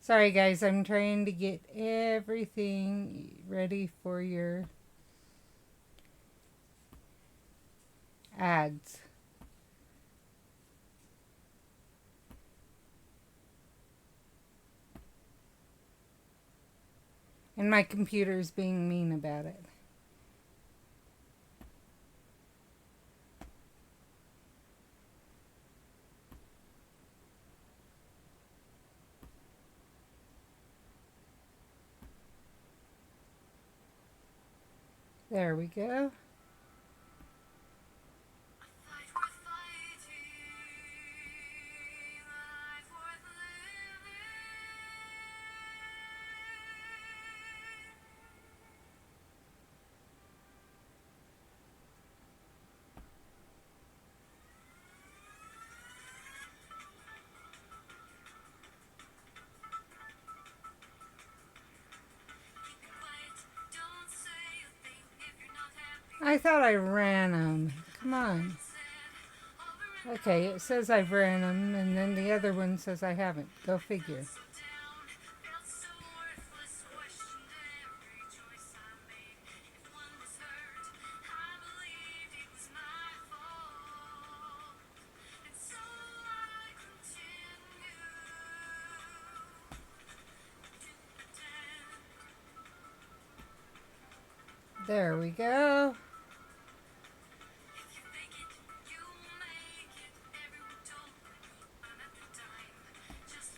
Sorry, guys, I'm trying to get everything ready for your ads. And my computer's being mean about it. There we go. I thought I ran them. Come on. Okay, it says I've ran them, and then the other one says I haven't. Go figure. There we go.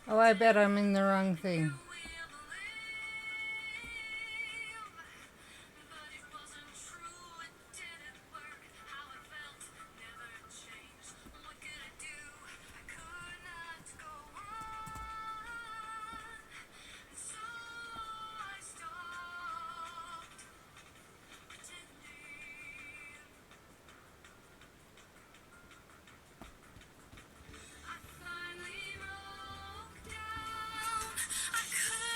Oh, I bet I'm in the wrong thing.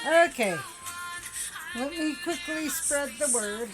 Okay, let me quickly spread the word.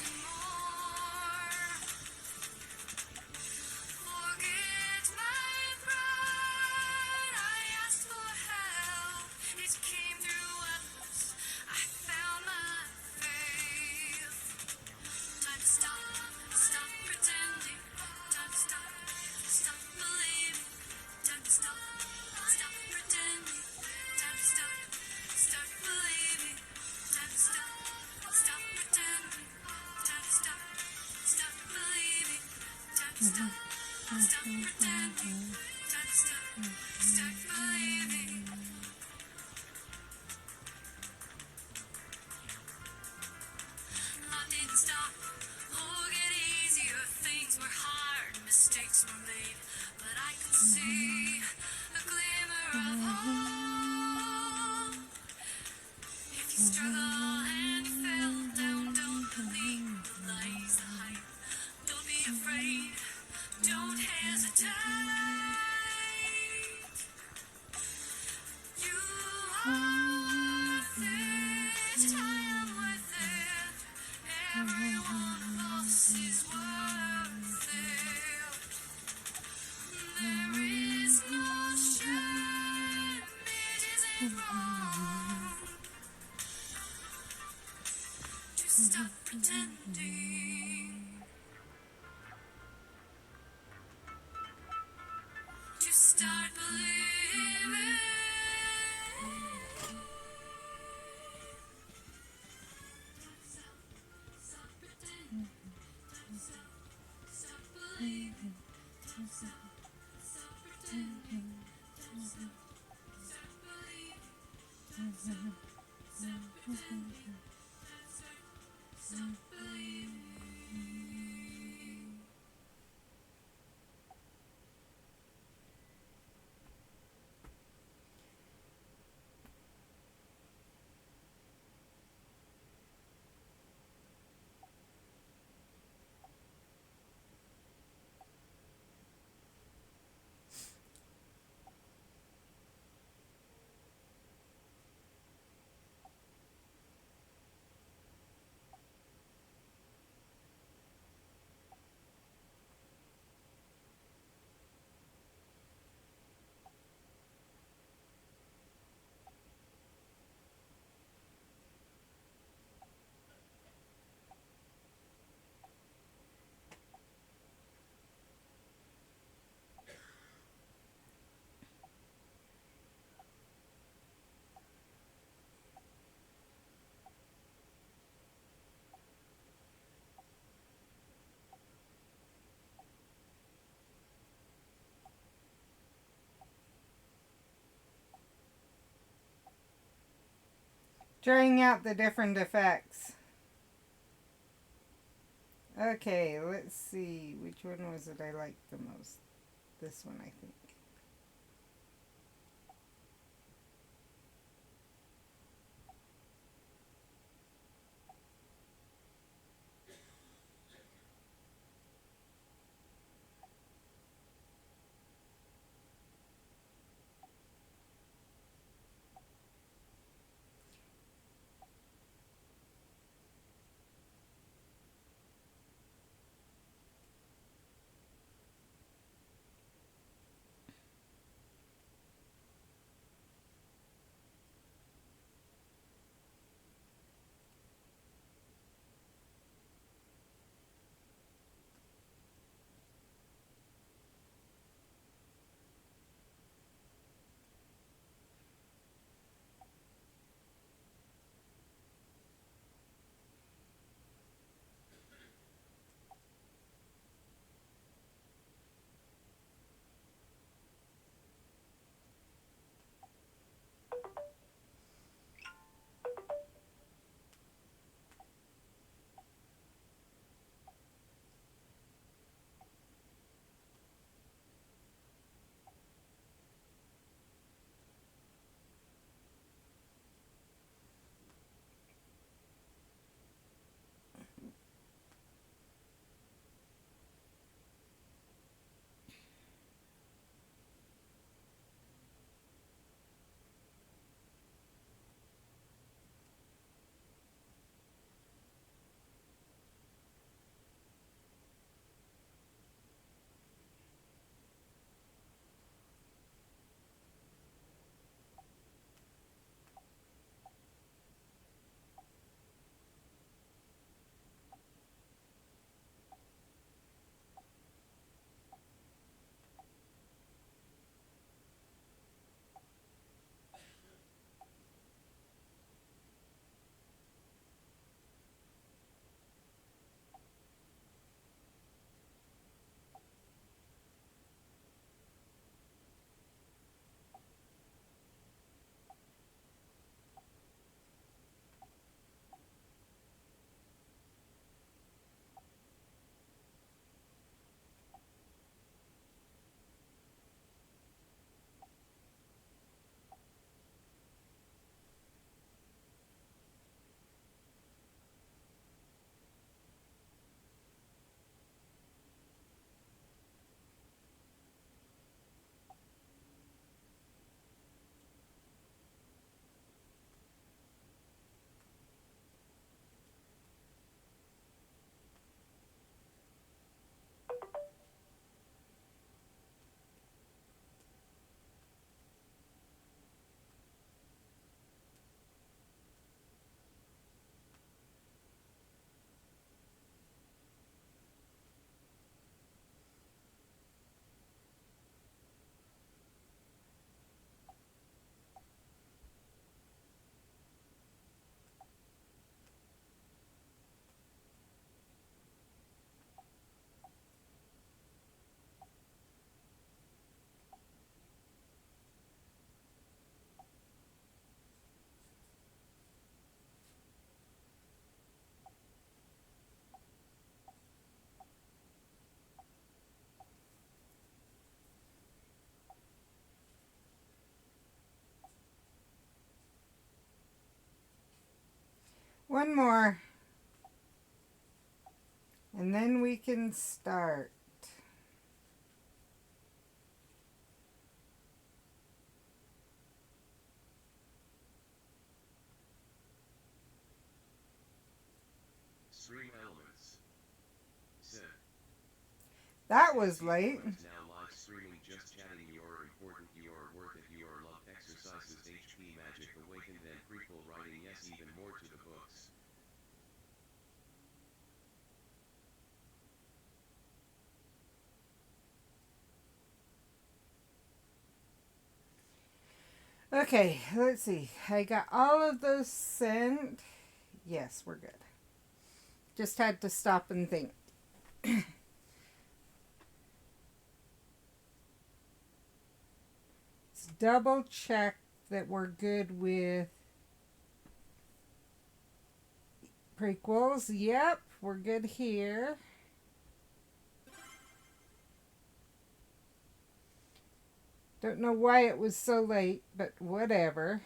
Trying out the different effects. Okay, let's see. Which one was it I liked the most? This one, I think. One more. And then we can start. Stream elements. Set. That was late. Now live streaming, just chatting. You're important, you're worth it, your love exercises, HP magic awakened, then prequel writing, yes, even more to the books. Okay, let's see. I got all of those sent. Yes, we're good. Just had to stop and think. Let's double check that we're good with prequels. Yep, we're good here. Don't know why it was so late, but whatever.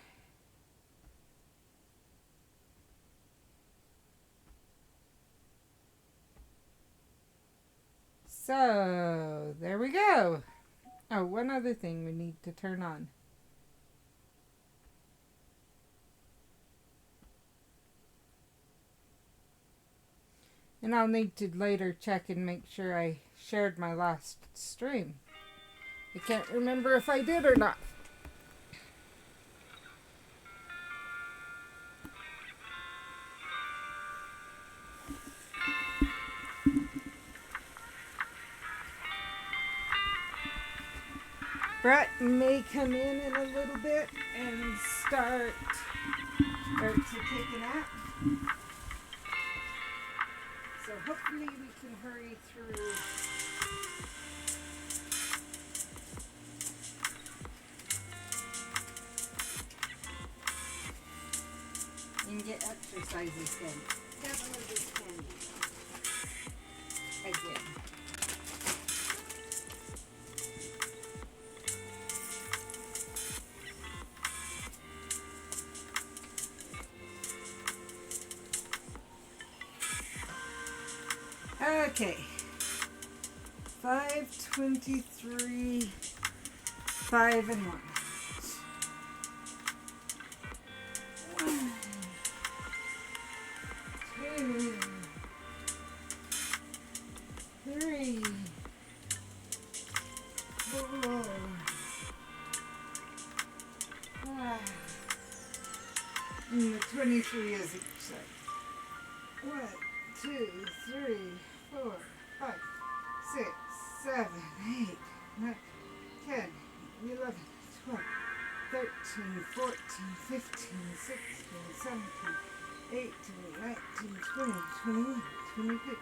So, there we go. Oh, one other thing we need to turn on. And I'll need to later check and make sure I shared my last stream. I can't remember if I did or not. Brett may come in a little bit and start to take a nap. So hopefully we can hurry through and get exercises done. Definitely this candy. Again. Okay. 5:23, 5 and 1. 1, 2, 3, 4, 5. And the 23 is each side. 1, 2, 3, 4, 5, 6, 7, 8, 9, 10, 11, 12, 13, 14, 15, 16, 17, 18, 19, 20, 21, 22,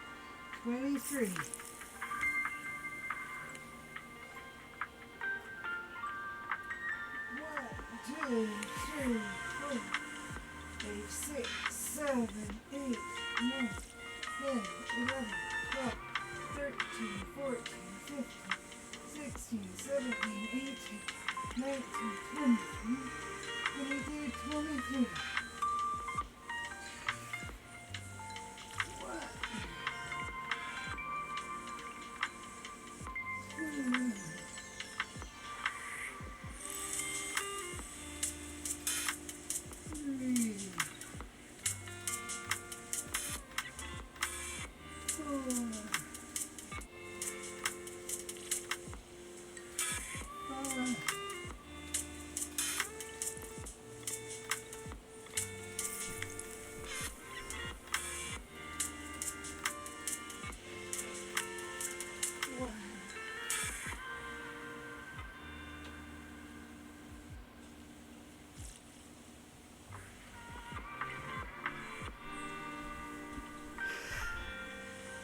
23. 1, 2, 3, 4, 5, 6, 7, 8, 9, 10, 11, 12, 13, 14, 15, 16, 17, 18, 19, 20, 22, 23. 1, 2, 3, 4, 5, 1.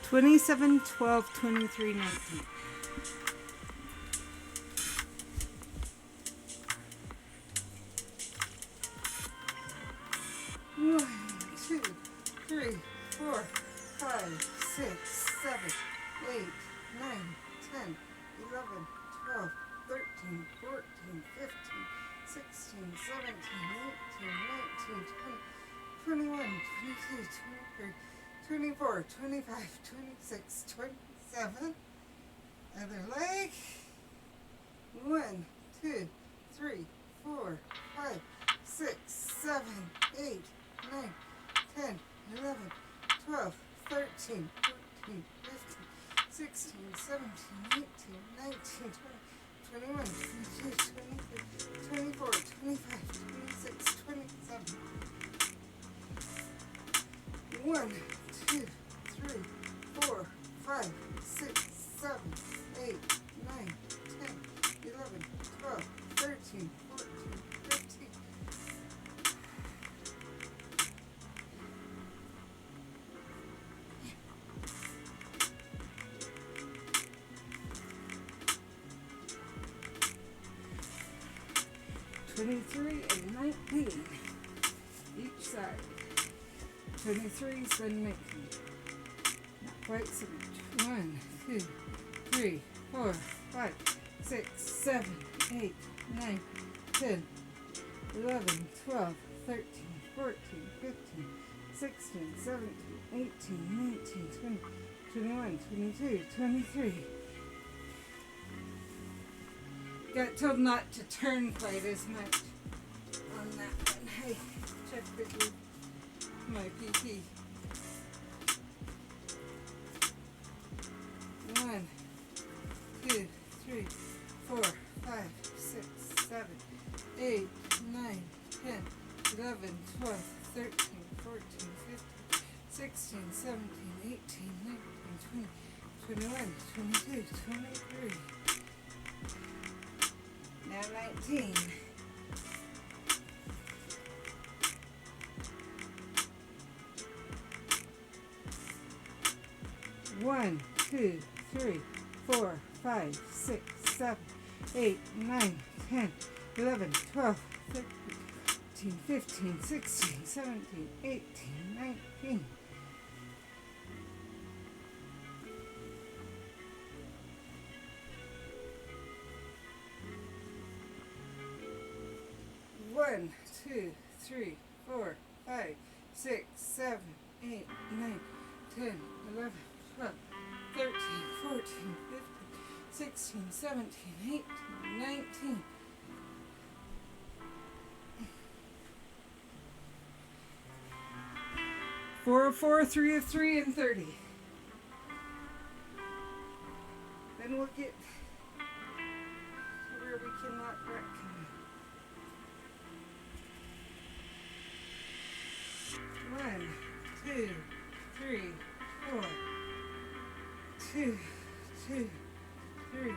27, 12, 23, 19. 1, 2, 3, 4, 5, 6, 7, 8, 9, 10, 11, 12, 13, 14, 15, 16, 17, 18, 19, 20, 21, 22, 23, 24, 25, 26, 27. Other leg. 1, 2, 3, 4, 5, 6, 7, 8, 9, 10, 11, 12, 13, 14, 15, 16, 17, 18, 19, 20, 21, 22, 23, 24, 25, 26, 27. 1, 2, 3, 4, 5, 6, 7, 8, 9, 10, 11, 12, 13, 14, 15. 23 and 19 each side. 23's been making. Not quite so much. 1, 2, 3, 4, 5, 6, 7, 8, 9, 10, 11, 12, 13, 14, 15, 16, 17, 18, 19, 20, 21, 22, 23. Got told not to turn quite as much on that one. Hey, check with my PP. 1, 2, 3, 4, 5, 6, 7, 8, 9, 10, 11, 12, 13, 14, 15, 16, 17, 18, 19, 20, 21, 22, 23. Now 19. 1, 2, 3, 4, 5, 6, 7, 8, 9, 10, 11, 12, 13, 15, 16, 17, 18, 19. One, 2, 3, 4, 5, 6, 7, 8, 9, 10, 11, 12, 13, 14, 15, 16, 17, 18, 19. Four of 4, 3 of 3, and 30. Then we'll get to where we cannot wreck. 1, 2, 3, 4. 2, 2, 3,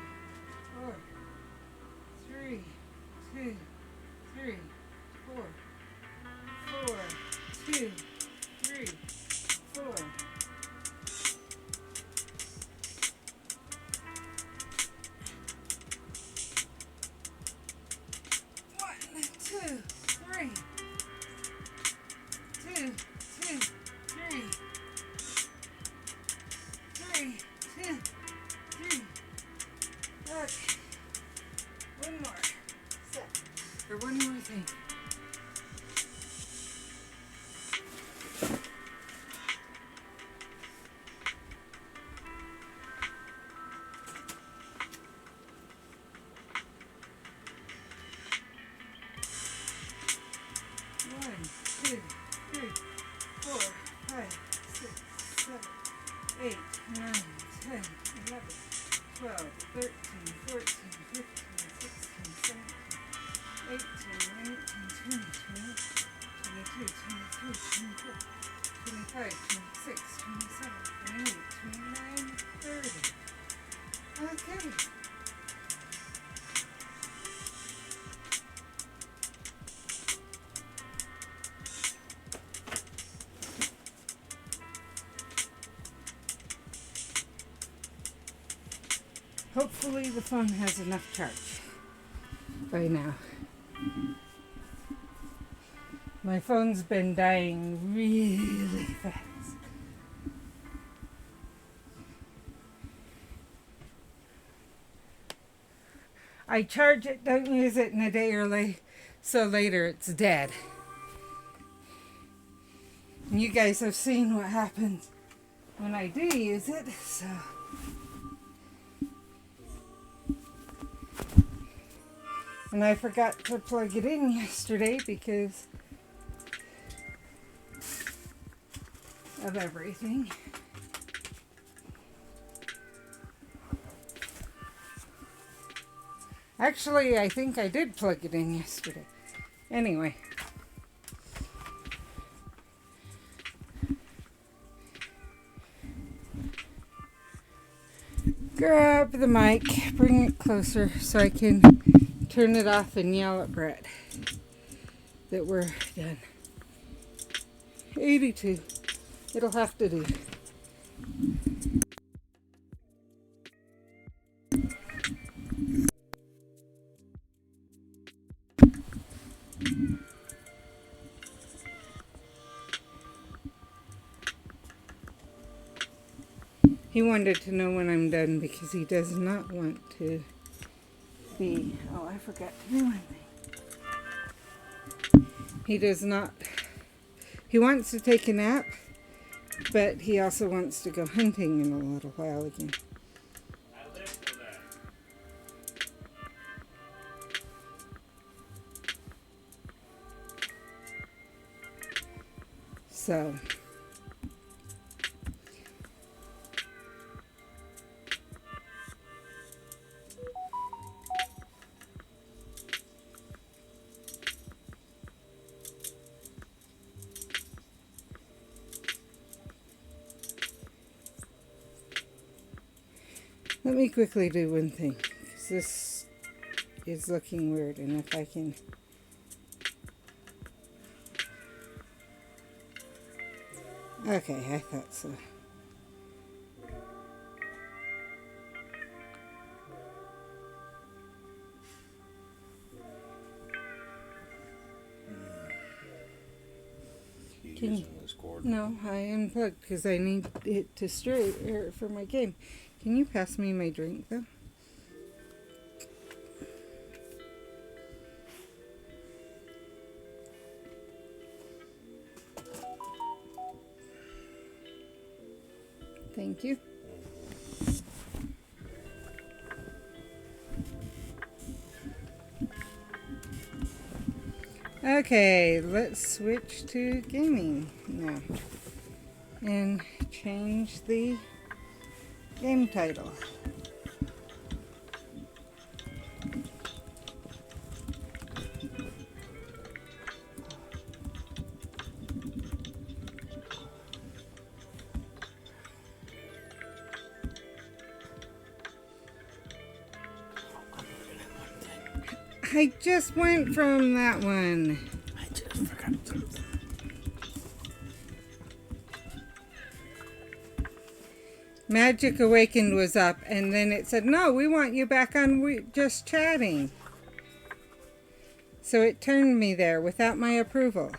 4. 3, 2, 3, 4. 4, 2, 3, 4. 1, 2, 3. 2, 2, 3. 3, 2, 3. Okay. One more set. Or one more thing. One, two, three, 4, 5, 6, 7, 8, 9, 10, 11, 12, 13, 14, 15, 16, 17, 18, 19, 20, 21, 22, 23, 24, 25, 26, 27, 28, 29, 30. Okay. Hopefully the phone has enough charge by now. My phone's been dying really fast. I charge it, don't use it in a day or so later it's dead. And you guys have seen what happens when I do use it, so... And I forgot to plug it in yesterday because of everything. Actually, I think I did plug it in yesterday. Anyway. Grab the mic, bring it closer so I can turn it off and yell at Brett that we're done. 82. It'll have to do. He wanted to know when I'm done because he does not want to be... Oh, I forgot to do one thing. He does not... He wants to take a nap, but he also wants to go hunting in a little while again. So... Let me quickly do one thing, because this is looking weird, and if I can... Okay, I thought so. Using this cord? No, I unplugged because I need it to straight for my game. Can you pass me my drink, though? Thank you. Okay, let's switch to gaming now and change the game title. I just went from that one. I just forgot something. Magic Awakened was up, and then it said, no, we want you back on just chatting. So it turned me there without my approval.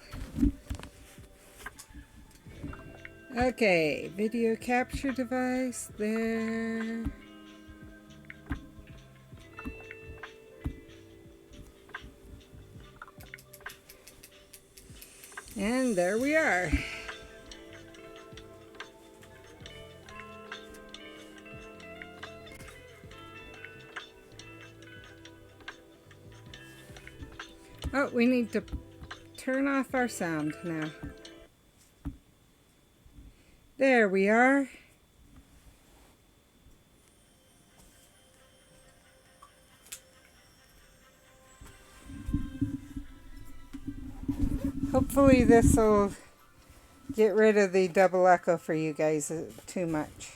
Okay, video capture device there. And there we are. Oh, we need to turn off our sound now. There we are. Hopefully this will get rid of the double echo for you guys too much.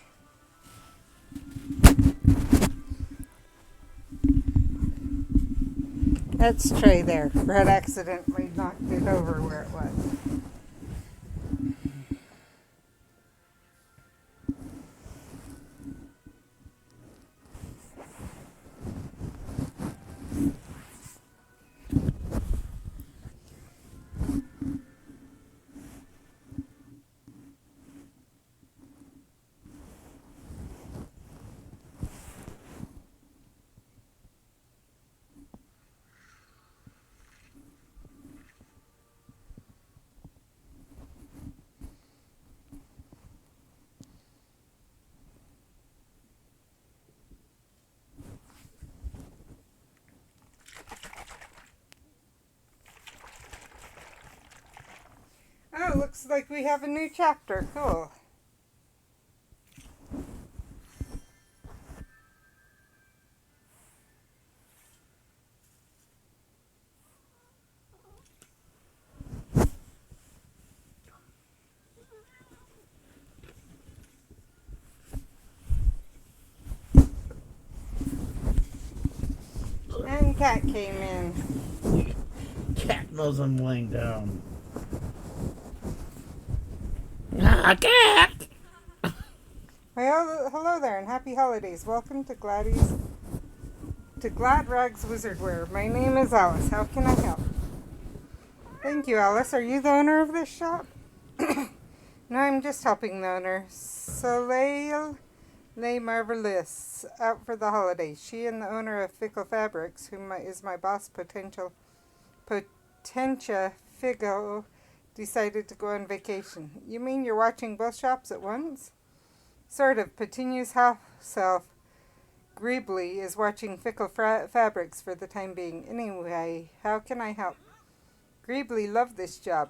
That's Trey there. Fred accidentally knocked it over where it was. Oh, looks like we have a new chapter. Cool. And Cat came in. Cat knows I'm laying down. Ah, Cat! Well, hello there and happy holidays. Welcome to Glad Rags Wizardwear. My name is Alice. How can I help? Thank you, Alice. Are you the owner of this shop? No, I'm just helping the owner. Soleil Les Marvelous, out for the holidays. She and the owner of Fickle Fabrics, who is my boss, Potentia Figo, decided to go on vacation. You mean you're watching both shops at once? Sort of. Petunia's half self, Greebly, is watching Fickle Fabrics for the time being. Anyway, how can I help? Greebly loved this job.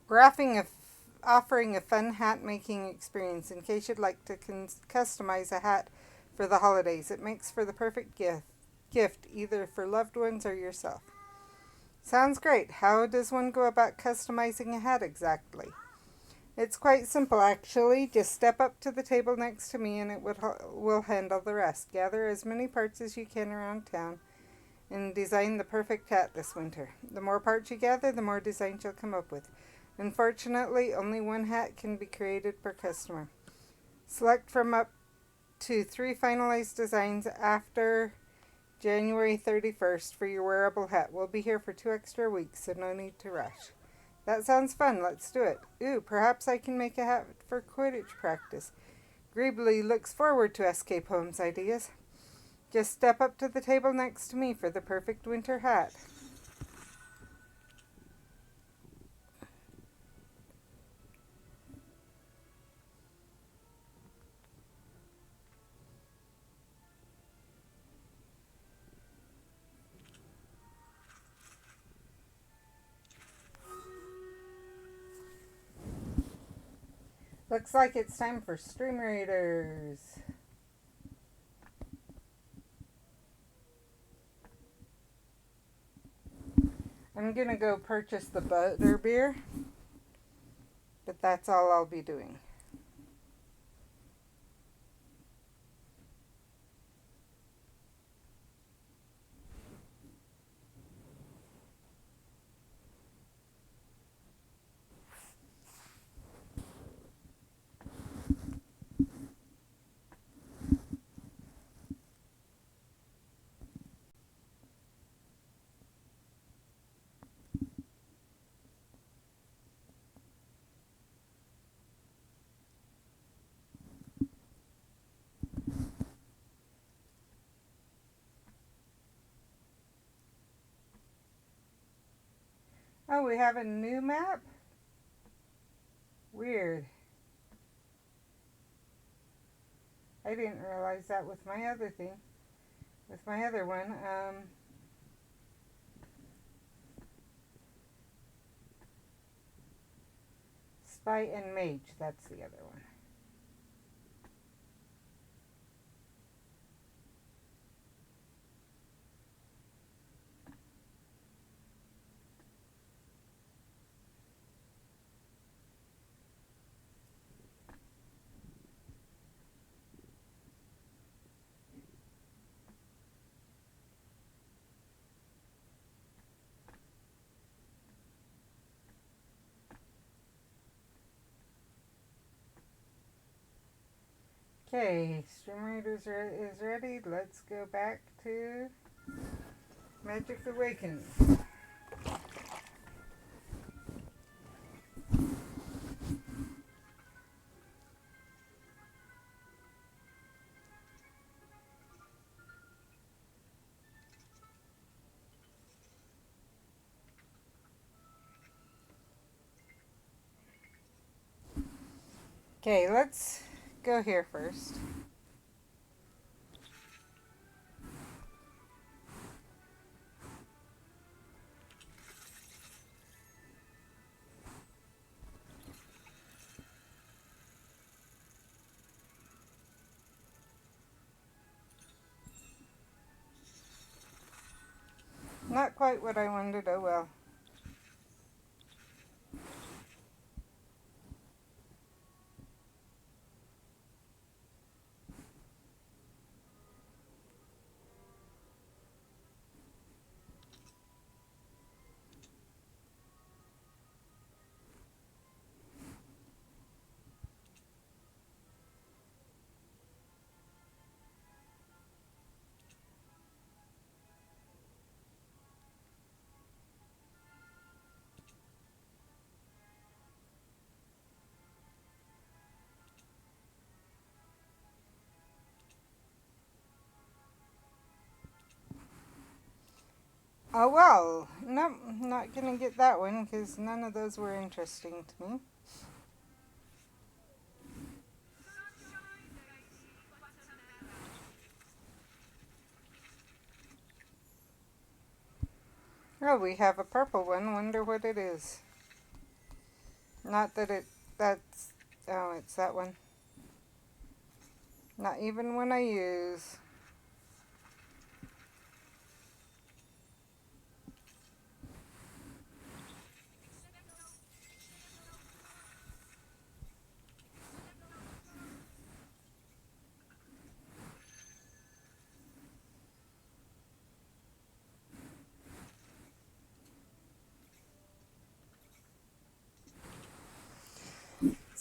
We're offering a fun hat making experience in case you'd like to customize a hat for the holidays. It makes for the perfect gift either for loved ones or yourself. Sounds great. How does one go about customizing a hat exactly? It's quite simple, actually. Just step up to the table next to me and it will handle the rest. Gather as many parts as you can around town and design the perfect hat this winter. The more parts you gather, the more designs you'll come up with. Unfortunately, only one hat can be created per customer. Select from up to 3 finalized designs after January 31st for your wearable hat. We'll be here for 2 extra weeks, so no need to rush. That sounds fun. Let's do it. Ooh, perhaps I can make a hat for Quidditch practice. Greebly looks forward to Escape Home's ideas. Just step up to the table next to me for the perfect winter hat. Looks like it's time for Stream Raiders. I'm gonna go purchase the butter beer, but that's all I'll be doing. Oh, we have a new map? Weird. I didn't realize that with my other thing. With my other one. Spy and Mage, that's the other one. Okay, Stream Raiders is ready. Let's go back to Magic Awakening. Okay, let's go here first. Not quite what I wanted, oh well. Oh well, nope, not gonna get that one because none of those were interesting to me. Oh, we have a purple one. Wonder what it is. Not that that's, oh, it's that one. Not even one I use.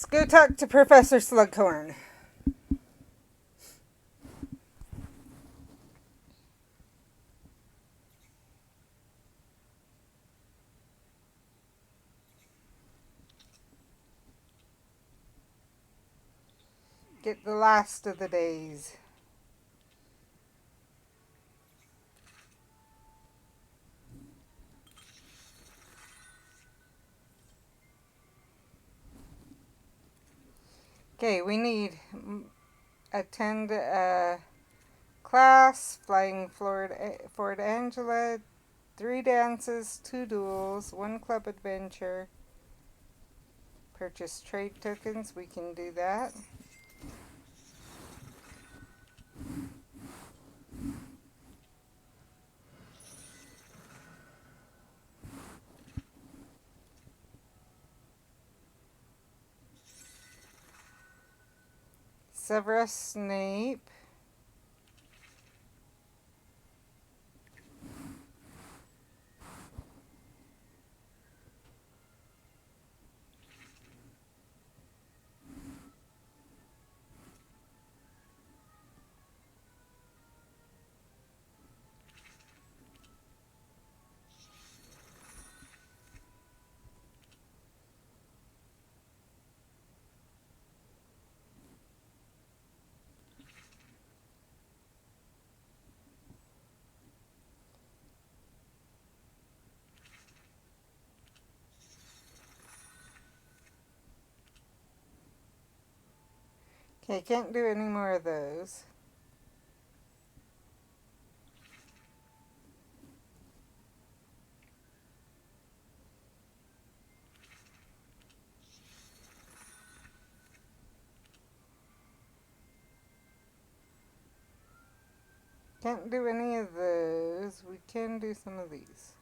Let's go talk to Professor Slughorn. Get the last of the days. Okay, we need attend class, flying Ford Angela, 3 dances, 2 duels, 1 club adventure. Purchase trade tokens, we can do that. Severus Snape. Okay, can't do any more of those. Can't do any of those. We can do some of these.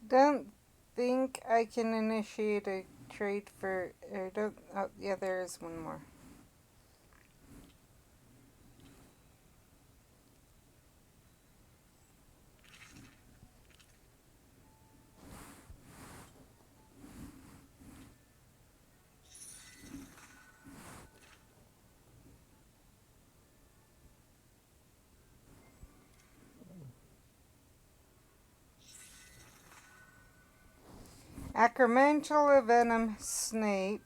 Don't think I can initiate a trade for, or don't, oh yeah, there is one more. Acromantula Venom Snape.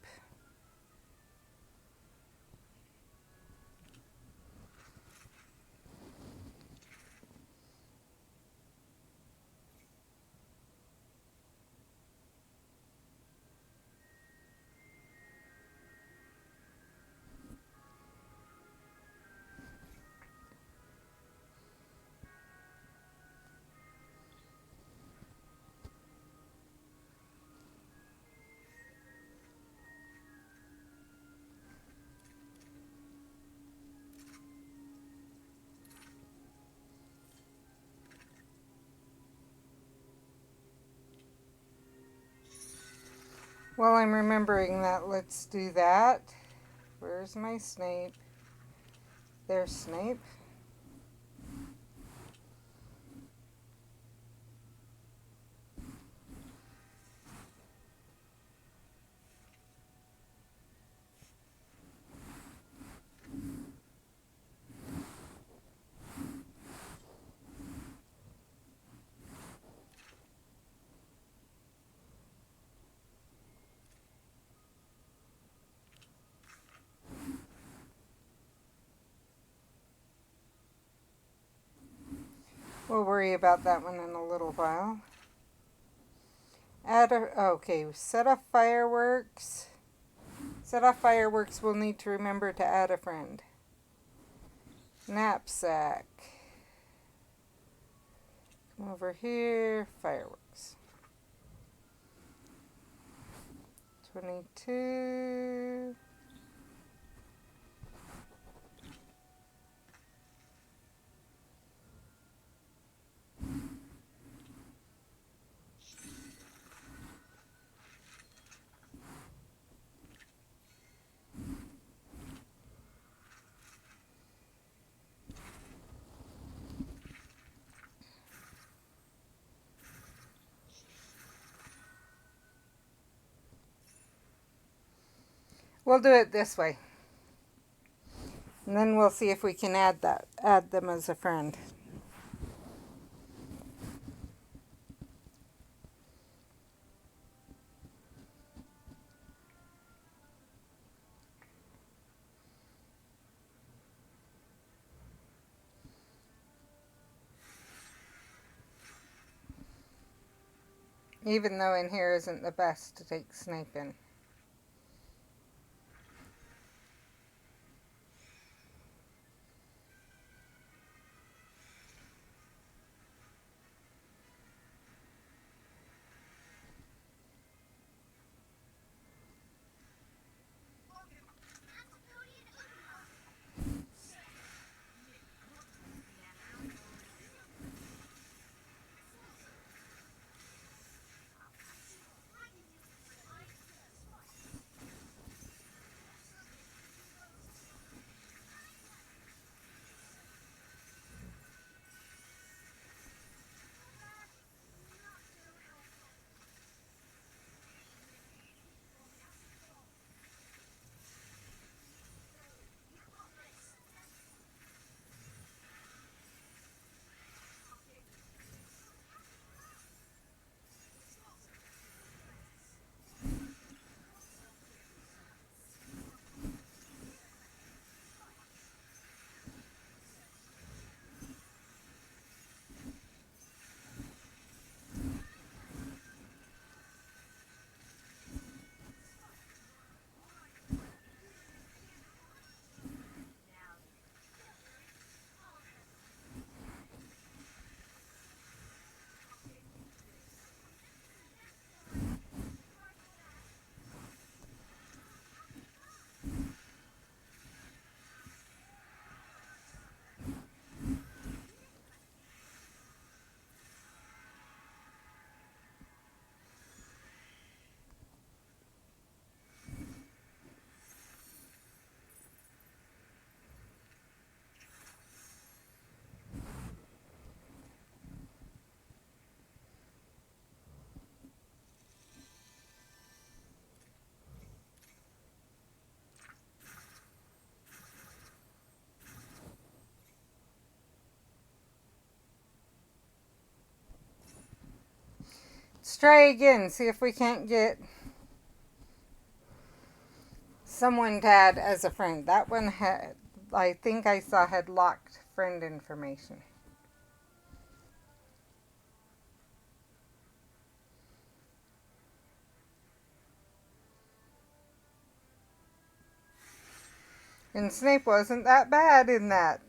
While I'm remembering that, let's do that. Where's my Snape? There's Snape. We'll worry about that one in a little while. Okay, set off fireworks. Set off fireworks, we'll need to remember to add a friend. Knapsack. Come over here, fireworks. 22. We'll do it this way. And then we'll see if we can add them as a friend. Even though in here isn't the best to take Snape in. Let's try again, see if we can't get someone to add as a friend. That one had, I think I saw, had locked friend information. And Snape wasn't that bad in that.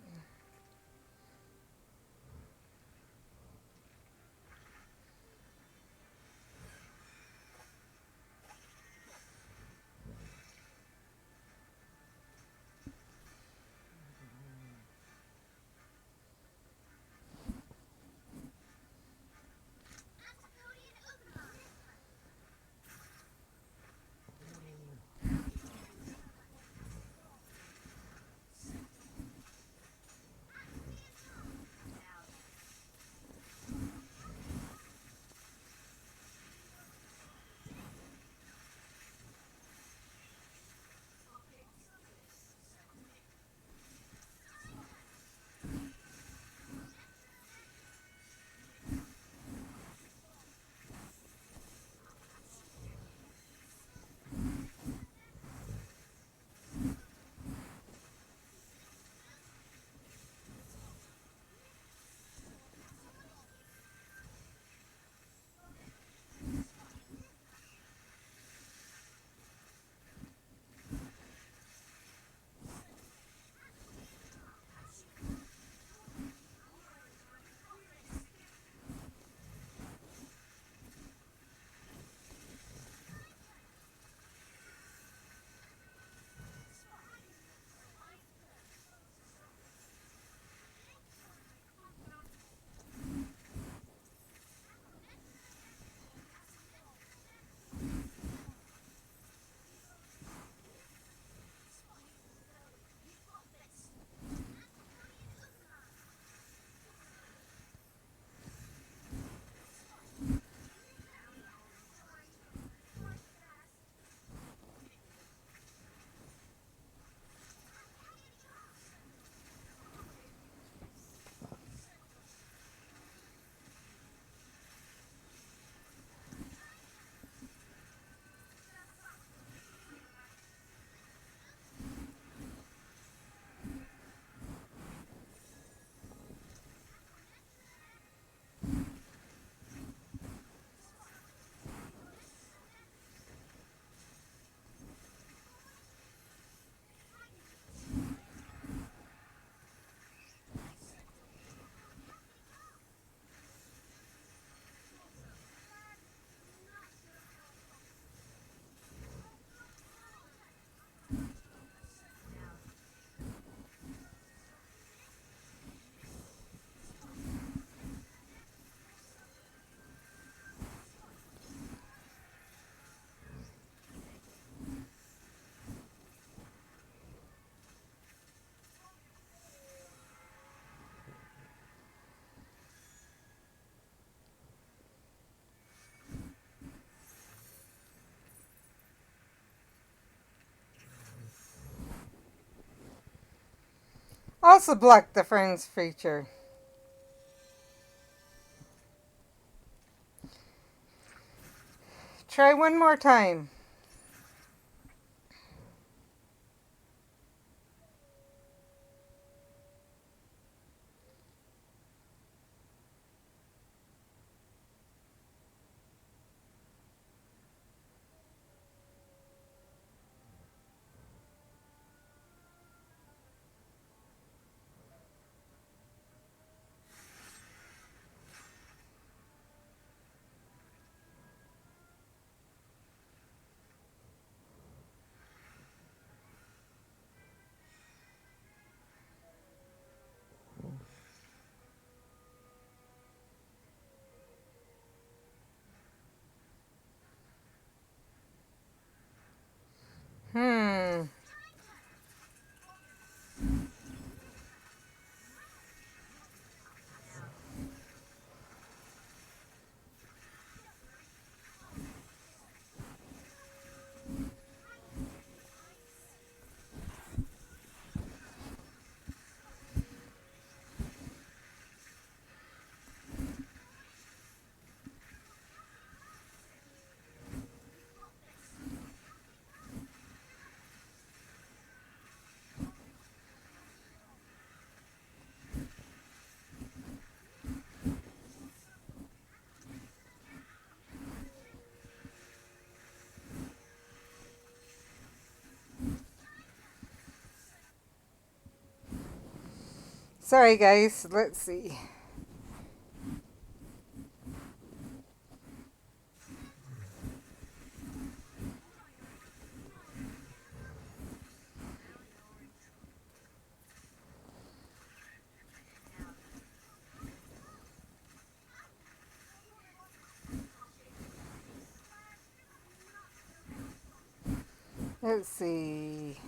Also block the friends feature. Try one more time. Hmm. Sorry, guys. Let's see. Let's see.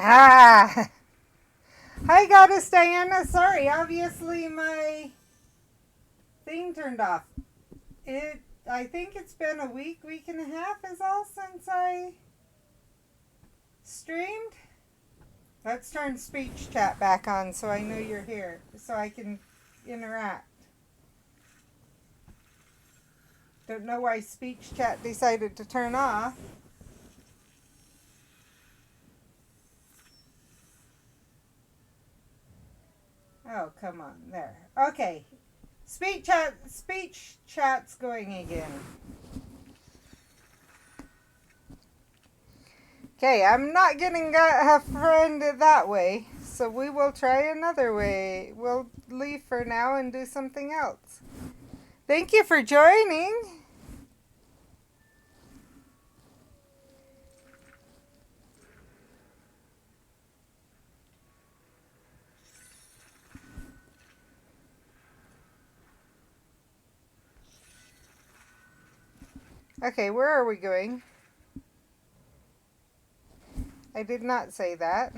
Ah! Hi, Goddess Diana. Sorry, obviously my thing turned off. I think it's been a week and a half is all since I streamed. Let's turn speech chat back on so I know you're here, so I can interact. Don't know why speech chat decided to turn off. Oh, come on. There. Okay. Speech chat's going again. Okay, I'm not getting a friend that way, so we will try another way. We'll leave for now and do something else. Thank you for joining. Okay, where are we going? I did not say that.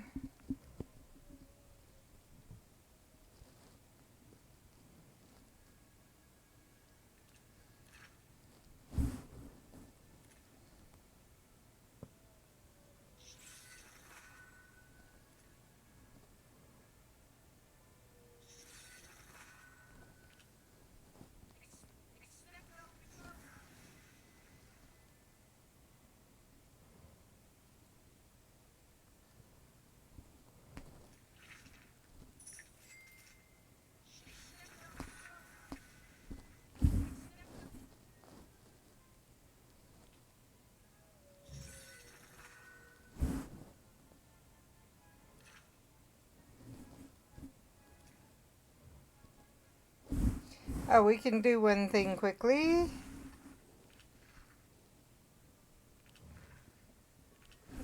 Oh, we can do one thing quickly.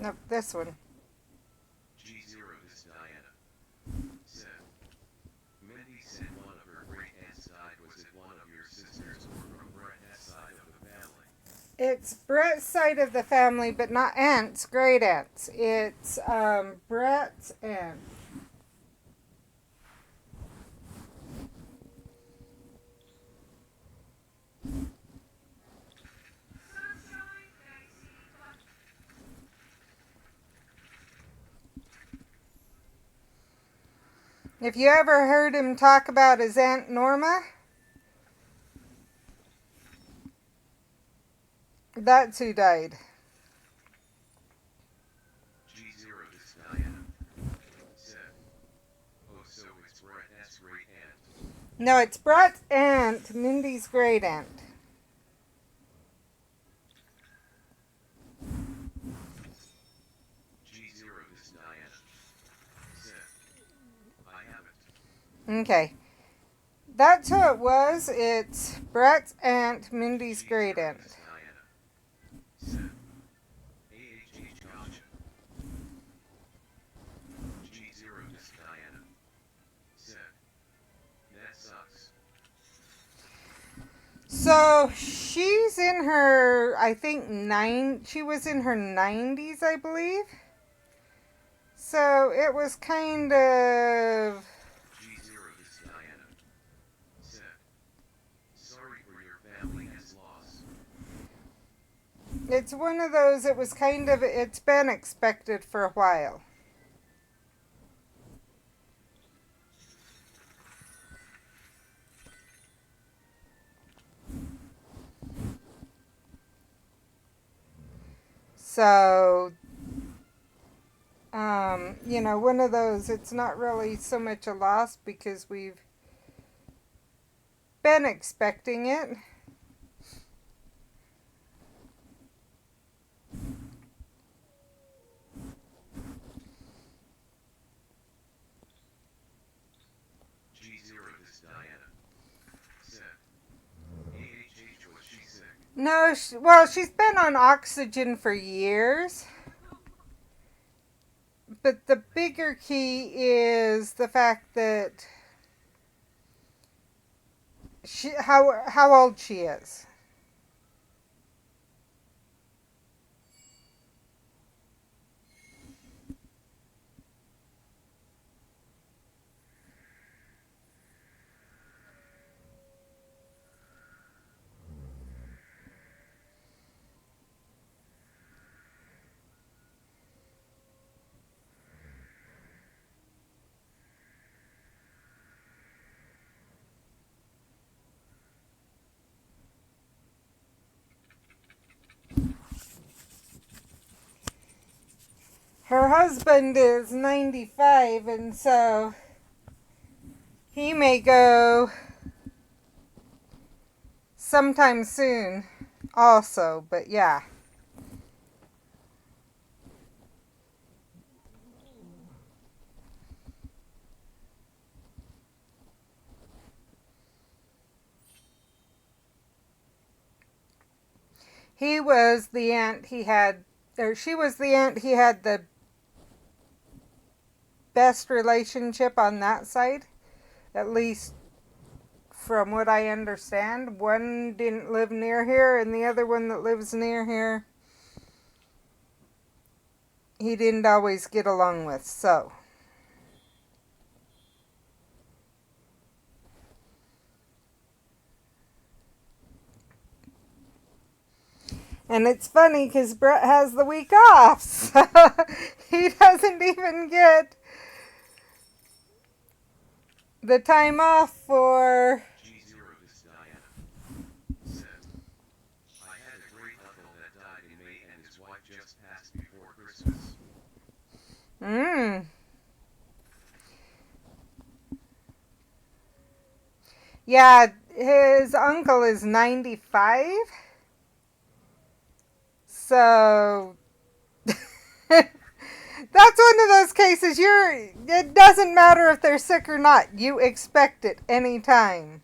Nope, this one. G0 is Diana. Said. Mindy said one of her great aunt's side. Was it one of your sisters or from Brett's side of the family? It's Brett's side of the family, but not aunts, great aunts. It's Brett's aunt. If you ever heard him talk about his Aunt Norma, that's who died. G0 is Diana. Said. Oh, so it's Brett's great aunt. No, it's Brett's aunt, Mindy's great aunt. G0 is Diana. Said. I haven't. Okay. That's who it was. It's Brett's aunt, Mindy's great aunt. Said. AHH gotcha. G0 is Diana. Said. That sucks. So she's in her, I think, she was in her 90s, I believe. So it was kind of... G0 is Diana. Said. Sorry for your family has lost. It's one of those, it was kind of, it's been expected for a while. So, you know, one of those, it's not really so much a loss because we've been expecting it. G0 is Diana. Said. AHH was she sick? No, well, she's been on oxygen for years. But the bigger key is the fact that how old she is. Her husband is 95, and so he may go sometime soon also, but yeah. He was the aunt he had, or she was the aunt he had the best relationship on that side, at least from what I understand. One didn't live near here, and the other one that lives near here, he didn't always get along with, so. And it's funny because Brett has the week off, so he doesn't even get the time off for... G0 is Diana. Said. I had a great uncle that died in May and his wife just passed before Christmas. Yeah, his uncle is 95. So that's one of those cases it doesn't matter if they're sick or not. You expect it anytime.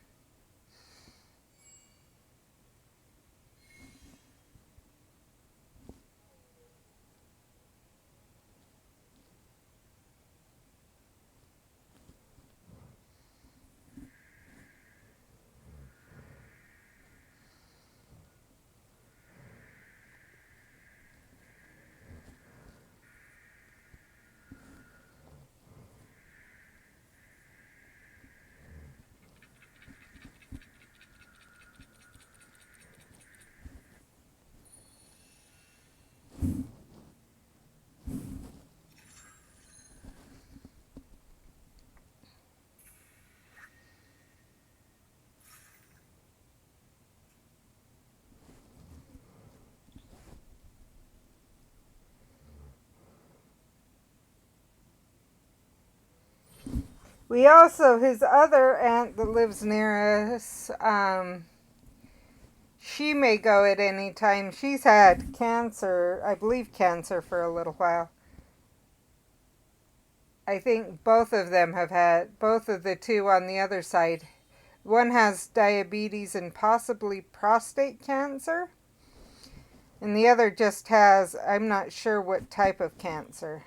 We also, his other aunt that lives near us, she may go at any time. She's had cancer, I believe cancer for a little while. I think both of them have had, both of the two on the other side. One has diabetes and possibly prostate cancer. And the other just has, I'm not sure what type of cancer.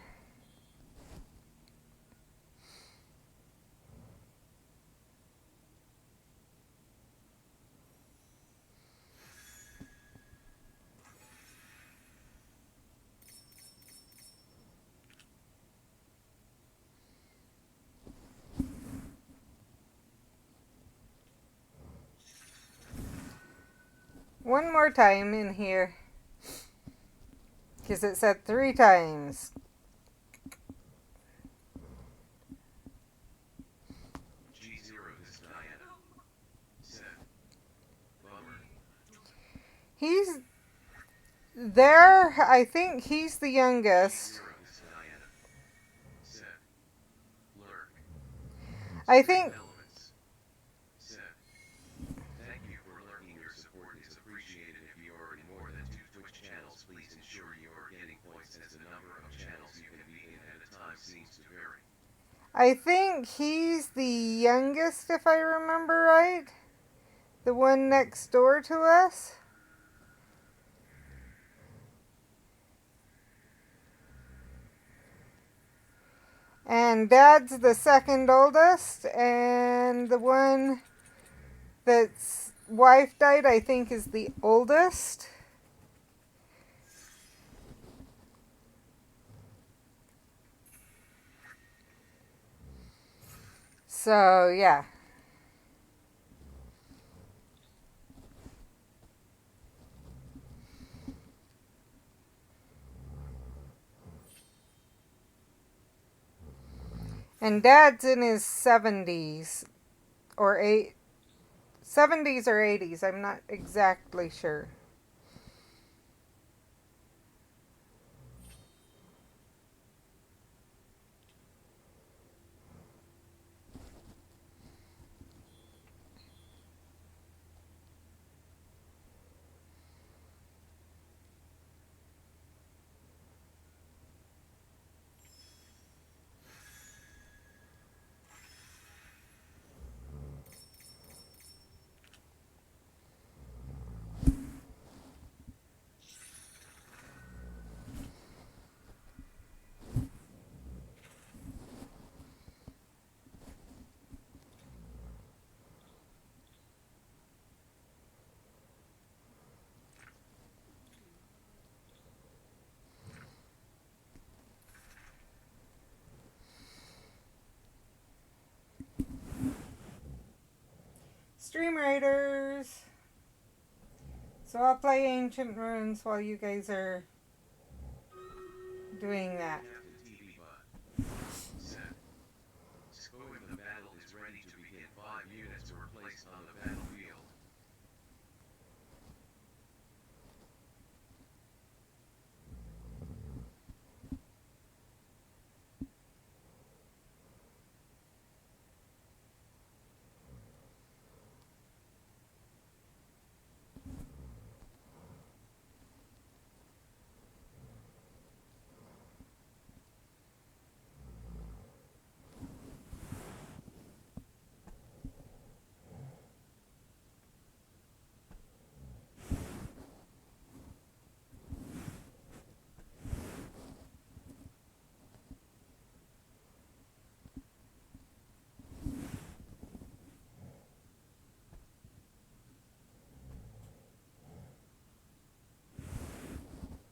One more time in here. Because it said 3 times. G0 is Diana. Said. Bummer. He's there. I think he's the youngest. G0 is Diana. Said. Lurk. I think Elements. Said. Thank you for lurking. Your support is appreciated. If you are in more than 2 Twitch channels, please ensure you are getting points, as the number of channels you can be in at a time seems to vary. I think he's the youngest, if I remember right. The one next door to us. And Dad's the second oldest, and the one that's wife died, I think, is the oldest. So, yeah. And Dad's in his 70s or 70s or 80s. I'm not exactly sure. Stream Raiders. So I'll play Ancient Runes while you guys are doing that. Captain TV Bud. Said. Scope of the battle is ready to begin. 5 units were placed on the battlefield.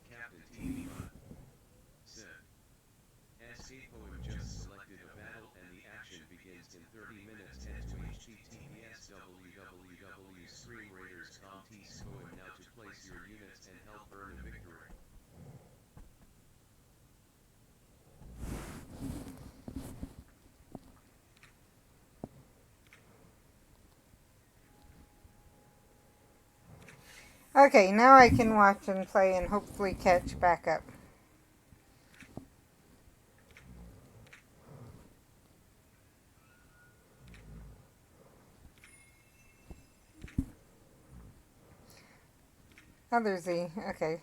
Captain TV Bud. Said. Escapo have just selected a battle and the action begins in 30 minutes. Head to https www.streamraiders.com T-Scope now to place your units and help earn a victory. Okay, now I can watch and play and hopefully catch back up. Other Z. Okay.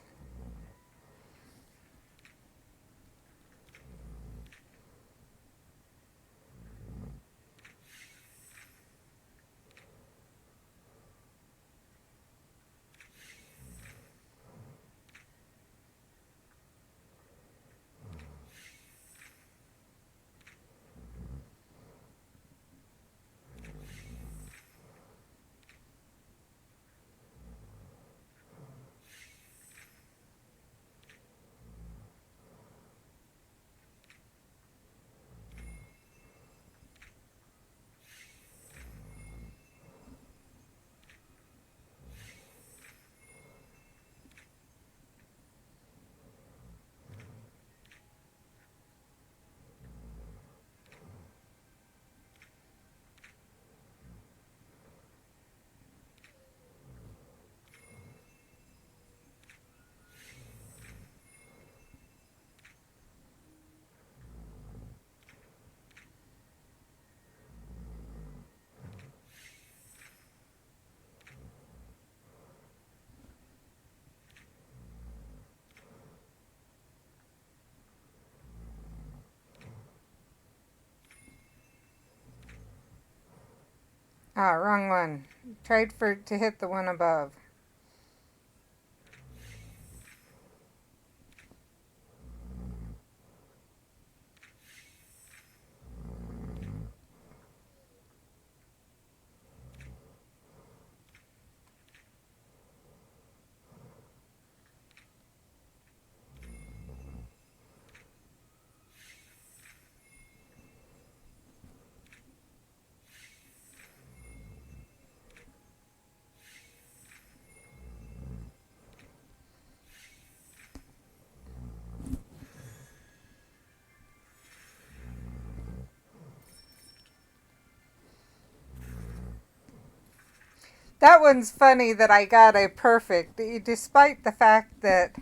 Ah, wrong one. Tried to hit the one above. That one's funny that I got a perfect, despite the fact that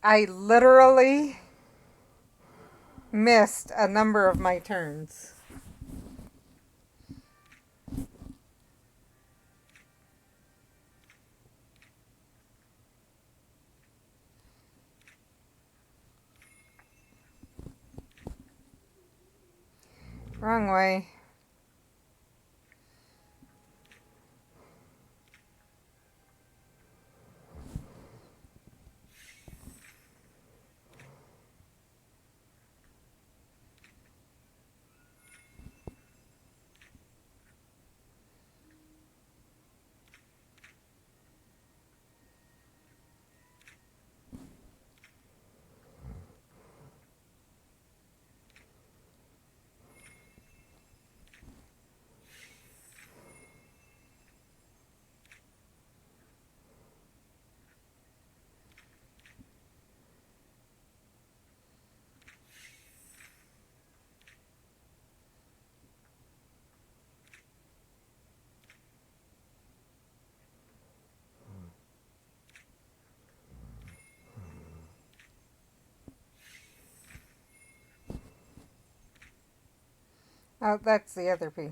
I literally missed a number of my turns. Wrong way. Oh, that's the other P.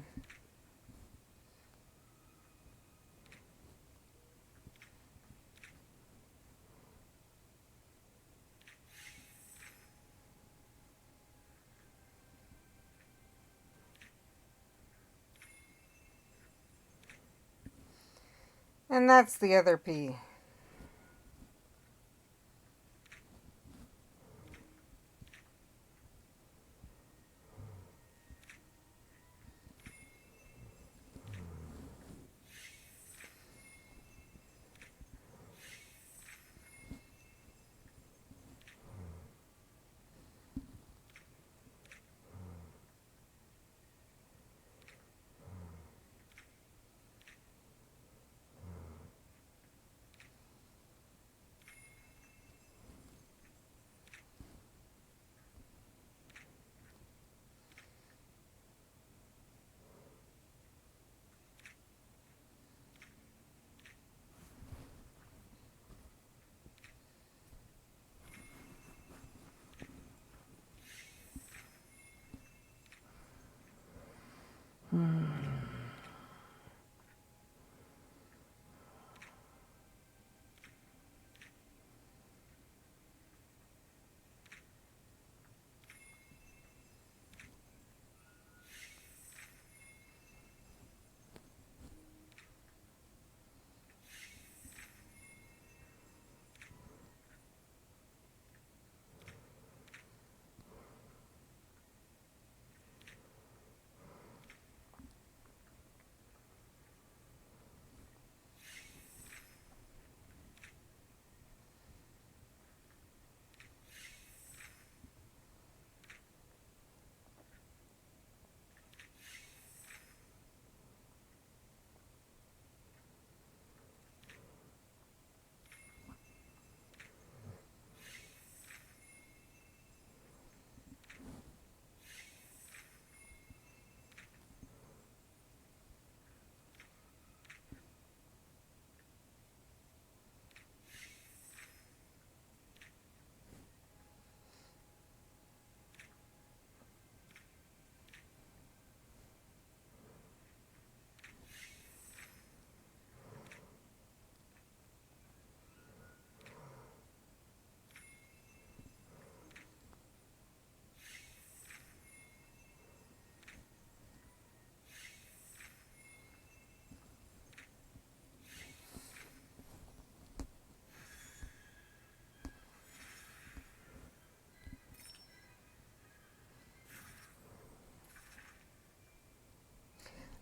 And that's the other P.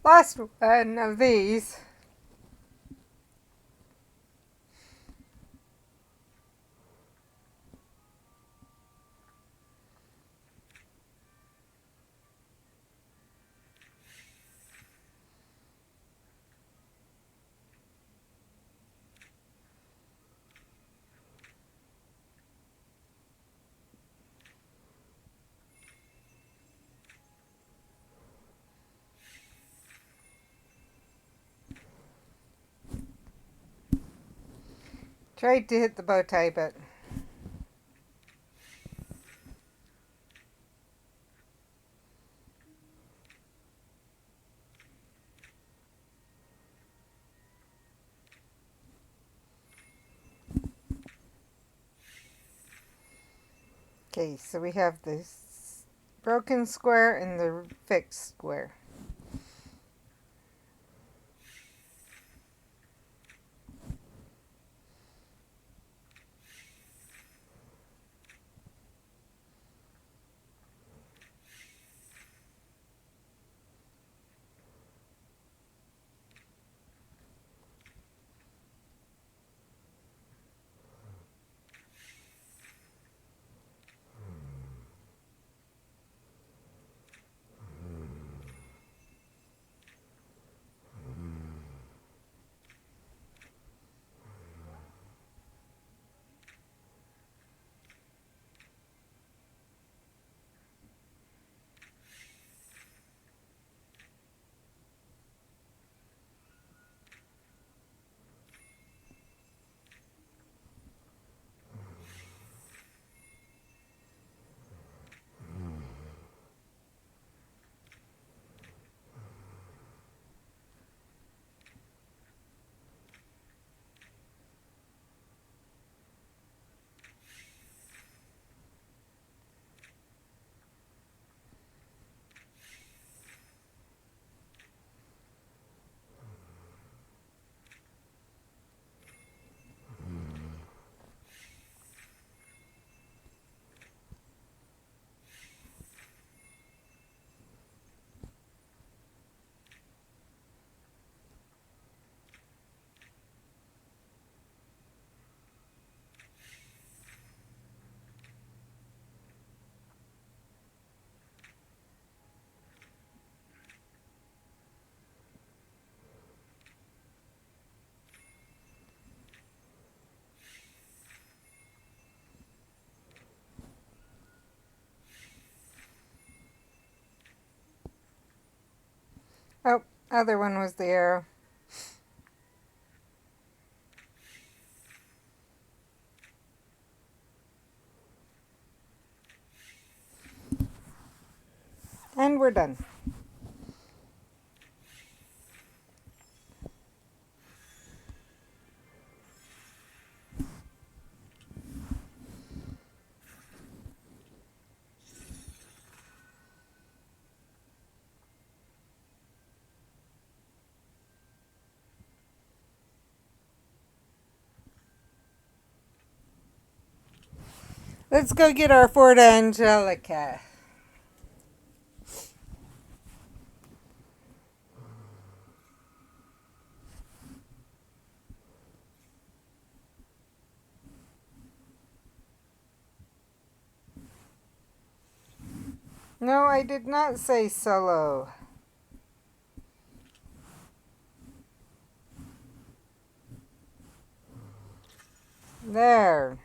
Last one of these. Tried to hit the bow tie, but okay, so we have this broken square and the fixed square. Oh, other one was the arrow. And we're done. Let's go get our Fort Angelica. No, I did not say solo. There.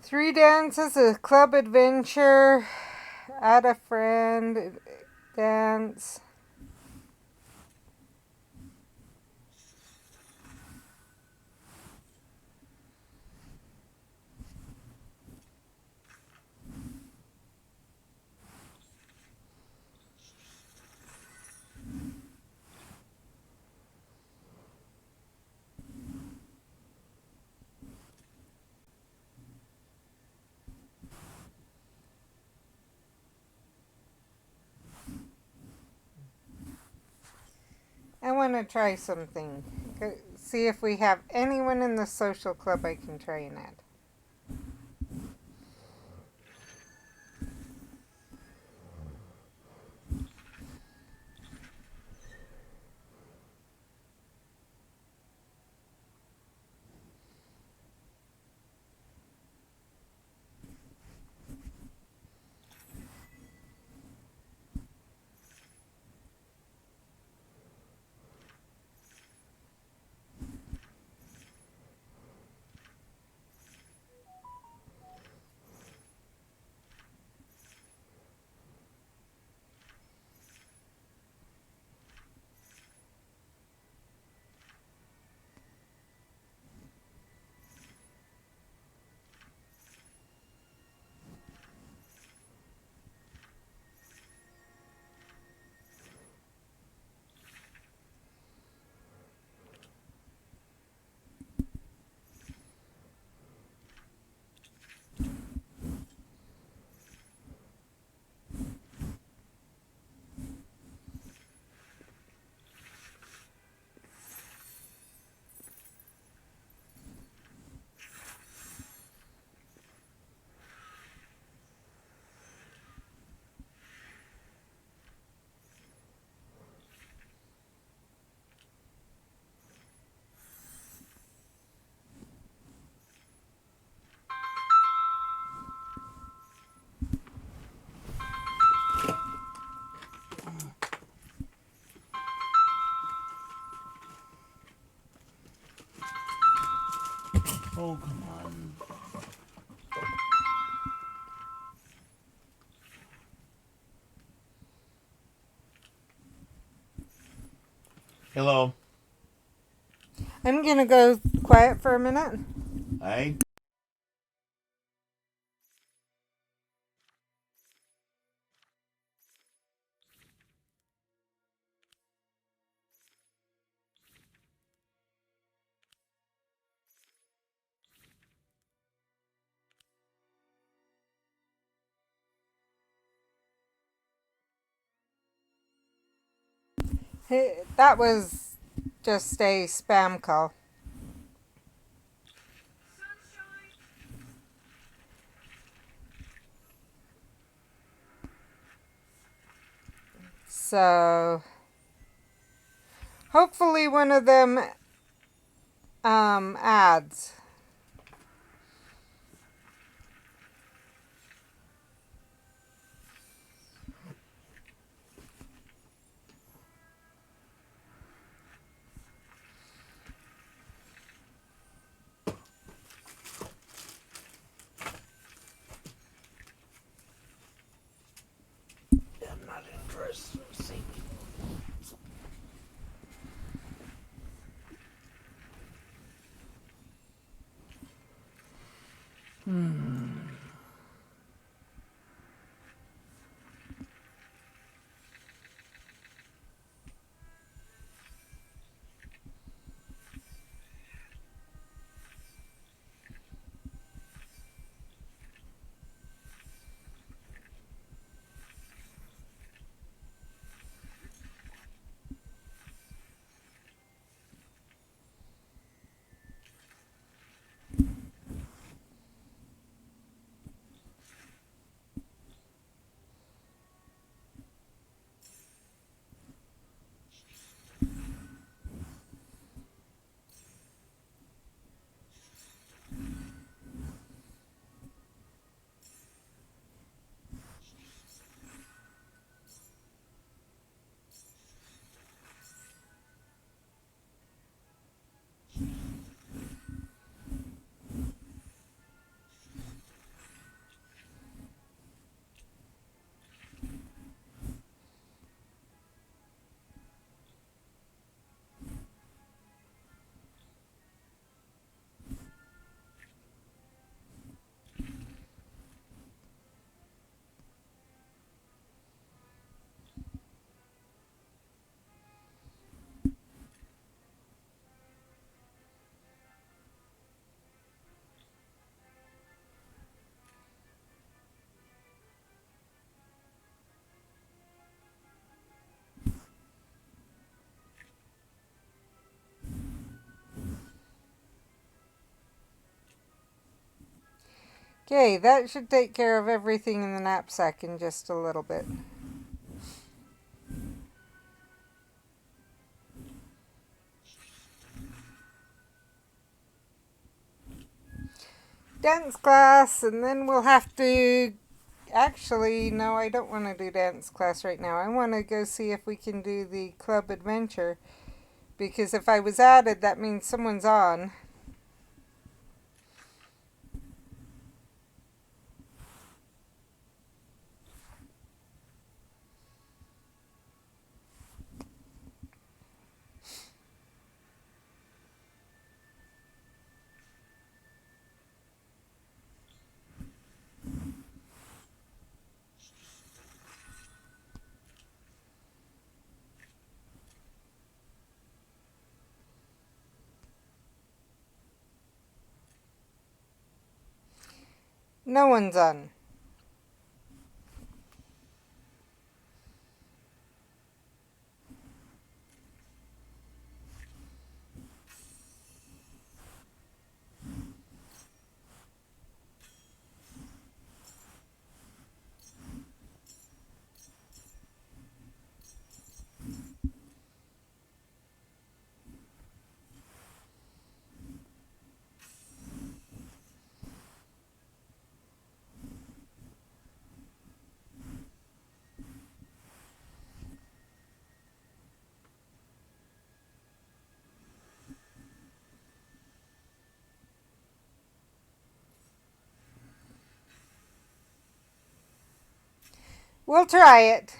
Three dances, a club adventure, add a friend, dance. want to try something. See if we have anyone in the social club I can try and add. Oh, come on. Hello. I'm going to go quiet for a minute. Hey. Hey, that was just a spam call. So hopefully one of them adds. I'm not interested. See. Okay, that should take care of everything in the knapsack in just a little bit. Dance class, and then we'll have to... Actually, no, I don't want to do dance class right now. I want to go see if we can do the club adventure. Because if I was added, that means someone's on. No one's on. We'll try it.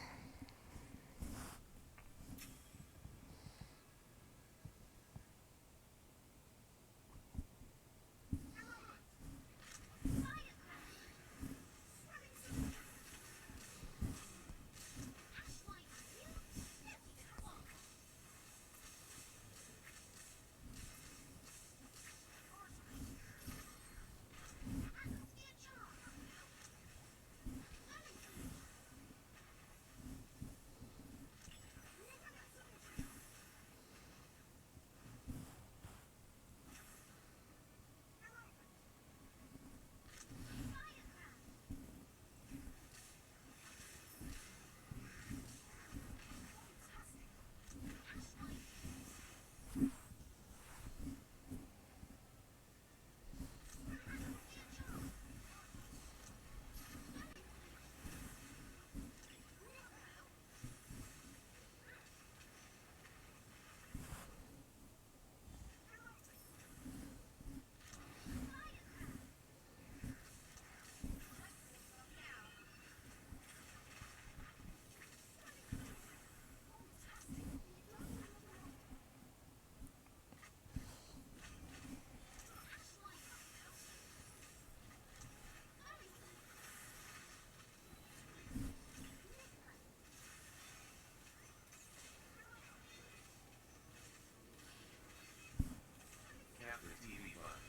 Captain TV Bot.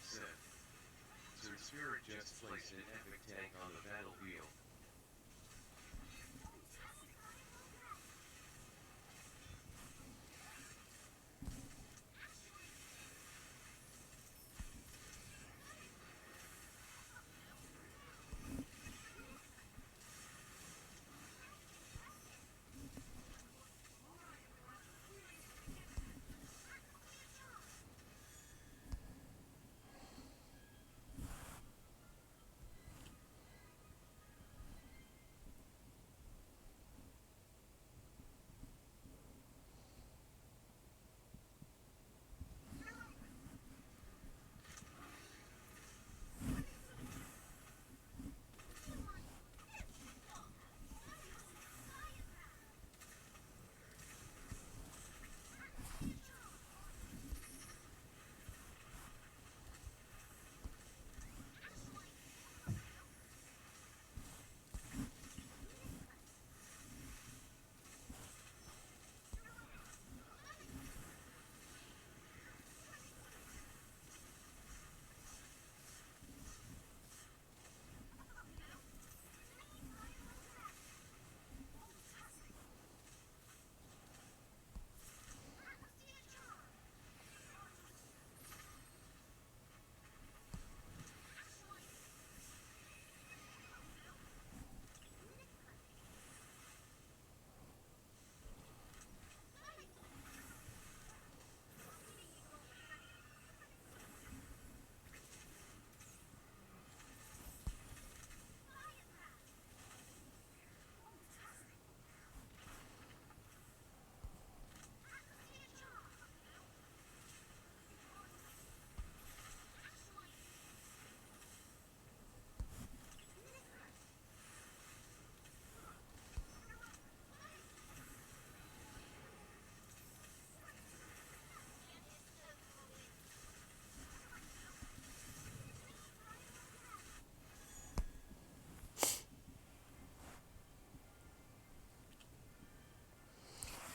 Said. Sir Spirit just placed an epic tank on the battlefield.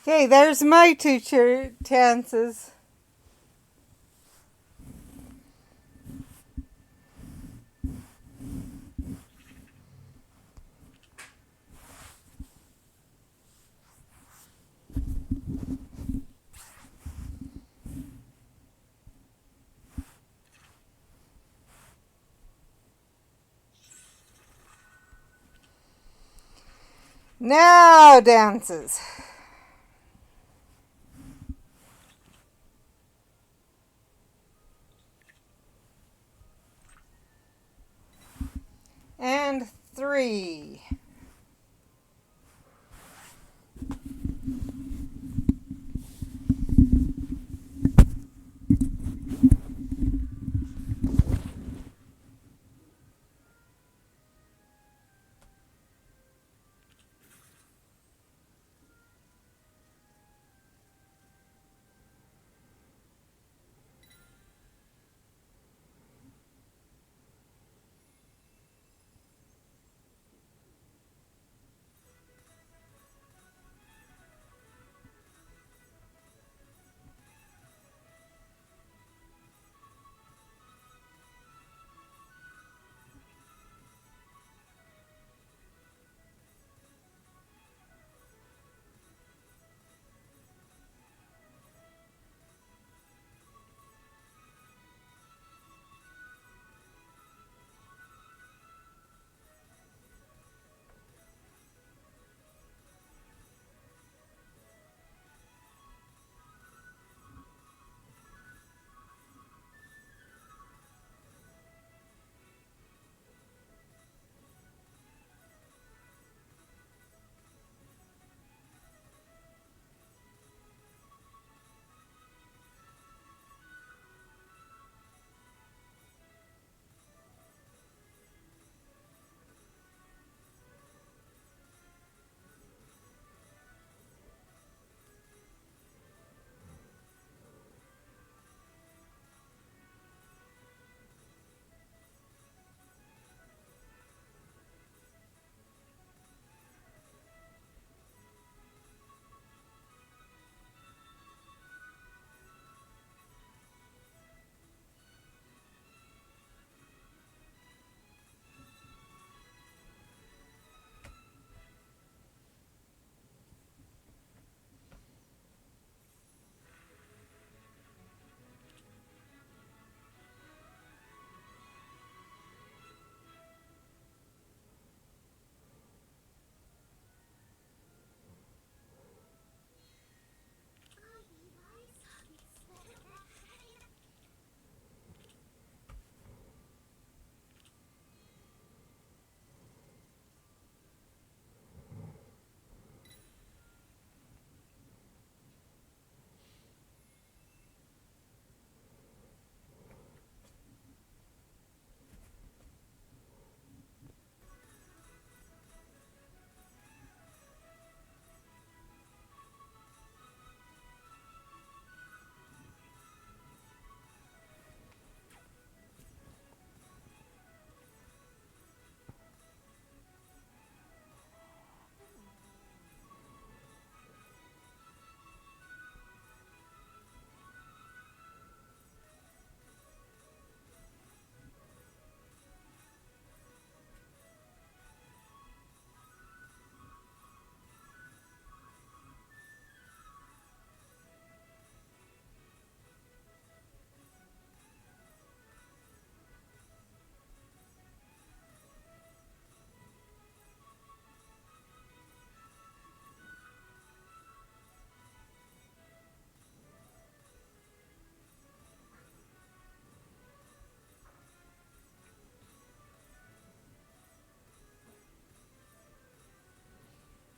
Okay, there's my two chances. Now dances. And 3.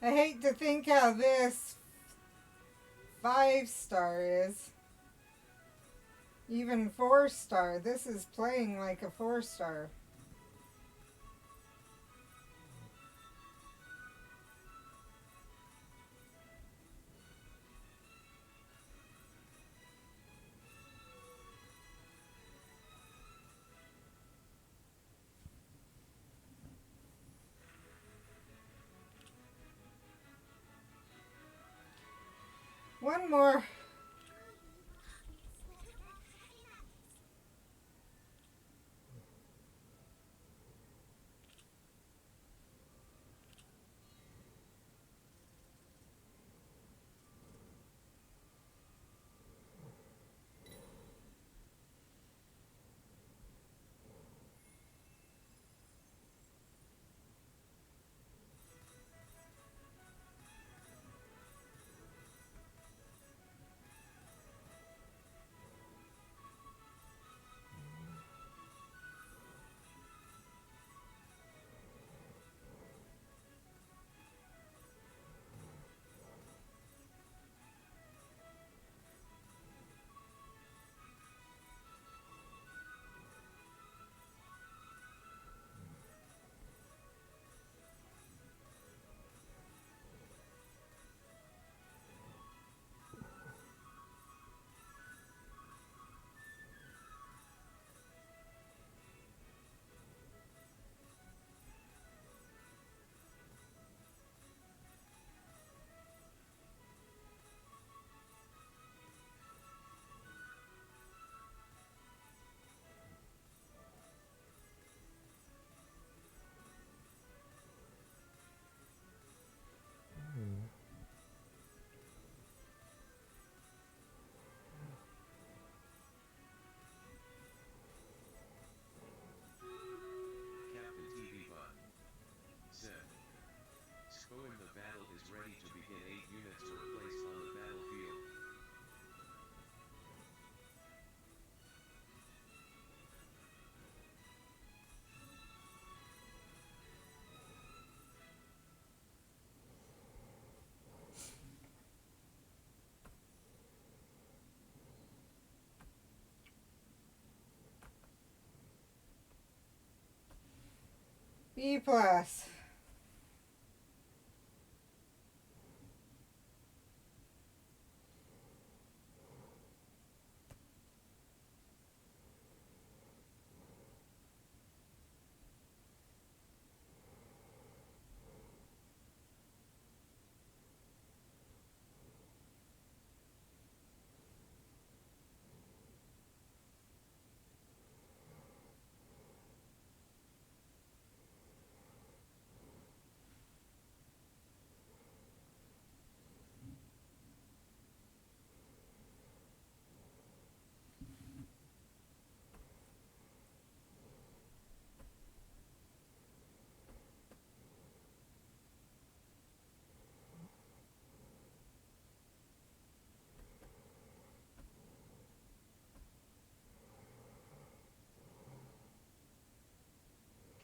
I hate to think how this 5-star is. Even 4-star. This is playing like a 4-star. One more. Captain TV Bud said, Spoem the battle is ready to begin. 8 units to replace on the battlefield. B plus.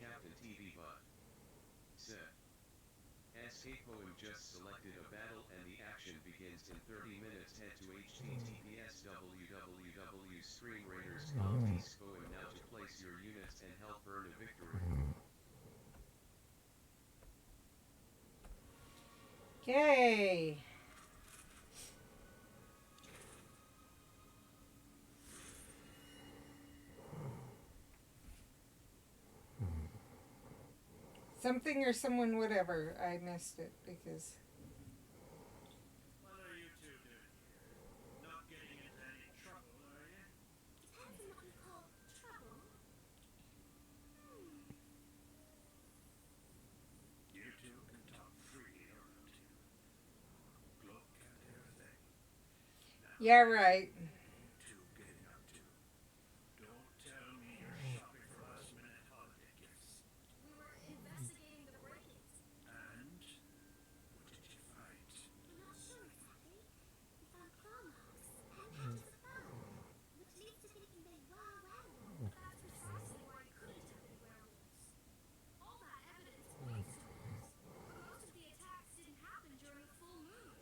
Captain TV Bud said, Poem just selected a battle and the action begins in 30 minutes. Head to https www.screenraiders.com Poem now to place your units and help earn a victory. Okay. Something or someone, whatever. I missed it because. What are you two doing here? Not getting into any trouble, are you? Depends on what you call trouble. You two can talk freely around here. Globe can't hear a thing. Now, Yeah, right. what are you two getting up to? Don't tell me you're shopping for last-minute holiday gifts. We were investigating the break-ins. And what did you find? I'm not sure exactly. We found claw marks and patches of fur, which leads to thinking they were werewolves. But that's precisely why it couldn't have been werewolves. All that evidence points towards. Most of the attacks didn't happen during a full moon.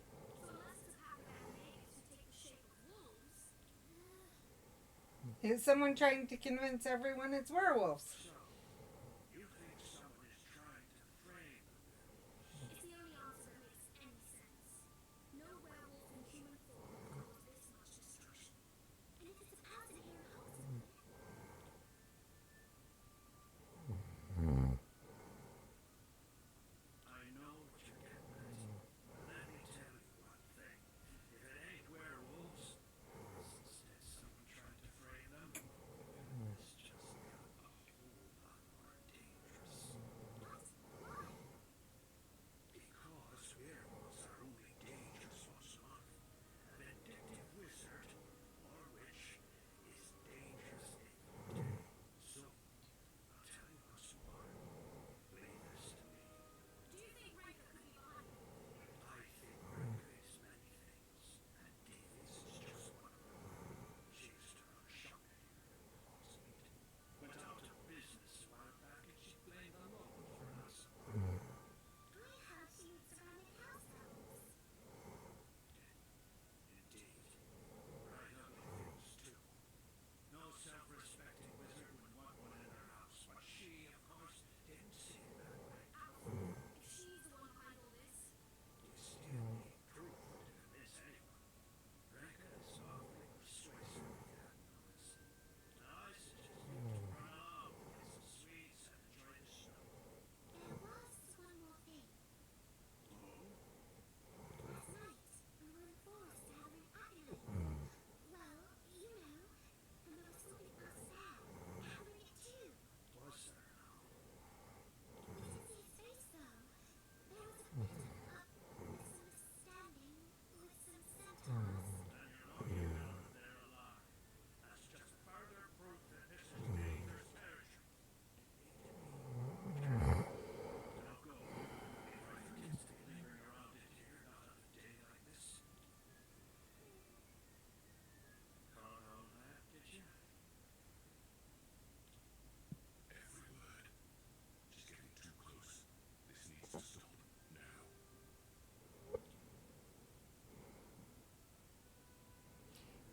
So unless it's a pack of bad natives who take the shape of wolves. Is someone trying to convince everyone it's werewolves? So, you think someone is trying to frame the werewolves? It's the only answer that makes any sense. No werewolf in human form could cause this much destruction. And if it's a person here in Hollywood, I know what you're getting at. Let me tell you one thing. If it ain't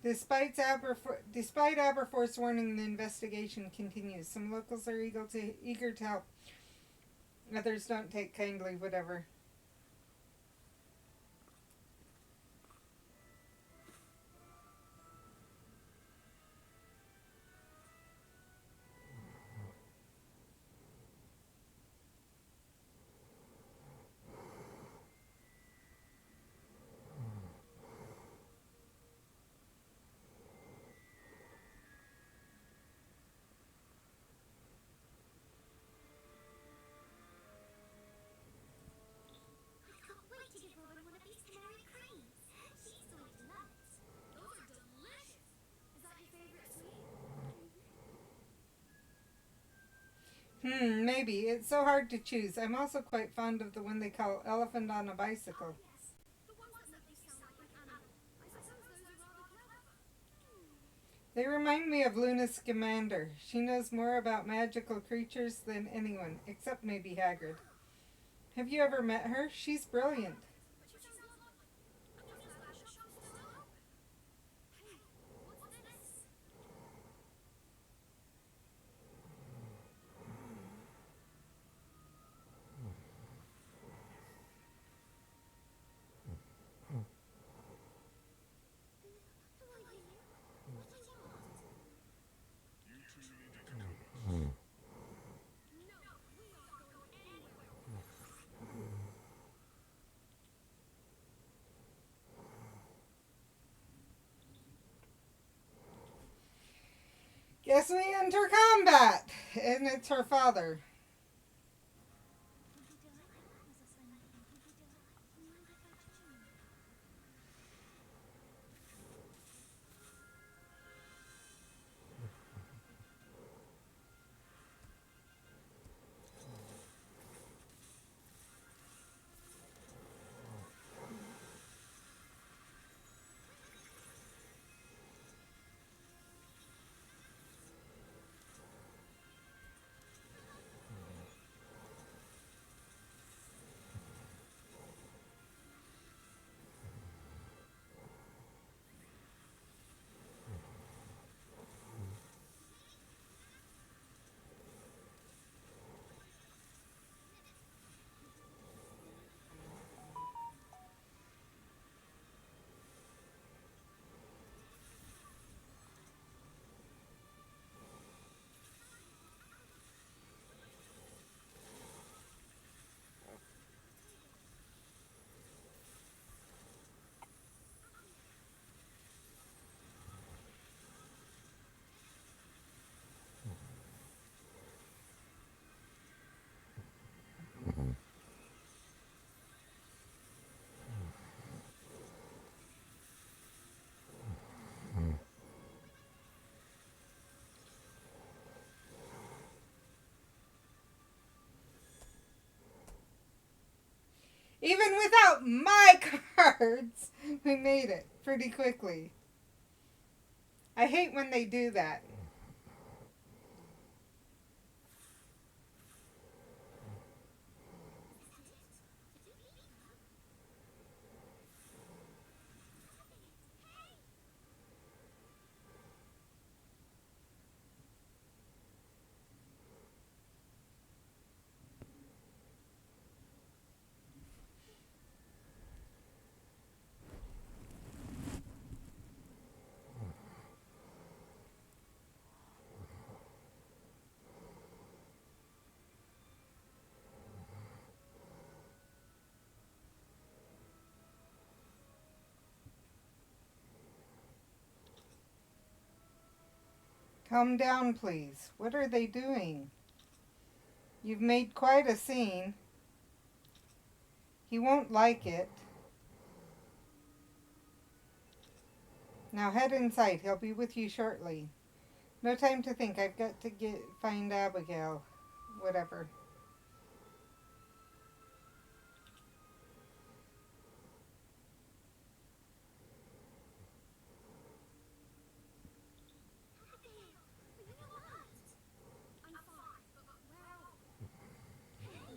Despite Aberforth's warning, the investigation continues. Some locals are eager to help. Others don't take kindly, whatever. I can't wait to give Robin one of these canary creams. She's going to love it. Those are delicious. Is that your favorite sweet? Maybe. It's so hard to choose. I'm also quite fond of the one they call Elephant on a Bicycle. Yes. The ones that make you sound like an animal. I suppose those are rather clever. They remind me of Luna Scamander. She knows more about magical creatures than anyone, except maybe Hagrid. Have you ever met her? She's brilliant. But she sounds lovely. I'm just glad the shop's still open. Hey, what's this? Who are you? What do you want? You two need to come with us. No, we aren't going anywhere. Guess we enter combat! And it's her father. Even without my cards, we made it pretty quickly. I hate when they do that. Calm down, please. What are they doing? You've made quite a scene. He won't like it. Now head inside. He'll be with you shortly. No time to think. I've got to find Abigail. Whatever. I'm fine, but where are we? Hey,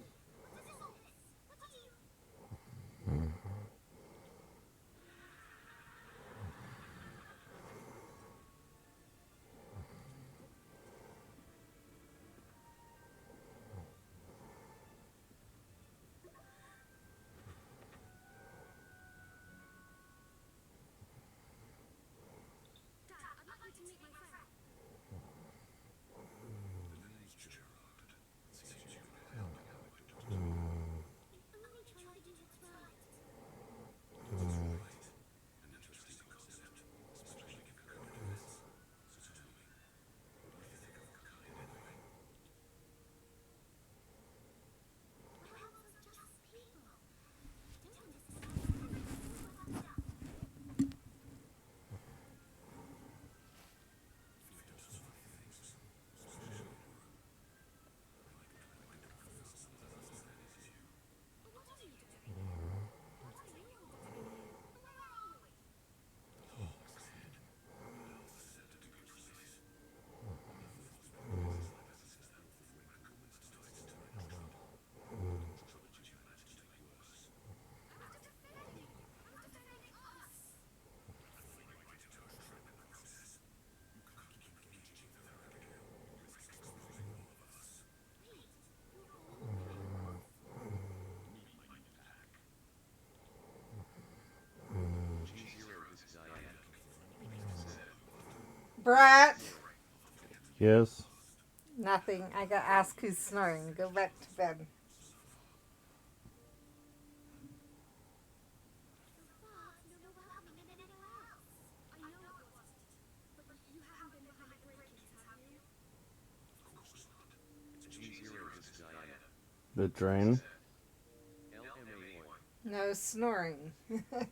what is all this? What do you... Brat. Yes. Nothing. I got asked who's snoring. Go back to bed. But you're more welcoming than anywhere else. I know it wasn't. But you haven't been behind the break-ins, have you? G0, this is Diana. The drain. LMA1. No snoring. I knew it.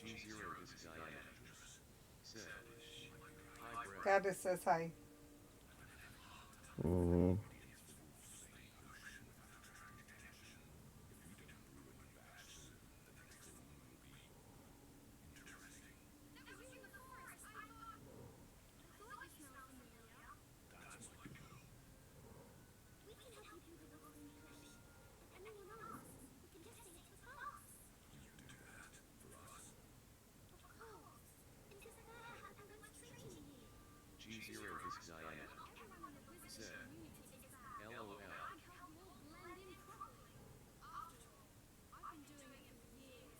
G0, this is Diana. Said. Hi, Brett. Goddess says hi. Mm-hmm. That was you in the forest. I thought you smelled familiar. We can help you think of a lost information. If anyone asks, we can just say it was us. Of course. It is fair how everyone's treating you. G0, this is Diana. Everyone in the wizarding Said. community thinks that. LOL. I can help you all blend in properly. After all, I've been doing it for years.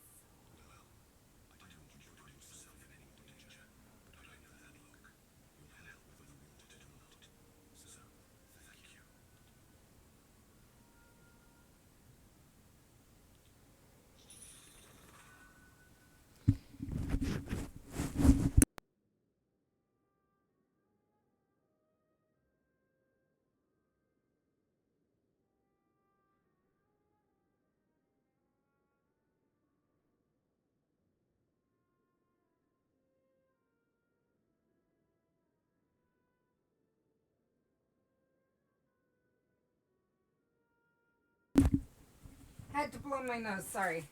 Had to blow my nose. Sorry.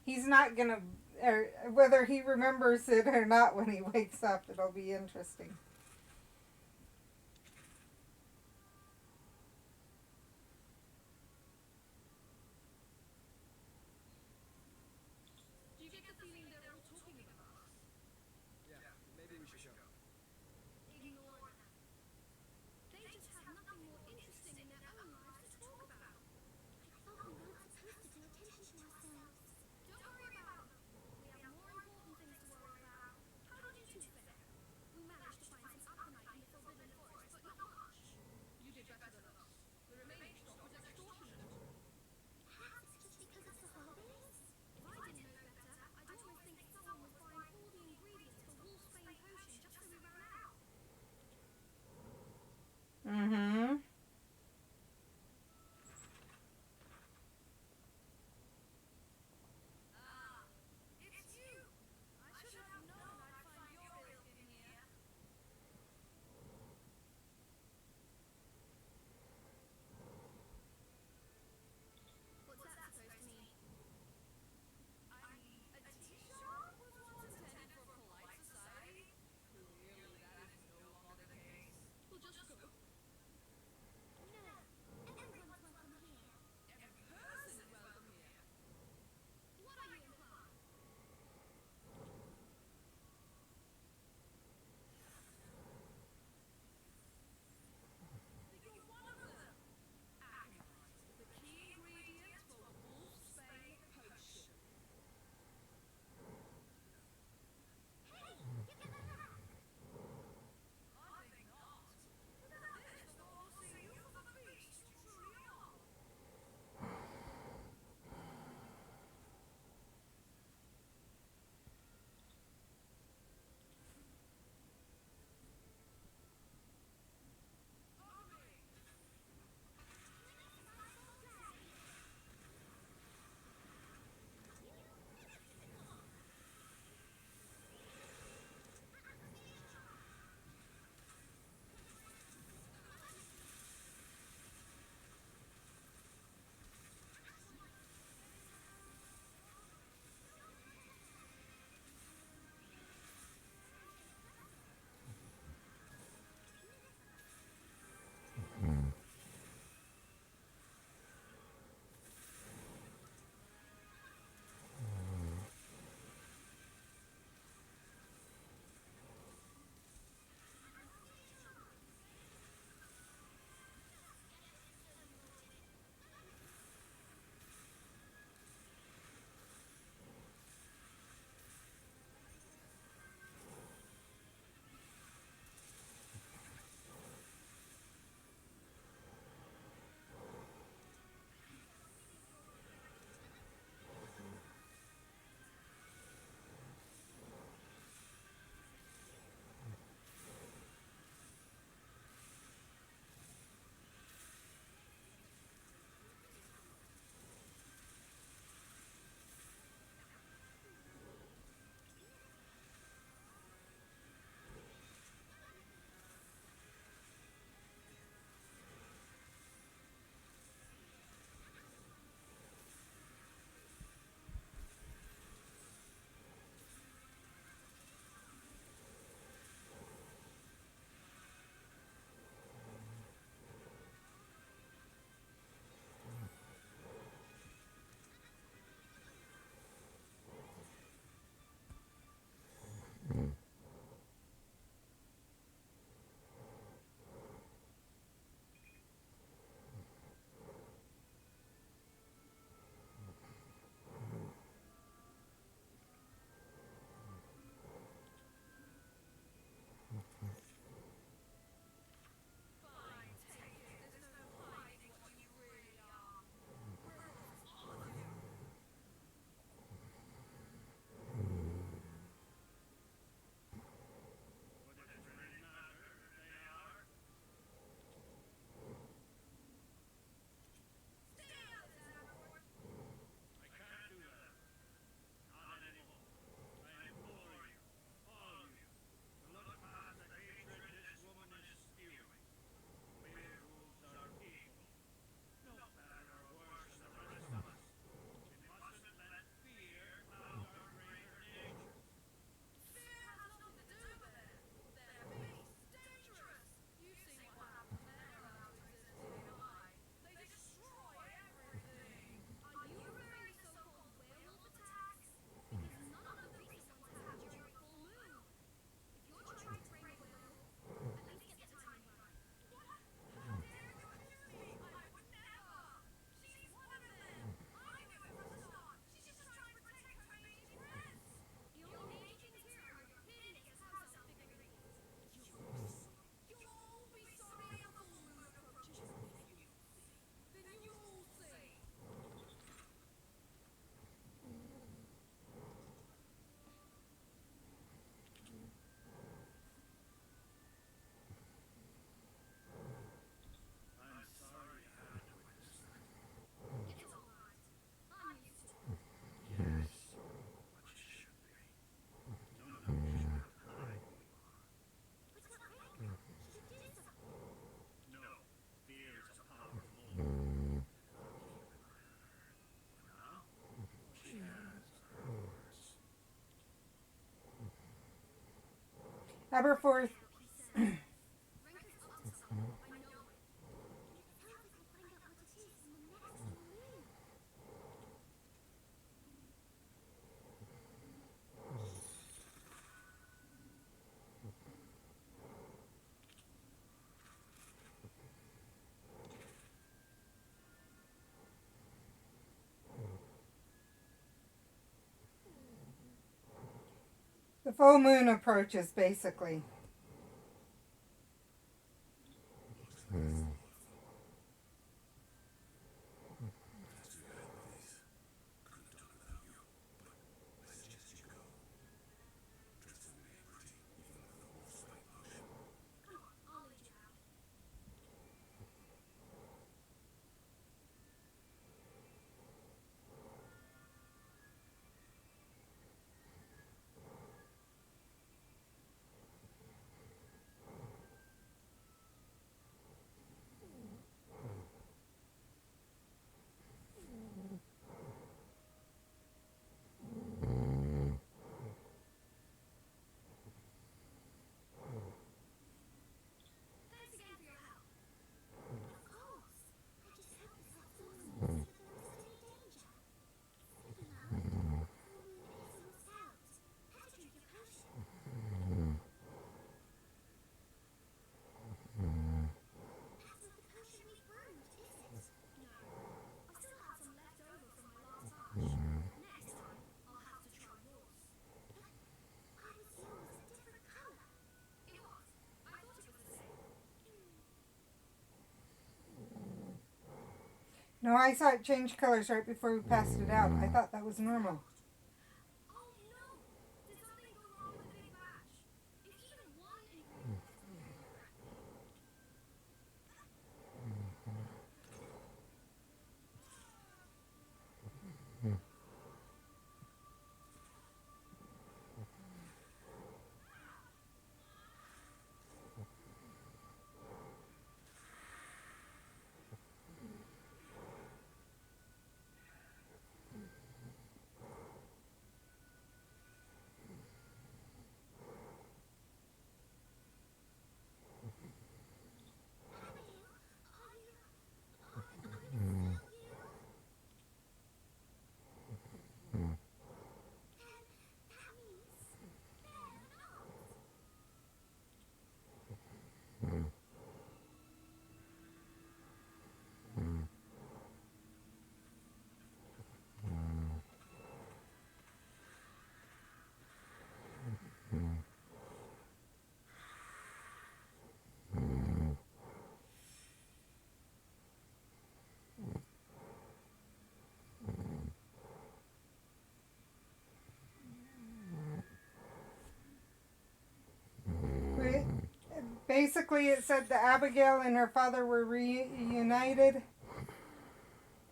He's not gonna, or whether he remembers it or not when he wakes up, it'll be interesting. Do you get the feeling they're all talking about us? Yeah, maybe we should go. Ignore them. They just have nothing more interesting in their own lives to talk about. I thought we weren't supposed to pay attention to ourselves. Don't worry about them. We have more important things to worry about. How did you two fare? We managed to find Aberforth. Ranker's up to something. I know it. It sounds like we'll find out what it is in the next full moon. The full moon approaches, basically. Come on, I'll lead you out. Thanks again for your help. Of course. I just hope this helps all so that there isn't any danger. You know, full moon is almost out. Better drink your potion. That's not the potion we brewed, is it? No, I still have some left over from my last batch. Next time, I'll have to try yours. Why was yours a different colour? It was. I thought it was the same. No, I saw it change colors right before we passed it out. I thought that was normal. Oh no! Did something go wrong with the big batch? If even one ingredient is incorrect. Basically, it said that Abigail and her father were reunited,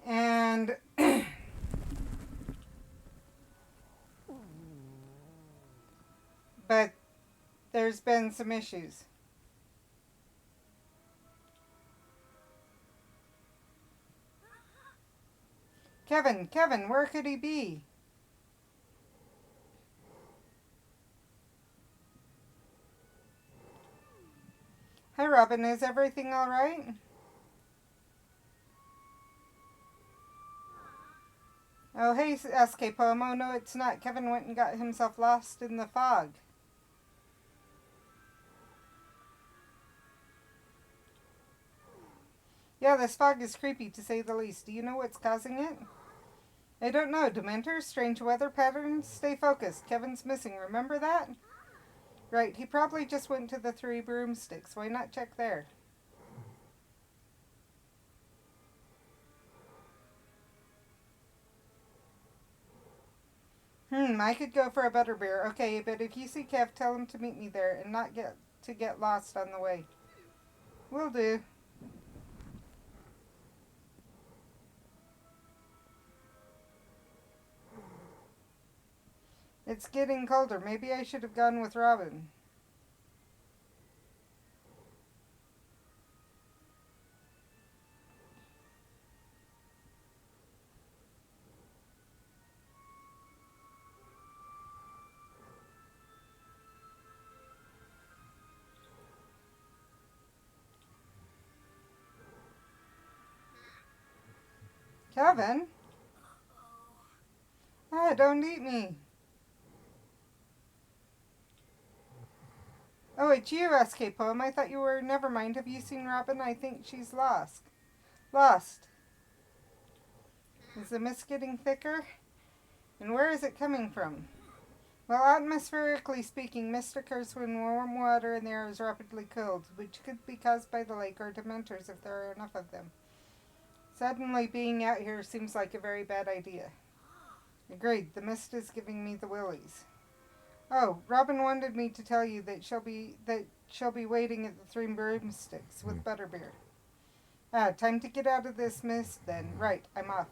and but there's been some issues. Kevin, where could he be? Hi, Robin. Is everything all right? Oh, hey, SK Pomo. No, it's not. Kevin went and got himself lost in the fog. Yeah, this fog is creepy, to say the least. Do you know what's causing it? I don't know. Dementors? Strange weather patterns? Stay focused. Kevin's missing. Remember that? Right. He probably just went to the Three Broomsticks. Why not check there? I could go for a butterbeer. Okay, but if you see Kev, tell him to meet me there and not get lost on the way. Will do. It's getting colder. Maybe I should have gone with Robin. Kevin? Ah, don't eat me. Oh, it's you, SK Poem. I thought you were... Never mind. Have you seen Robin? I think she's lost. Lost. Is the mist getting thicker? And where is it coming from? Well, atmospherically speaking, mist occurs when warm water in the air is rapidly cooled, which could be caused by the lake or dementors if there are enough of them. Suddenly being out here seems like a very bad idea. Agreed. The mist is giving me the willies. Oh, Robin wanted me to tell you that she'll be waiting at the Three Broomsticks with Butterbeer. Ah, time to get out of this mist then. Right, I'm off.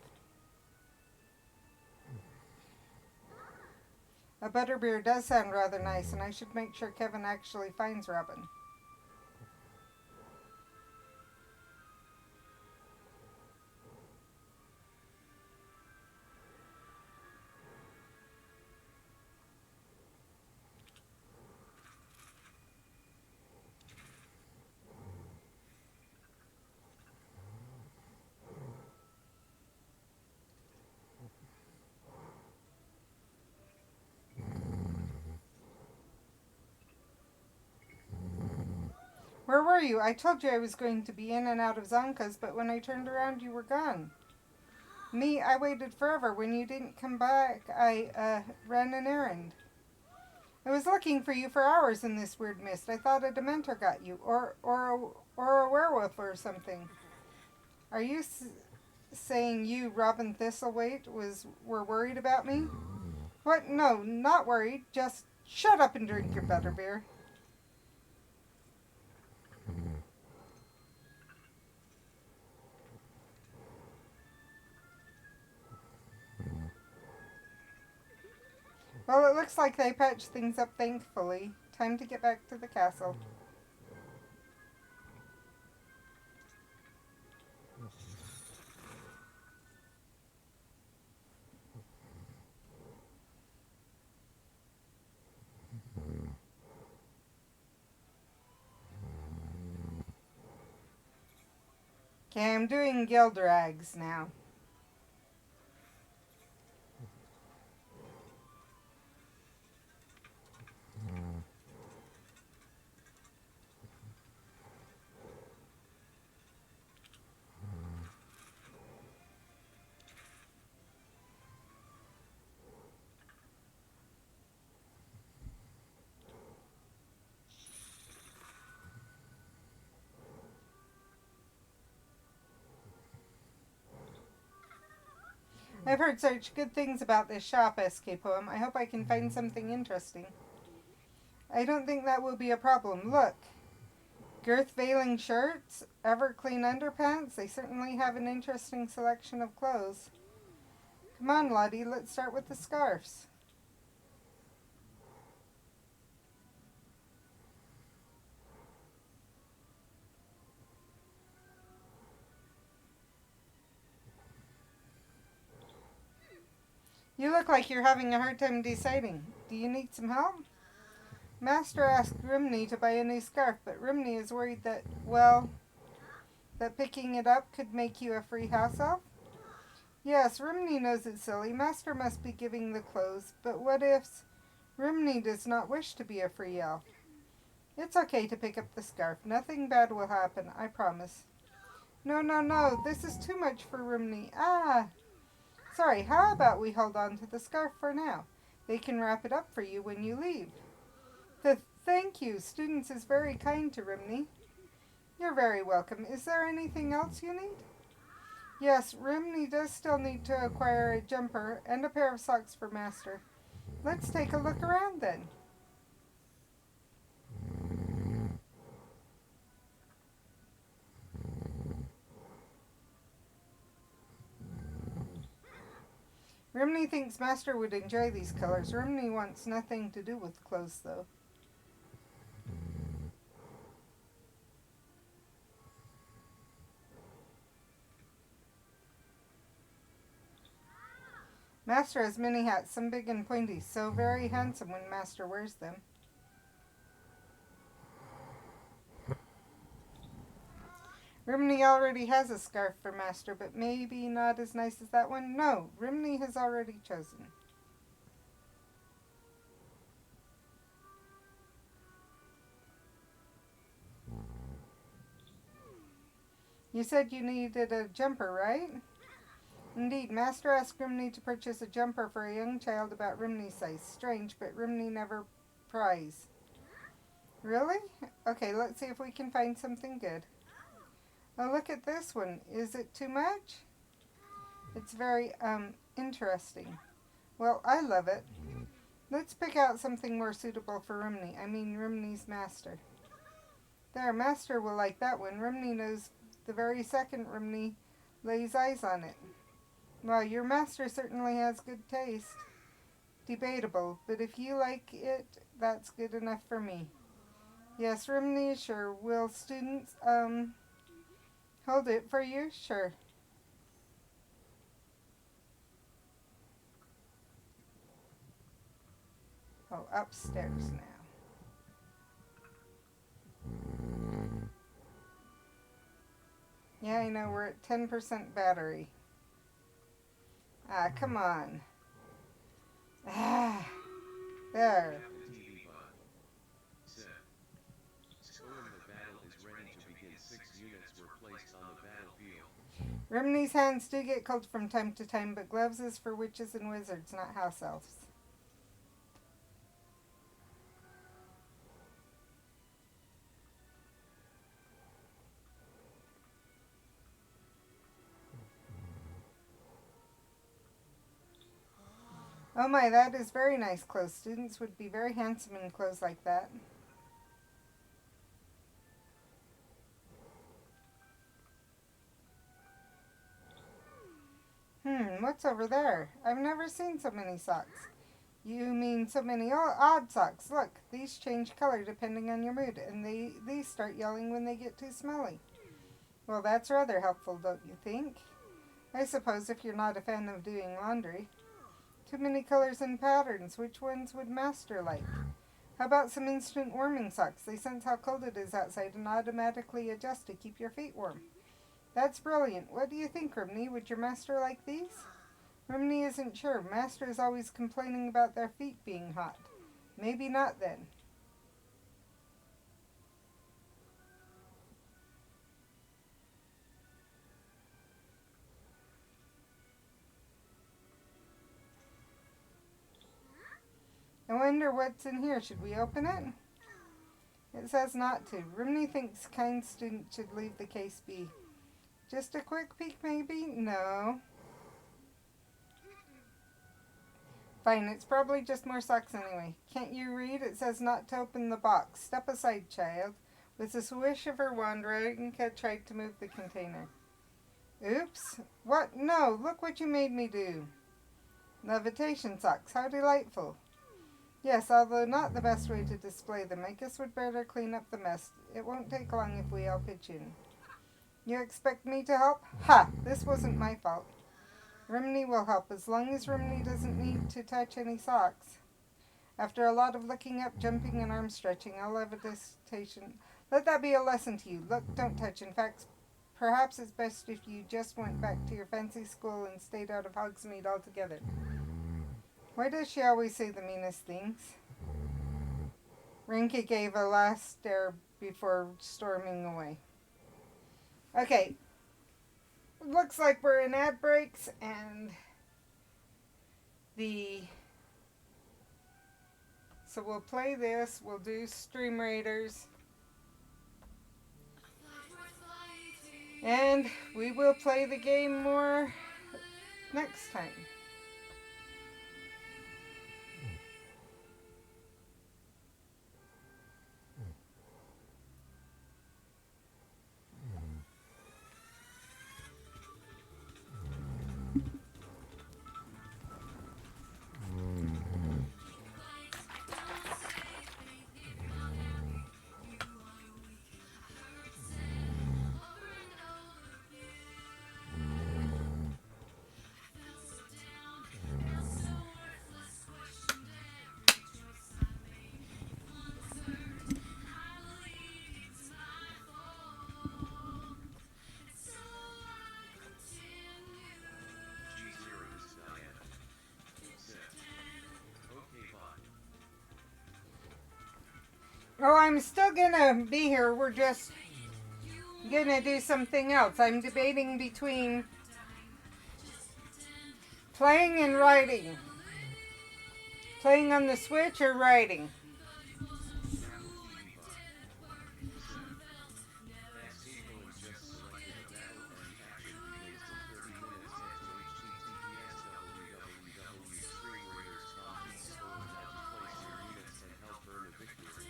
A butterbeer does sound rather nice, and I should make sure Kevin actually finds Robin. Where were you? I told you I was going to be in and out of Zonka's, but when I turned around, you were gone. Me, I waited forever. When you didn't come back, I ran an errand. I was looking for you for hours in this weird mist. I thought a Dementor got you, or a werewolf or something. Are you saying you, Robin Thistlethwaite, were worried about me? What? No, not worried. Just shut up and drink your butterbeer. Well, it looks like they patched things up thankfully. Time to get back to the castle. Okay, I'm doing Gildrags now. I've heard such good things about this shop, SK Poem. I hope I can find something interesting. I don't think that will be a problem. Look. Girth-veiling shirts, ever-clean underpants. They certainly have an interesting selection of clothes. Come on, Lottie, let's start with the scarves. You look like you're having a hard time deciding. Do you need some help? Master asked Rimney to buy a new scarf, but Rimney is worried that, well, that picking it up could make you a free house elf? Yes, Rimney knows it's silly. Master must be giving the clothes, but what if Rimney does not wish to be a free elf? It's okay to pick up the scarf. Nothing bad will happen, I promise. No, this is too much for Rimney. Ah! Sorry, how about we hold on to the scarf for now? They can wrap it up for you when you leave. Thank you. Students is very kind to Rimney. You're very welcome. Is there anything else you need? Yes, Rimney does still need to acquire a jumper and a pair of socks for Master. Let's take a look around then. Rimney thinks Master would enjoy these colors. Rimney wants nothing to do with clothes, though. Master has many hats, some big and pointy, so very handsome when Master wears them. Rimney already has a scarf for Master, but maybe not as nice as that one. No, Rimney has already chosen. You said you needed a jumper, right? Indeed, Master asked Rimney to purchase a jumper for a young child about Rimney's size. Strange, but Rimney never pries. Really? Okay, let's see if we can find something good. Oh, look at this one. Is it too much? It's very, interesting. Well, I love it. Let's pick out something more suitable for Rimney. I mean, Rimney's master. There, Master will like that one. Rimney knows the very second Rimney lays eyes on it. Well, your master certainly has good taste. Debatable, but if you like it, that's good enough for me. Yes, Rimney is sure. Will students, hold it for you? Sure. Oh, upstairs now. Yeah, I know, we're at 10% battery. Ah, come on. Ah, there. Tap the TV button. Set. Scoring the battle is ready to begin. 6 units were placed on the battlefield. Rimney's hands do get cold from time to time, but gloves is for witches and wizards, not house elves. Oh my, that is very nice clothes. Students would be very handsome in clothes like that. What's over there? I've never seen so many socks. You mean so many odd socks. Look, these change color depending on your mood, and these start yelling when they get too smelly. Well, that's rather helpful, don't you think? I suppose if you're not a fan of doing laundry. Too many colors and patterns. Which ones would Master like? How about some instant warming socks? They sense how cold it is outside and automatically adjust to keep your feet warm. That's brilliant. What do you think, Rimney? Would your master like these? Rimney isn't sure. Master is always complaining about their feet being hot. Maybe not then. I wonder what's in here. Should we open it? It says not to. Rimney thinks kind students should leave the case be. Just a quick peek, maybe? No. Fine, it's probably just more socks anyway. Can't you read? It says not to open the box. Step aside, child. With a swish of her wand, Raginka tried to move the container. Oops. What? No, look what you made me do. Levitation socks. How delightful. Yes, although not the best way to display them. I guess we'd better clean up the mess. It won't take long if we all pitch in. You expect me to help? Ha! This wasn't my fault. Rimney will help as long as Rimney doesn't need to touch any socks. After a lot of looking up, jumping, and arm stretching, I'll levitation. Let that be a lesson to you. Look, don't touch. In fact, perhaps it's best if you just went back to your fancy school and stayed out of Hogsmeade altogether. Why does she always say the meanest things? Rinky gave a last stare before storming away. Okay. Looks like we're in ad breaks and so we'll play this. We'll do Stream Raiders. And we will play the game more next time. Oh, I'm still gonna be here. We're just gonna do something else. I'm debating between playing and writing. Playing on the Switch or writing. Next April is just selected a battle and action relays till 30 minutes head to https www.screenraiders.com/net to place your units and help earn a victory.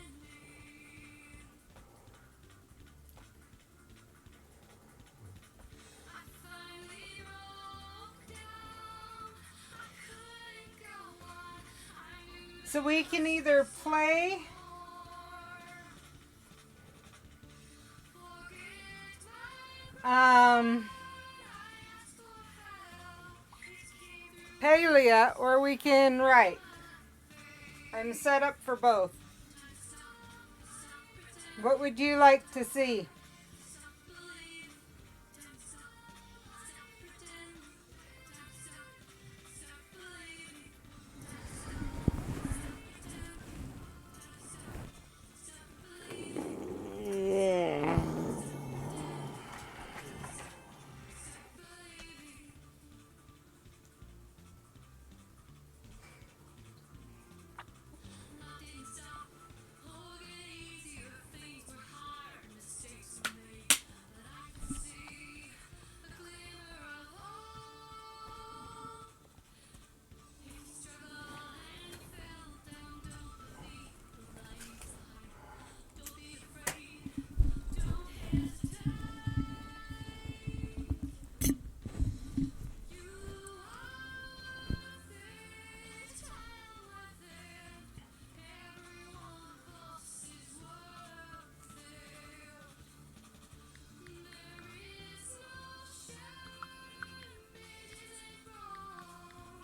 So we can either play Palea or we can write. I'm set up for both. What would you like to see?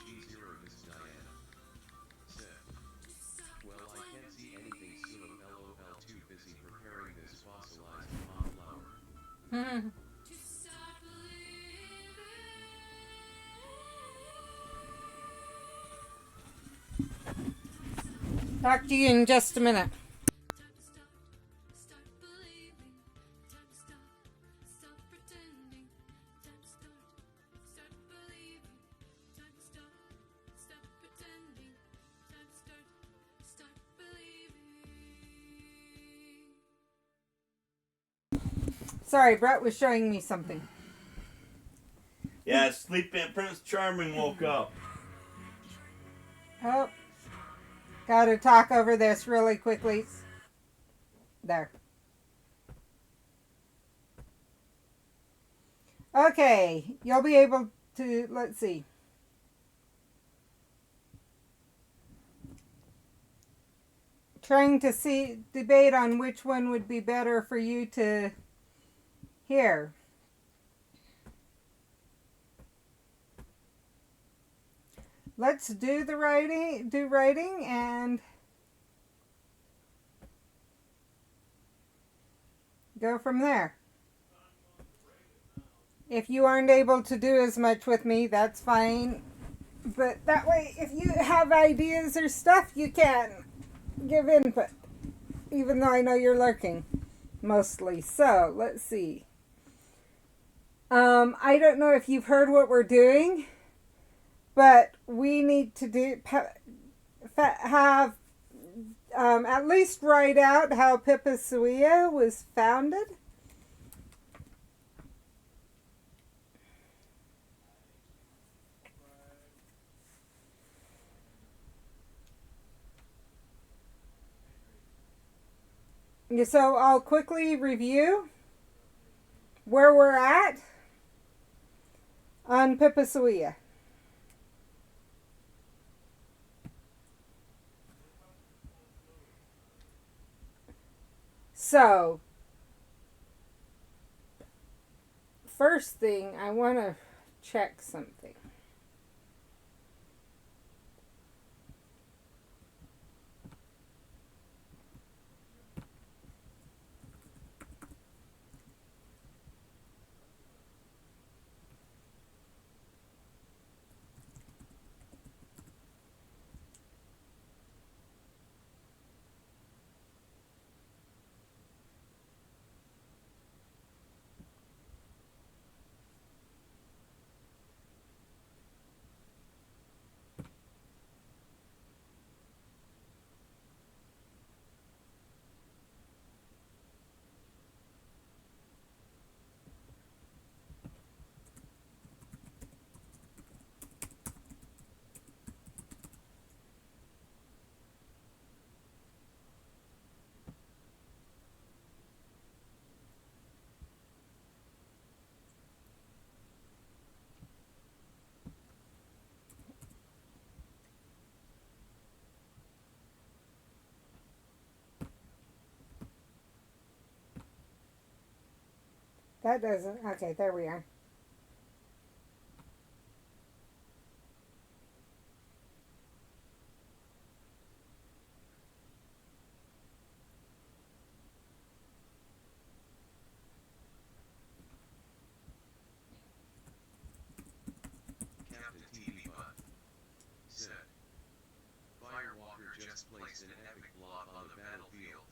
G0 this is Diana. Said. Well, I can't see anything soon. LOL, too busy preparing this fossilized mom flower. Talk to you in just a minute. Sorry, Brett was showing me something. Yeah, sleeping Prince Charming woke up. Oh, gotta talk over this really quickly. There. Okay, you'll be able to, let's see. Trying to debate on which one would be better for you to hear. Let's do writing and go from there. If you aren't able to do as much with me, that's fine. But that way, if you have ideas or stuff, you can give input. Even though I know you're lurking, mostly. So, let's see. I don't know if you've heard what we're doing, but we need to have at least write out how Pipasuia was founded. So I'll quickly review where we're at on Pipasuia. So, first thing, I want to check something. That doesn't. Okay, there we are. Captain TV Butt said, Firewalker just placed an epic blob on the battlefield.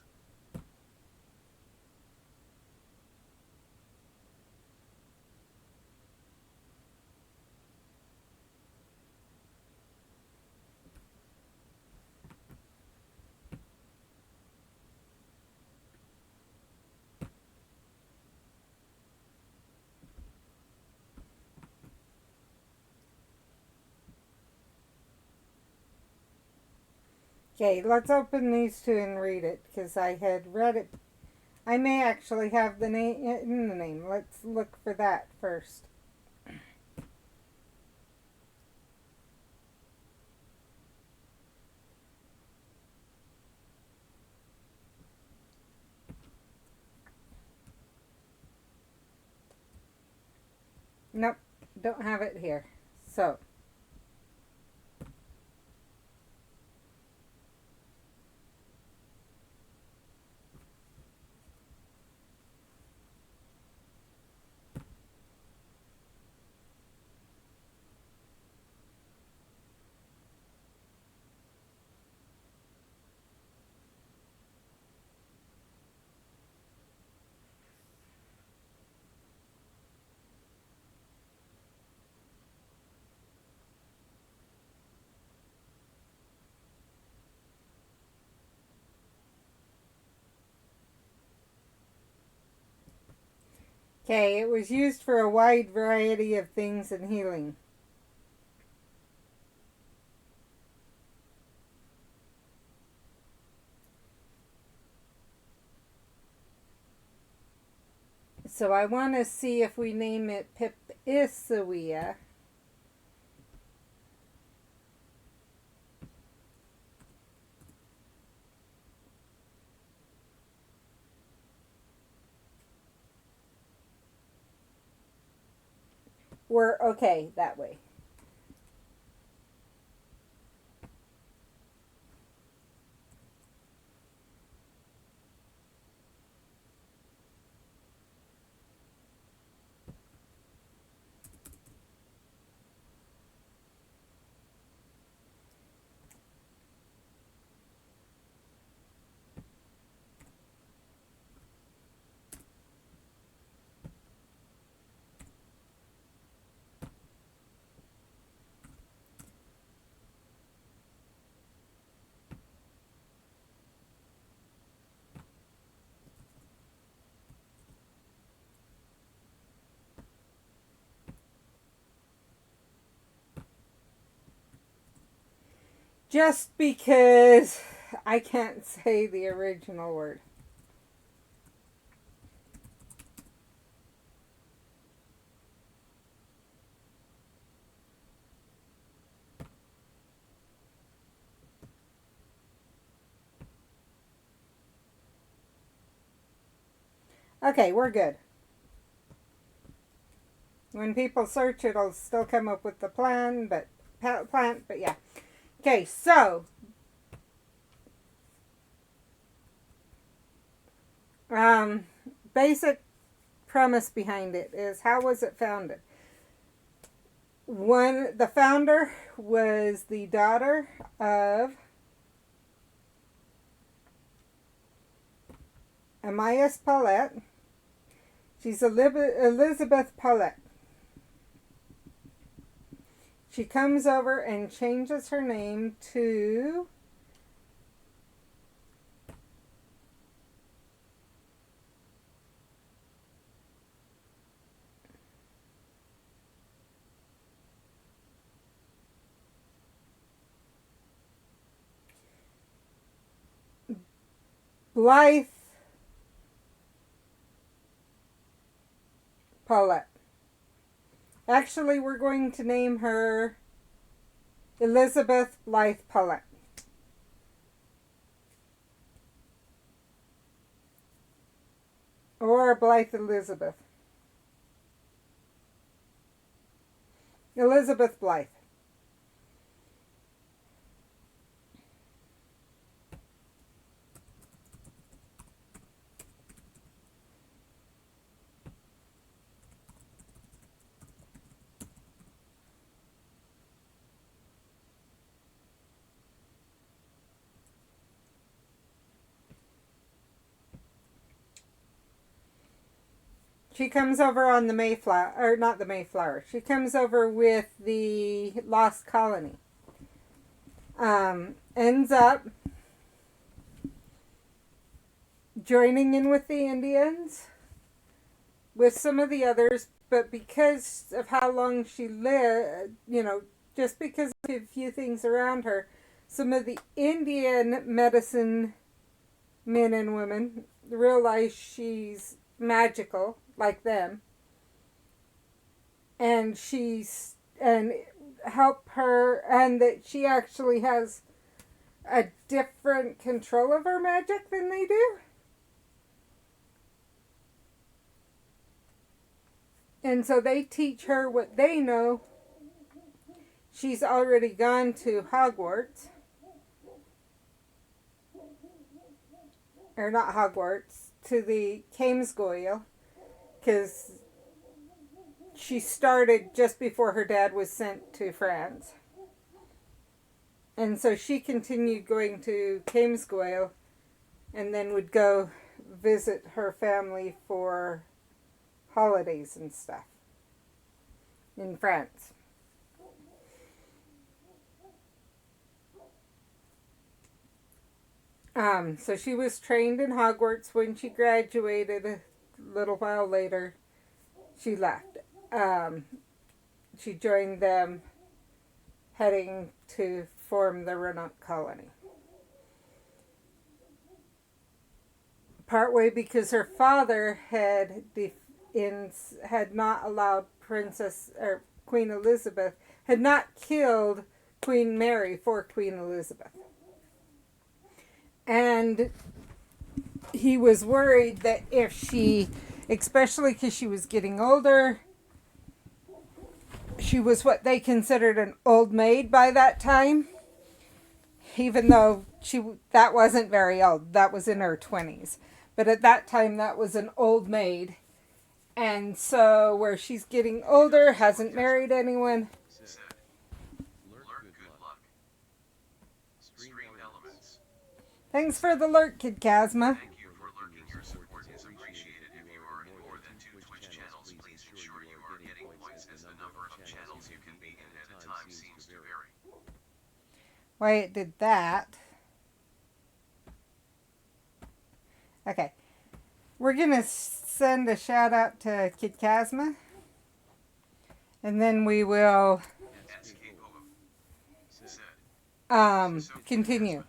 Okay, let's open these two and read it because I had read it. I may actually have the name in the name. Let's look for that first. Nope, don't have it here. So, okay, it was used for a wide variety of things in healing. So I want to see if we name it Pip-Isawia. We're okay that way. Just because I can't say the original word. Okay, we're good. When people search, it'll still come up with the plant, but yeah. Okay, so basic premise behind it is how was it founded? The founder was the daughter of Amias Paulette. She's Elizabeth Paulette. She comes over and changes her name to Blythe Paulette. Actually, we're going to name her Elizabeth Blythe Paulette. Or Blythe Elizabeth. Elizabeth Blythe. She comes over on the Mayflower, or not the Mayflower. She comes over with the Lost Colony. Ends up joining in with the Indians, with some of the others, but because of how long she lived, just because of a few things around her, some of the Indian medicine men and women realize she's magical like them, and help her, and that she actually has a different control of her magic than they do. And so they teach her what they know. She's already gone to Hogwarts. Or not Hogwarts, to the Kamesgoyle, because she started just before her dad was sent to France. And so she continued going to Kamesgoyle and then would go visit her family for holidays and stuff in France. So she was trained in Hogwarts. When she graduated a little while later, she left. She joined them heading to form the Renault colony. Partway because her father had not allowed Queen Elizabeth, had not killed Queen Mary for Queen Elizabeth. And he was worried that if she, especially because she was getting older, she was what they considered an old maid by that time, even though that wasn't very old. That was in her 20s. But at that time, that was an old maid. And so where she's getting older, hasn't married anyone. Thanks for the lurk, Kid Kazma. Thank you for lurking. Your support is appreciated. If you are in more than 2 Twitch channels, please ensure you are getting points, as the number of channels you can be in at a time seems to vary. Why it did that. Okay. We're going to send a shout out to Kid Kazma. And then we will continue.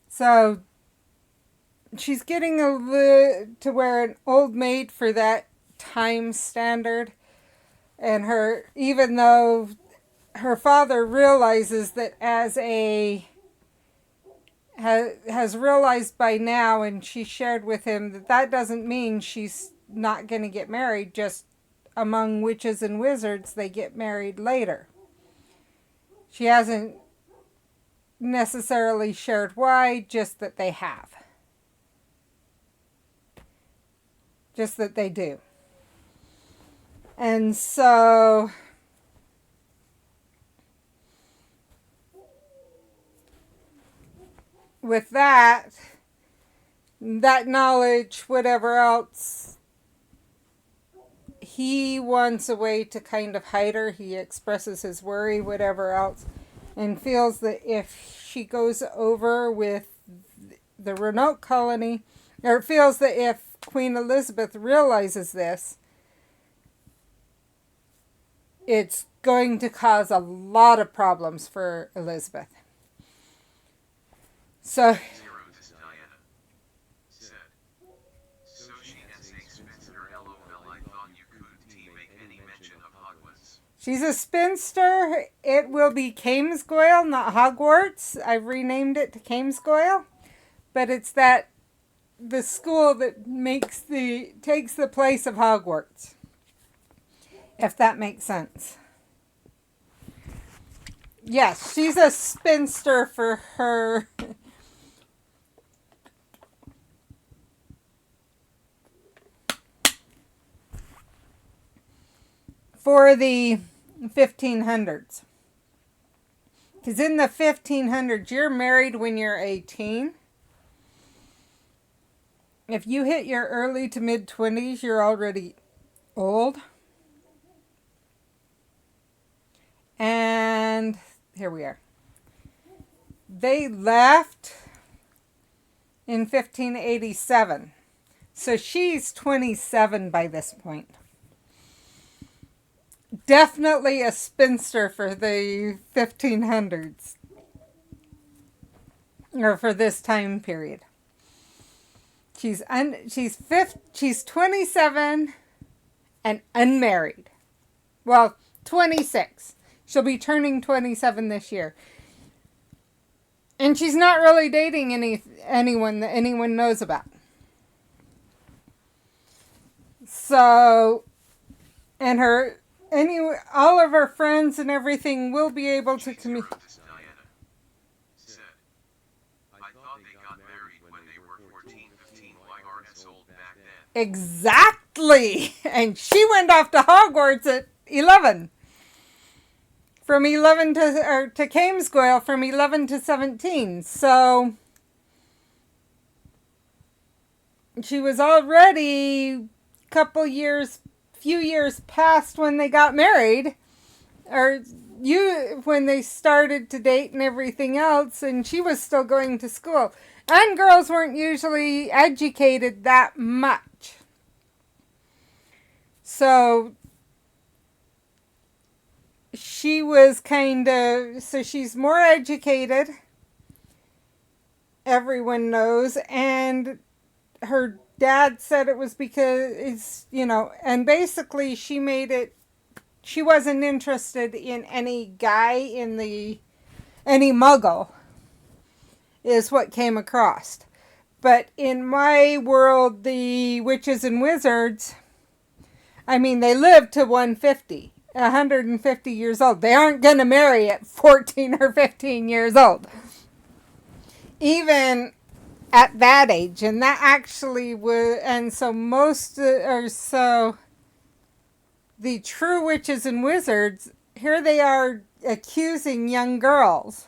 So she's getting to where an old maid for that time standard, and even though her father realizes that has realized by now, and she shared with him that doesn't mean she's not going to get married. Just among witches and wizards, they get married later. She hasn't necessarily shared why, just that they have. Just that they do. And so with that knowledge, whatever else, he wants a way to kind of hide her. He expresses his worry, whatever else, and feels that if she goes over with the Renault colony, or feels that if Queen Elizabeth realizes this, it's going to cause a lot of problems for Elizabeth. So she's a spinster. It will be Kamesgoyle, not Hogwarts. I've renamed it to Kamesgoyle. But it's the school that takes the place of Hogwarts. if that makes sense. Yes, she's a spinster for her. For the 1500s. Because in the 1500s, you're married when you're 18. If you hit your early to mid 20s, you're already old. And here we are. They left in 1587. So she's 27 by this point. Definitely a spinster for the 1500s. Or for this time period. She's 27 and unmarried. Well, 26. She'll be turning 27 this year. And she's not really dating anyone that anyone knows about. So, and all of her friends and everything will be able to communicate. Exactly. And she went off to Hogwarts at 11. From 11 to Kamesgoyle from 11 to 17. So she was already few years past when they got married, or when they started to date and everything else, and she was still going to school. And girls weren't usually educated that much. So she was so she's more educated, everyone knows, and her dad said it was because, and basically she wasn't interested in any guy any muggle, is what came across. But in my world, the witches and wizards, they live to 150 years old. They aren't going to marry at 14 or 15 years old. Even at that age. And that actually and so the true witches and wizards, here they are accusing young girls.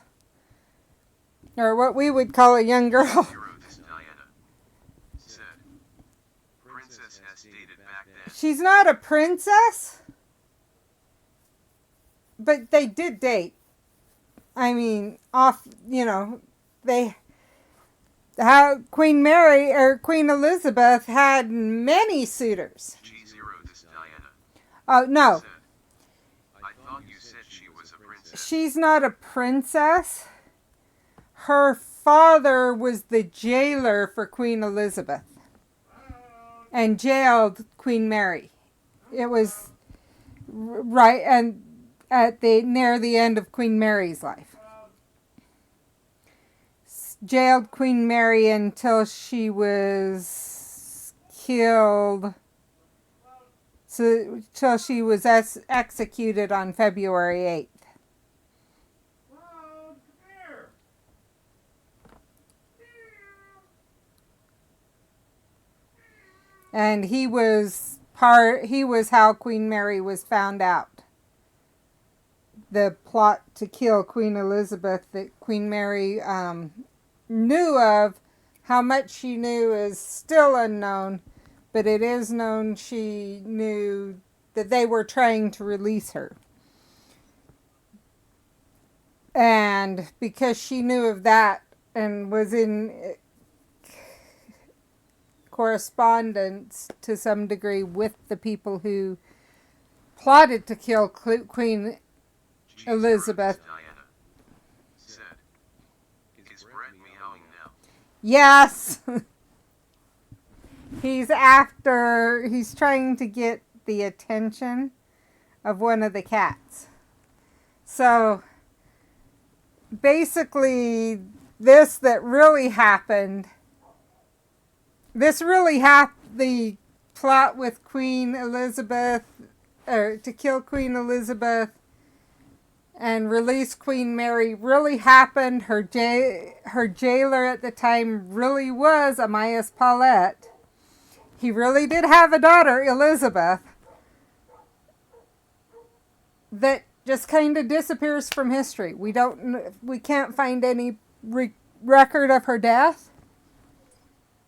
Or what we would call a young girl. She's not a princess. But they did date. Queen Mary or Queen Elizabeth had many suitors. Oh, no. I thought you said she was a princess. She's not a princess. Her father was the jailer for Queen Elizabeth and jailed Queen Mary. It was right and near the end of Queen Mary's life. Jailed Queen Mary until she was killed. Till she was executed on February 8th. And he was how Queen Mary was found out. The plot to kill Queen Elizabeth that Queen Mary knew of. How much she knew is still unknown, but it is known she knew that they were trying to release her. And because she knew of that and was in correspondence to some degree with the people who plotted to kill Queen Elizabeth. Is Brett meowing now? Yes. He's trying to get the attention of one of the cats. So basically the plot with Queen Elizabeth to kill Queen Elizabeth and release Queen Mary really happened. Her jailer at the time really was Amias Paulet. He really did have a daughter, Elizabeth, that just kind of disappears from history. We can't find any record of her death.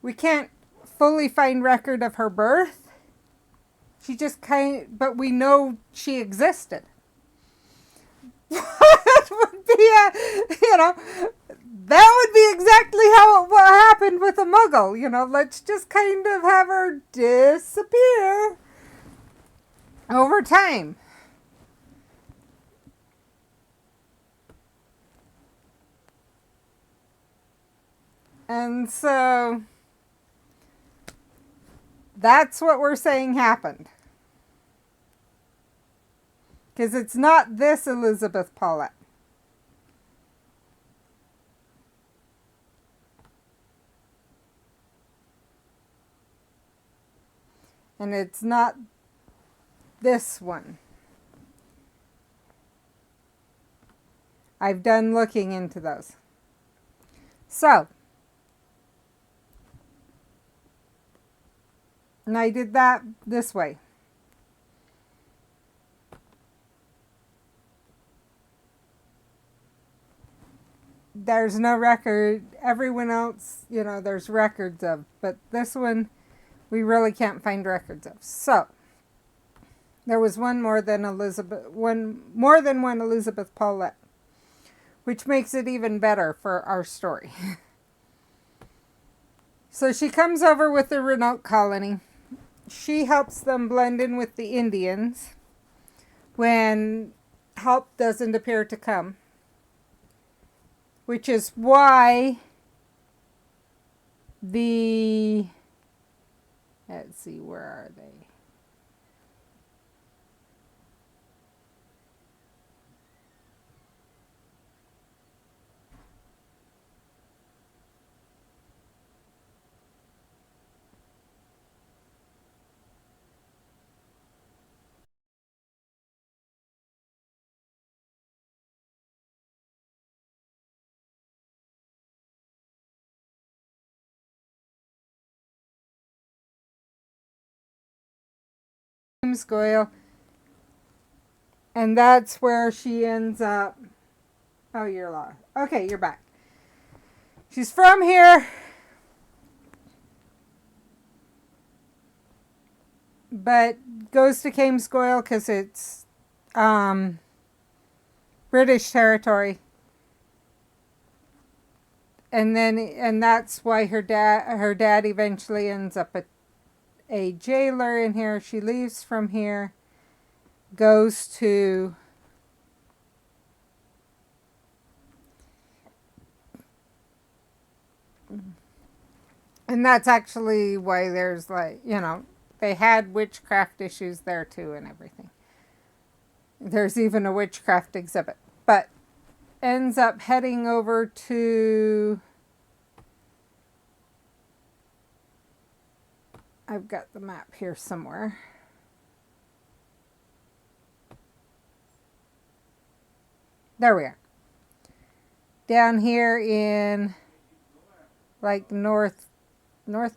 We can't fully find record of her birth. She just but we know she existed. That would be that would be exactly what happened with a Muggle. Let's just kind of have her disappear over time. And so that's what we're saying happened. Because it's not this Elizabeth Paulet. And it's not this one. I've done looking into those. So, and I did that this way. There's no record. Everyone else, there's records of. But this one, we really can't find records of. So, there was more than one Elizabeth Paulet, which makes it even better for our story. So she comes over with the Renault colony. She helps them blend in with the Indians when help doesn't appear to come. Which is why let's see, where are they? Goyle, and that's where she ends up. Oh, you're lost. Okay, you're back. She's from here, but goes to Kamesgoyle because it's British territory, and that's why her dad eventually ends up a jailer in here. She leaves from here, goes to and that's actually why there's they had witchcraft issues there too and everything. There's even a witchcraft exhibit, but ends up heading over to, I've got the map here somewhere. There we are. Down here in North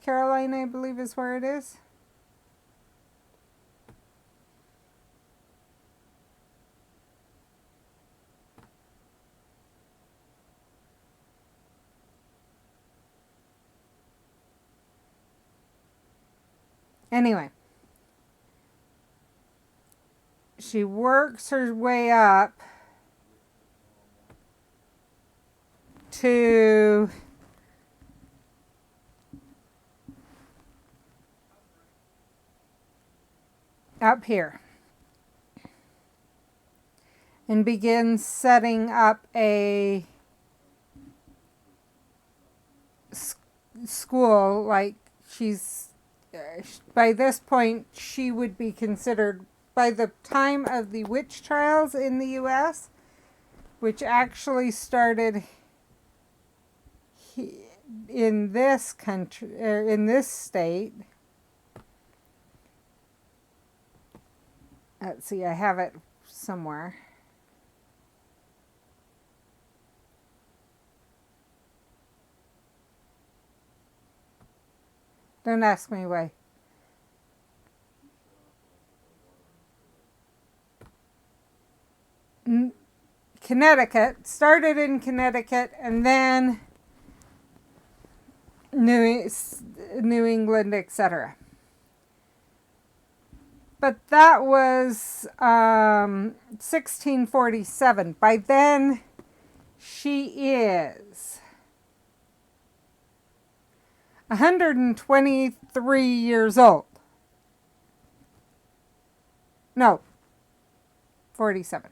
Carolina, I believe is where it is. Anyway, she works her way up to up here and begins setting up a school. By this point, she would be considered, by the time of the witch trials in the U.S., which actually started in this country, in this state, Let's see, I have it somewhere. Don't ask me why. Connecticut, started in Connecticut, and then New England, etc. But that was 1647. By then, she is 123 years old. No, 47.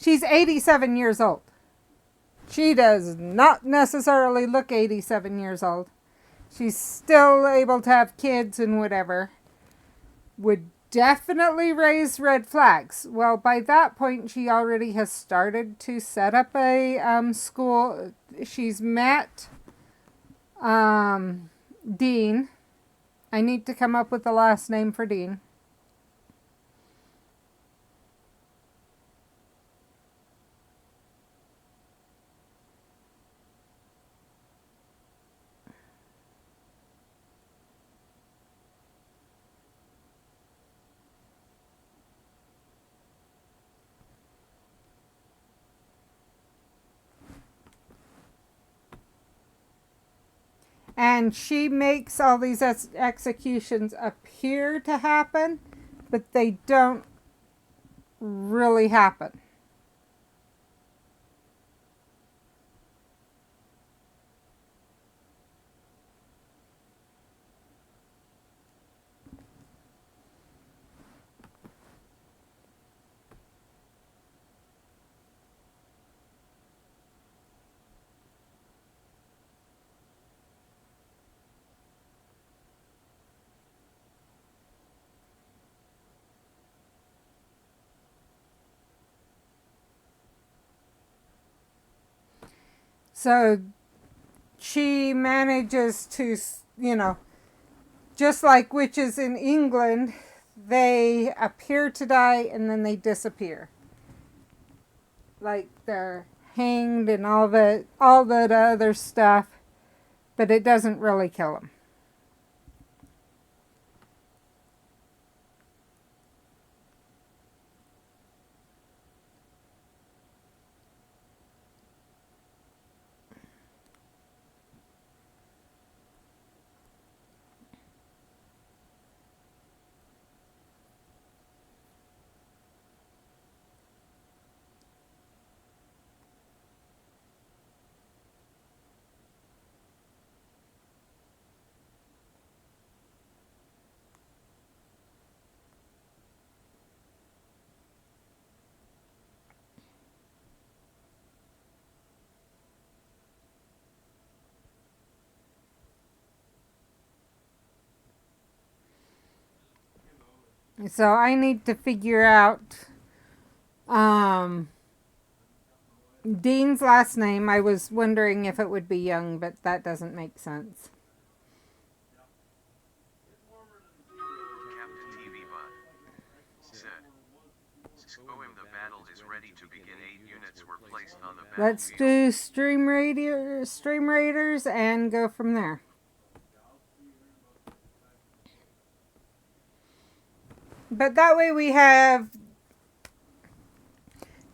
She's 87 years old. She does not necessarily look 87 years old. She's still able to have kids and whatever. Would definitely raise red flags. Well, by that point, she already has started to set up a school. She's met Dean. I need to come up with the last name for Dean. And she makes all these executions appear to happen, but they don't really happen. So she manages to, just like witches in England, they appear to die and then they disappear. Like they're hanged and all that other stuff, but it doesn't really kill them. So I need to figure out Dean's last name. I was wondering if it would be Young, but that doesn't make sense. Captain TV Bot said, "Spoem, the battle is ready to begin. 8 units were placed on the battlefield." Let's do Stream Raiders and go from there. But that way we have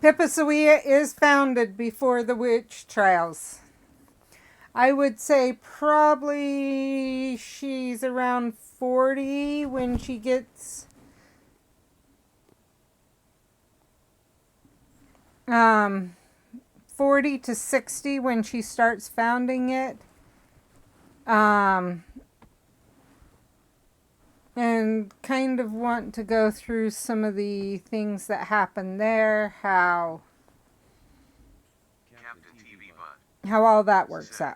Pippa Sawia is founded before the witch trials. I would say probably she's around 40 when she gets 40 to 60 when she starts founding it. And kind of want to go through some of the things that happen there, how Captain TV Bot all that works out.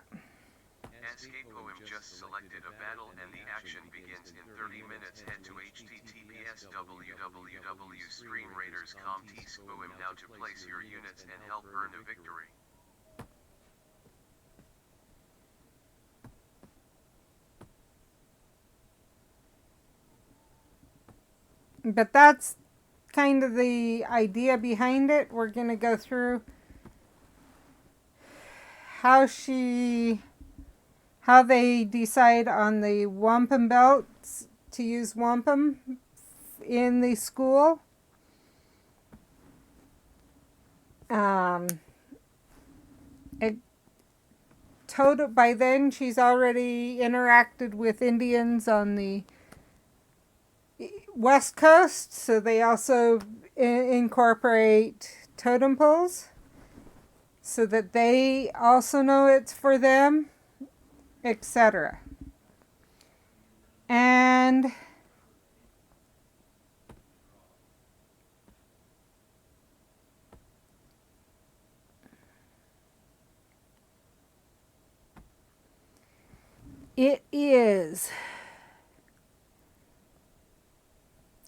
Escape Poem just selected a battle and the action begins in 30 minutes. Head to https://www.streamraiders.com Poem now to place your units and help earn a victory. But that's kind of the idea behind it. We're going to go through how they decide on the wampum belts to use wampum in the school. By then, she's already interacted with Indians on the West Coast, so they also incorporate totem poles so that they also know it's for them, etc. And it is.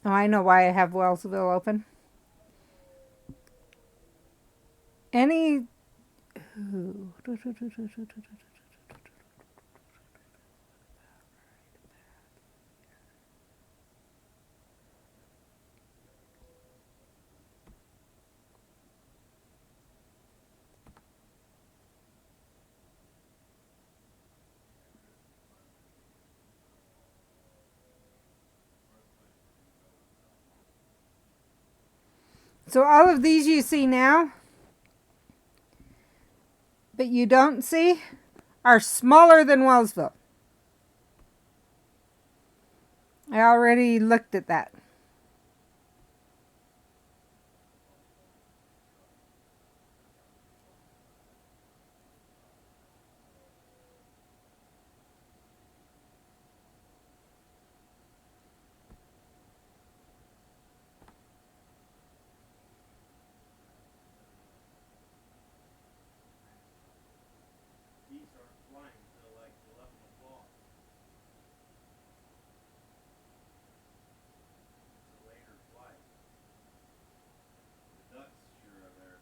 Oh, I know why I have Wellsville open. Any. So all of these you see now, but you don't see, are smaller than Wellsville. I already looked at that. These aren't flying until like 11 o'clock. It's a later flight. The ducks sure are there.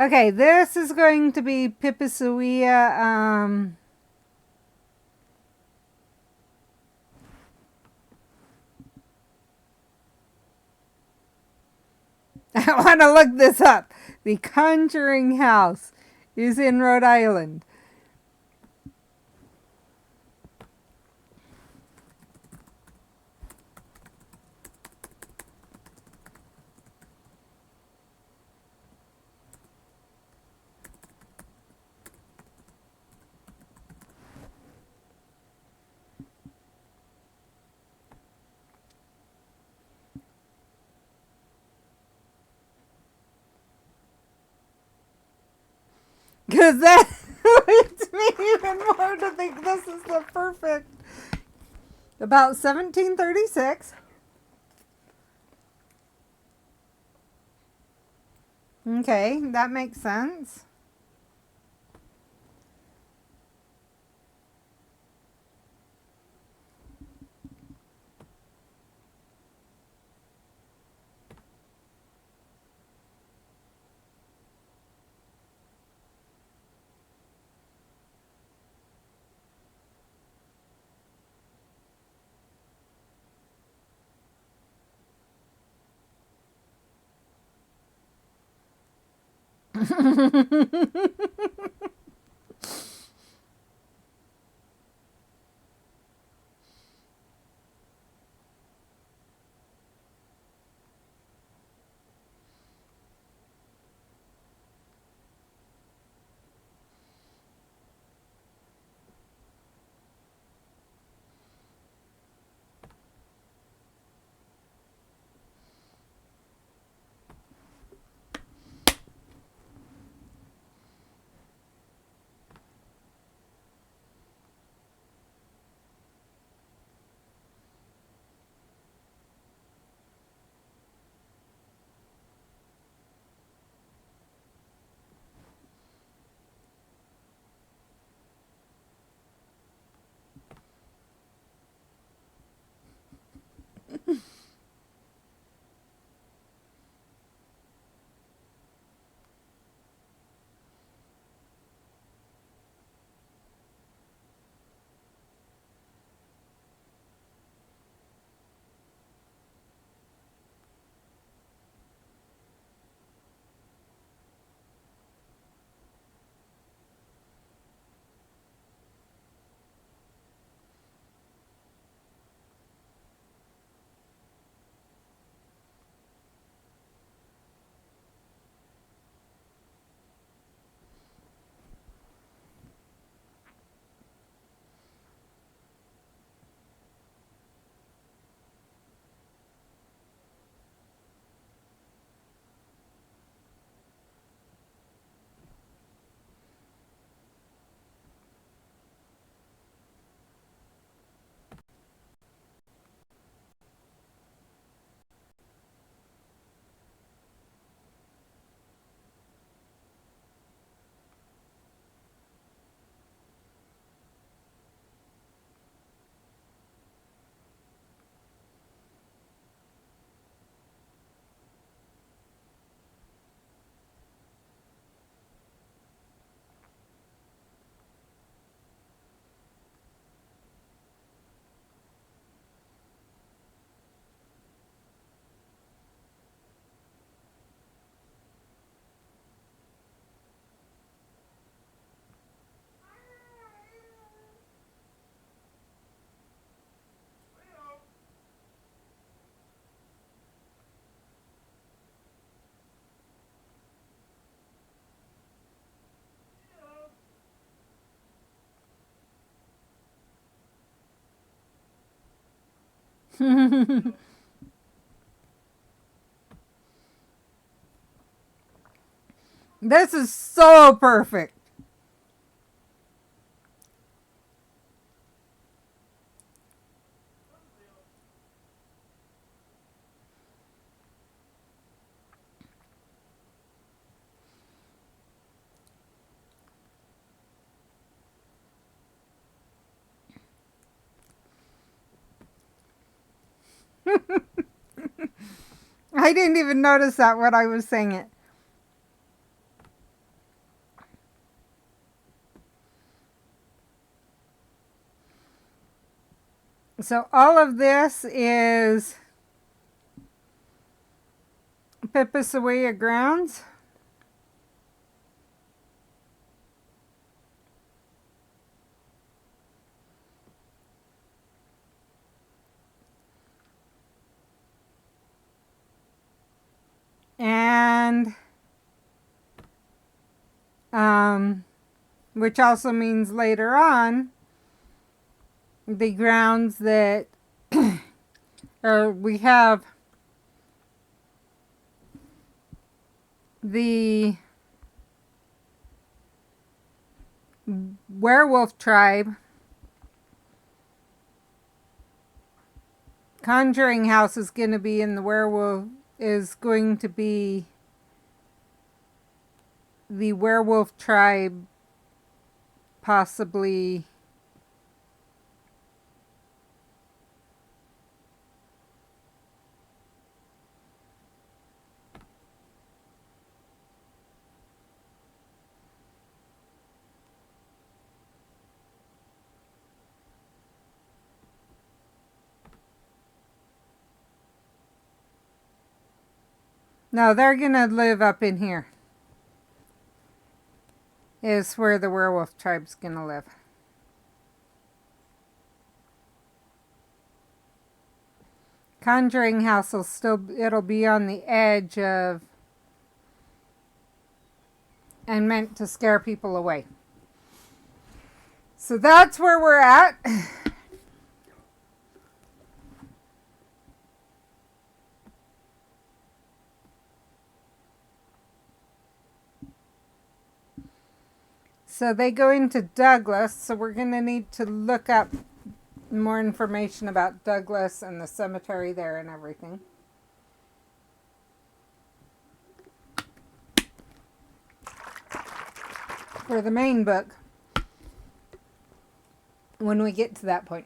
Okay, this is going to be Pipasawea. I want to look this up. The Conjuring House is in Rhode Island. Because that leads me even more to think this is the perfect. About 1736. Okay, that makes sense. This is so perfect. I didn't even notice that when I was saying it. So all of this is Pipasawaya grounds. And which also means later on the grounds that or we have the werewolf tribe conjuring house is going to be in the werewolf is going to be the werewolf tribe possibly no, they're going to live up in here. Is where the werewolf tribe's going to live. Conjuring house will still, it'll be on the edge of, and meant to scare people away. So that's where we're at. So they go into Douglas, so we're going to need to look up more information about Douglas and the cemetery there and everything. For the main book, when we get to that point.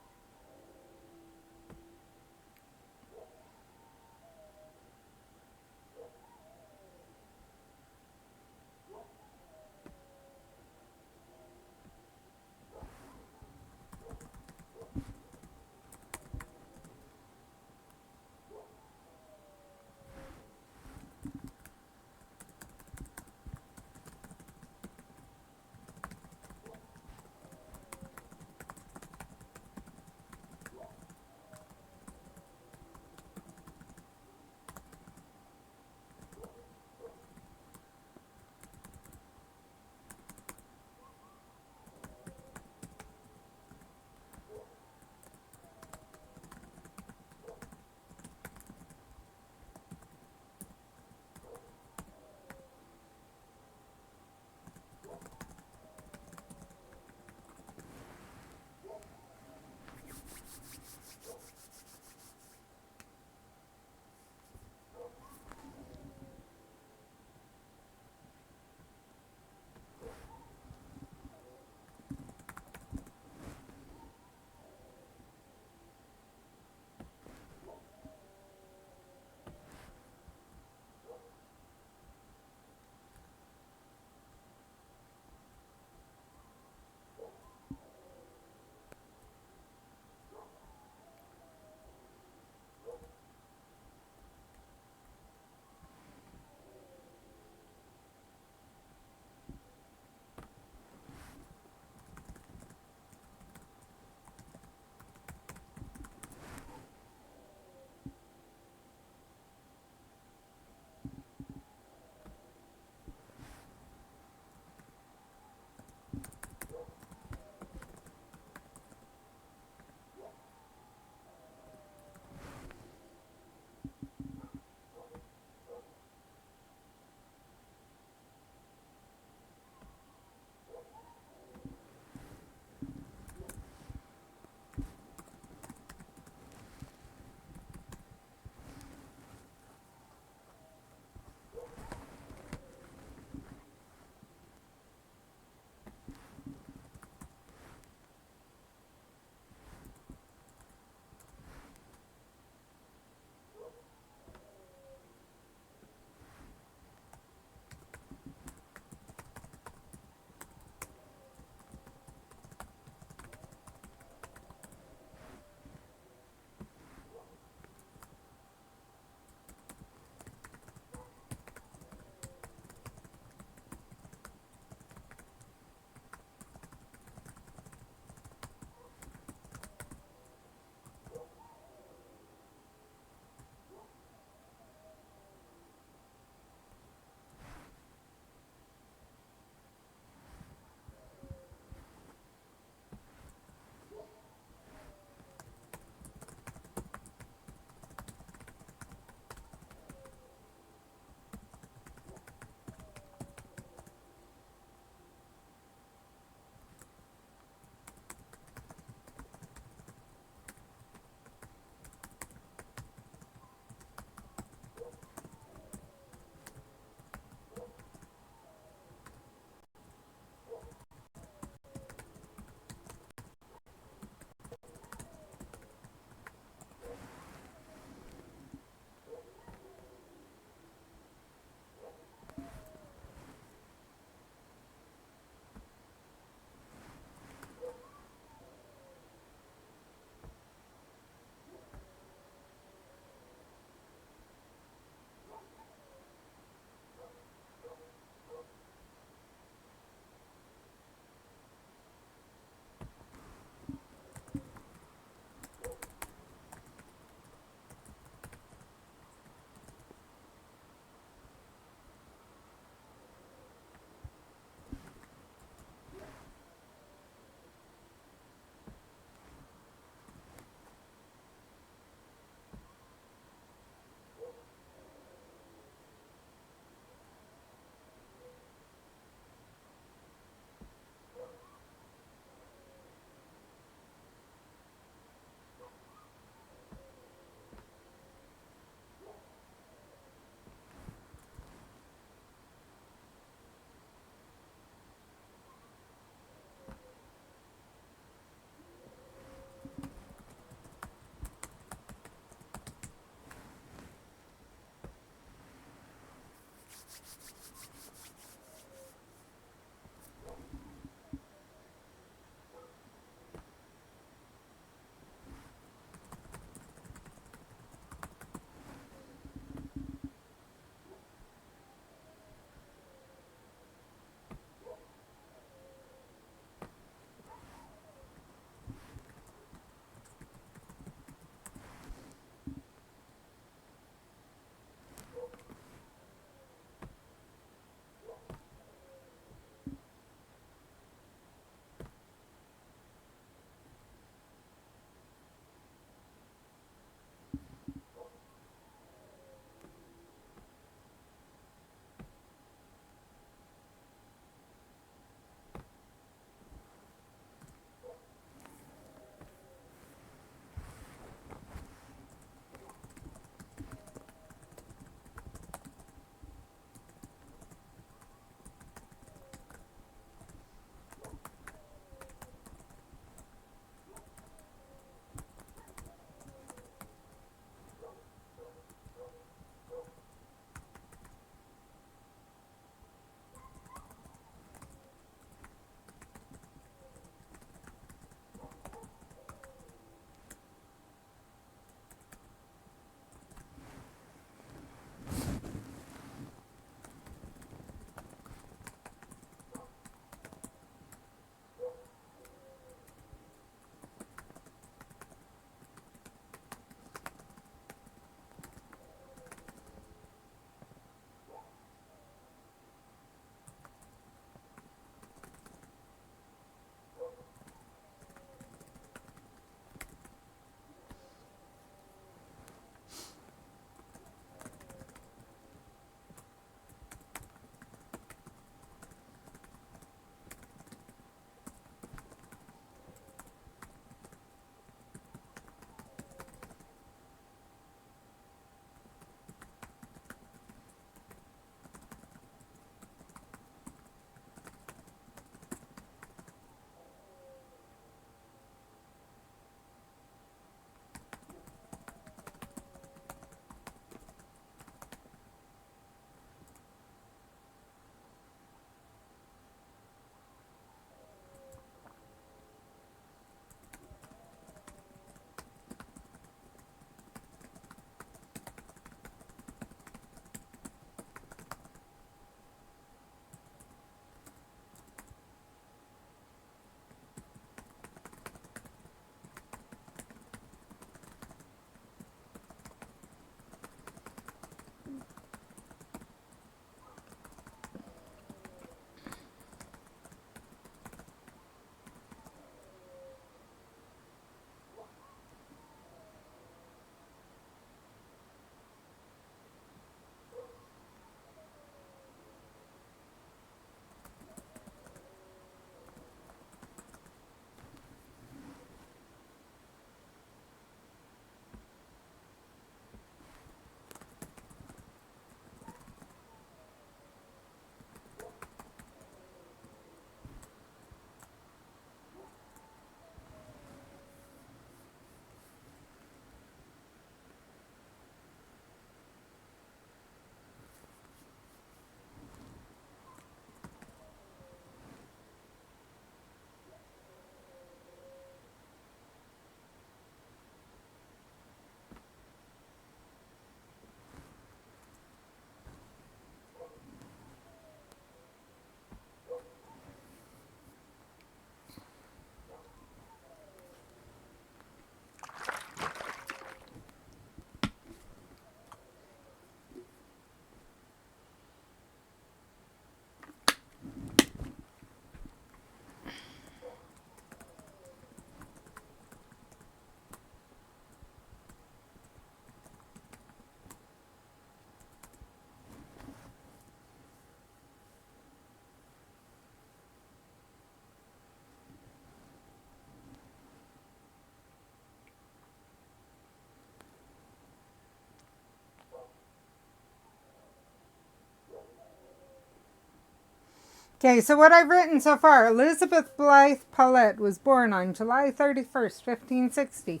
Okay, so what I've written so far, Elizabeth Blythe Paulette was born on July 31st, 1560.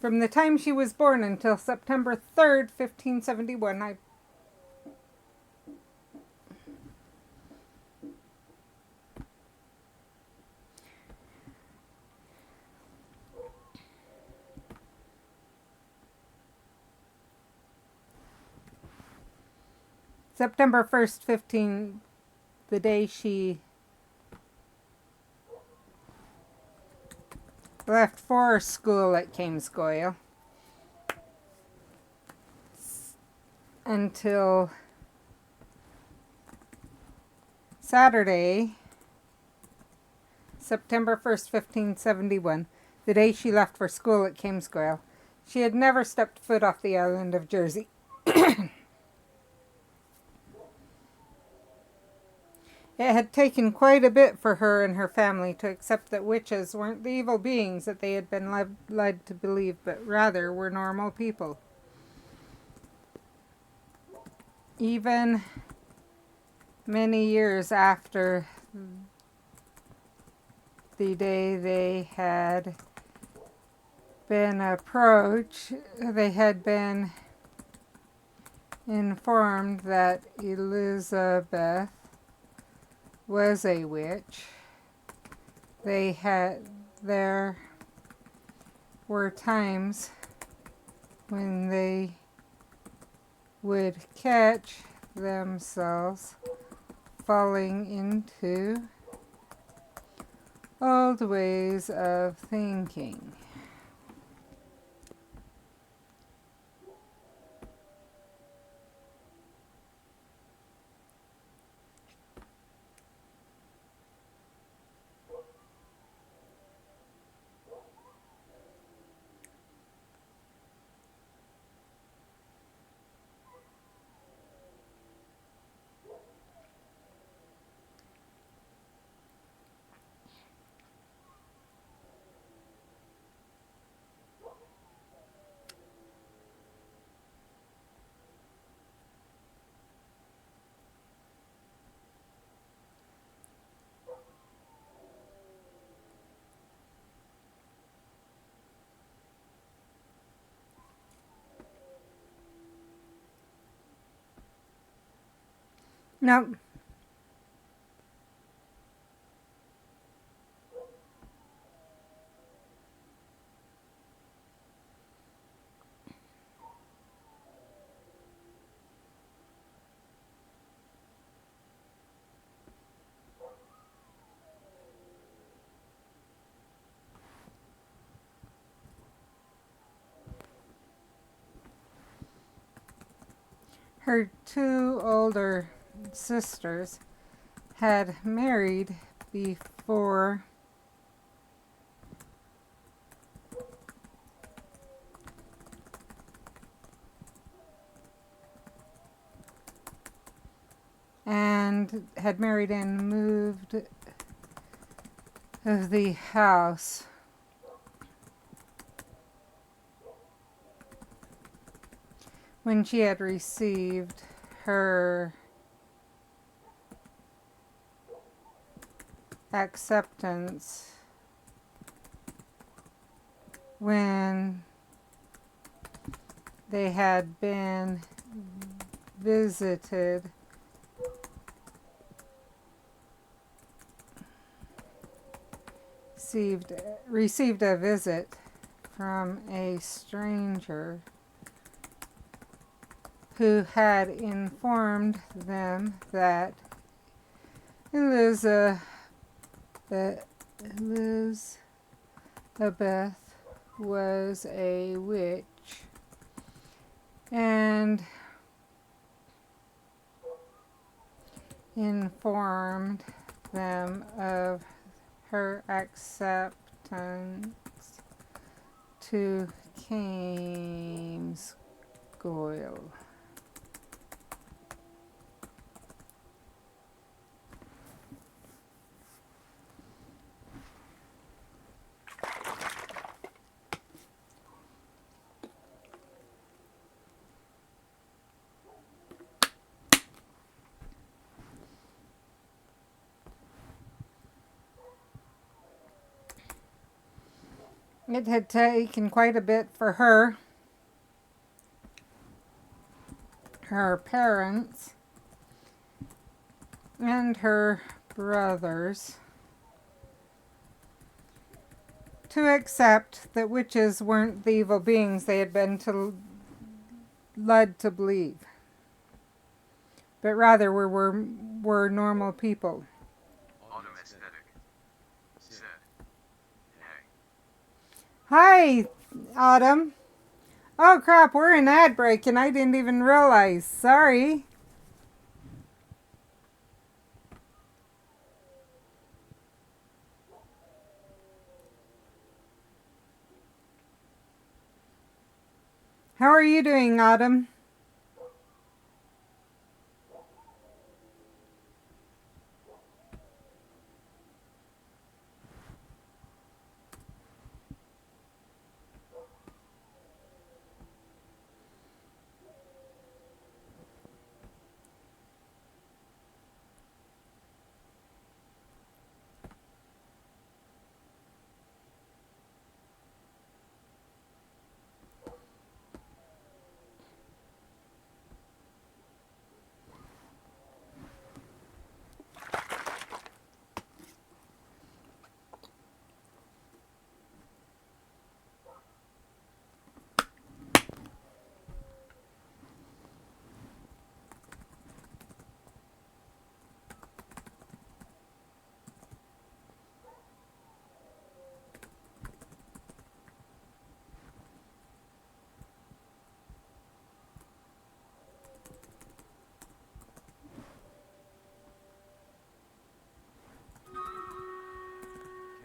From the time she was born until September 3rd, 1571, September 1st, the day she left for school at Kamesgoyle, until Saturday, September 1st, 1571, the day she left for school at Kamesgoyle. She had never stepped foot off the island of Jersey. It had taken quite a bit for her and her family to accept that witches weren't the evil beings that they had been led to believe, but rather were normal people. Even many years after the day they had been approached, they had been informed that Elizabeth was a witch. There were times when they would catch themselves falling into old ways of thinking. Now, her two older sisters had married before and had married and moved of the house when she had received her acceptance, when they had been visited received a visit from a stranger who had informed them that Elizabeth was a witch, and informed them of her acceptance to Kamesgoyle. It had taken quite a bit for her parents, and her brothers to accept that witches weren't the evil beings they had been led to believe, but rather were normal people. Autumn aesthetic. Said. Hey. Hi, Autumn. Oh crap, we're in ad break and I didn't even realize. Sorry. How are you doing, Autumn?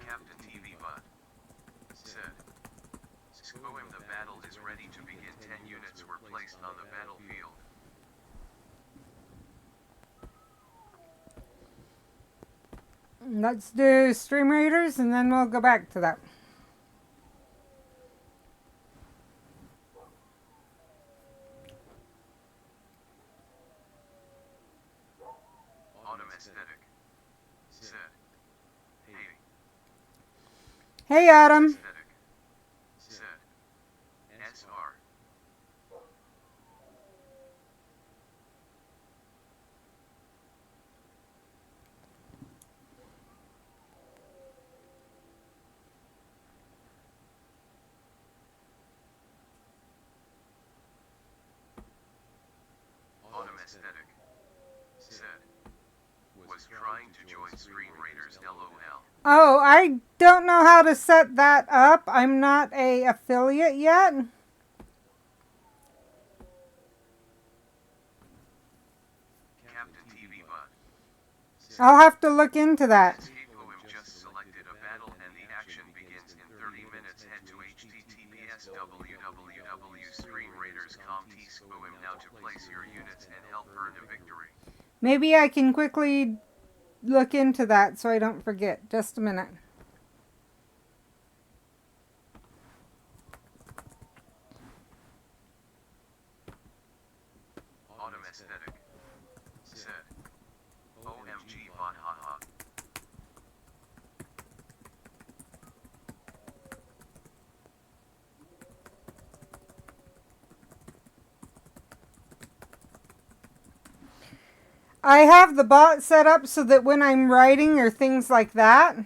Captain TV Bot. Said. Scoim, the battle is ready to begin. 10 units were placed on the battlefield. Let's do Stream Raiders and then we'll go back to that. Autumn aesthetic. Said. Hey. Hey, Autumn. Aesthetic. Said. SR. Autumn aesthetic. Said. Was trying to join Screen Raiders LOL. Oh, I don't know how to set that up. I'm not a affiliate yet. Captain TV Bot. I'll have to look into that. Scapegoem just selected a battle and the action begins in 30 minutes. Head to https www.screenraiders.com Scoem now to place your units and help earn a victory. Maybe I can quickly look into that so I don't forget. Just a minute. Autumn aesthetic. Said. OMG bot haha. I have the bot set up so that when I'm writing or things like that,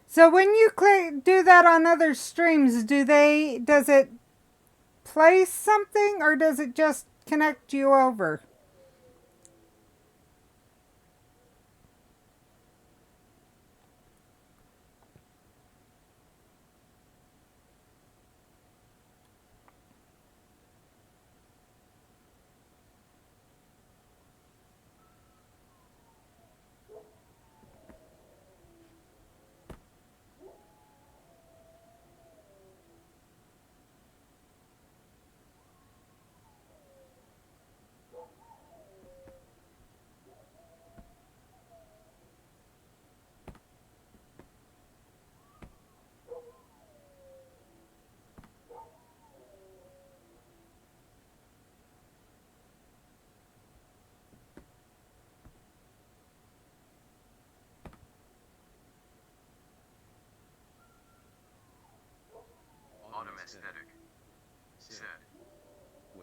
so when you do that on other streams, does it play something or does it just connect you over? Autumn aesthetic. Said.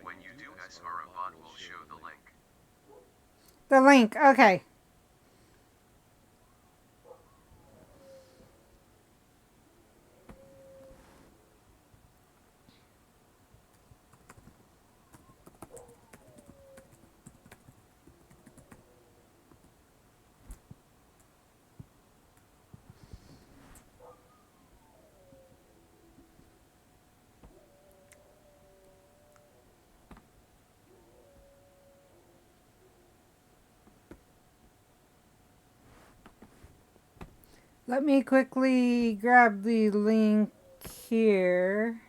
When you do SR, a bot will show the link. The link, okay. Let me quickly grab the link here.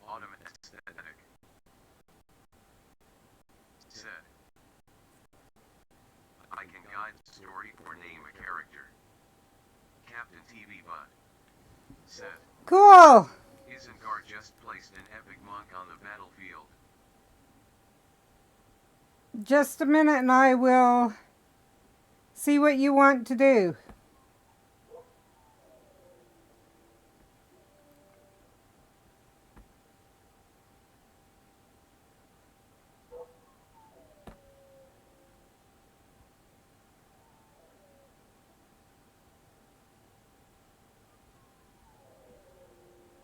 Autumn aesthetic. Said. I can guide the story or name a character. Captain TV Bot. Said. Cool. Isengard just placed an epic monk on the battlefield. Just a minute and I will see what you want to do.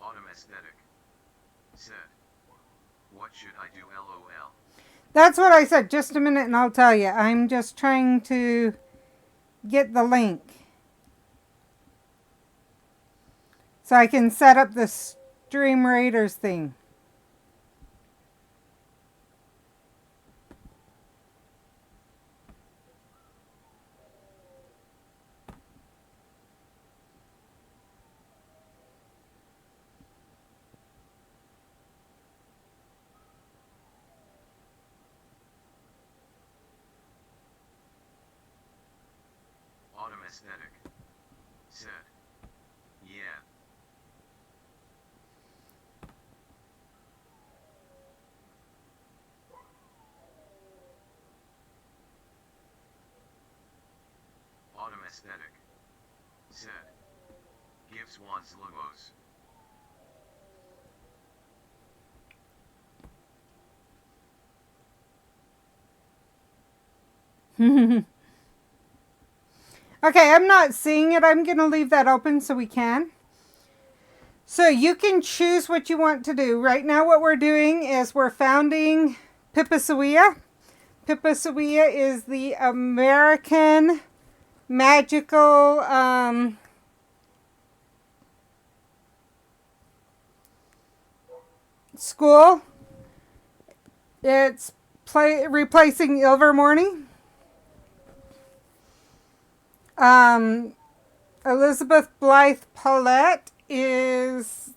Autumn aesthetic. Said. What should I do, LOL? That's what I said. Just a minute and I'll tell you. I'm just trying to get the link so I can set up the Stream Raiders thing. Autumn aesthetic. Said. Yeah. Autumn aesthetic. Said. Give swans logos. Okay, I'm not seeing it. I'm going to leave that open so we can. So you can choose what you want to do. Right now what we're doing is we're founding Pipasawea. Pipasawea is the American magical school. It's replacing Ilvermorny. Elizabeth Blythe Paulette is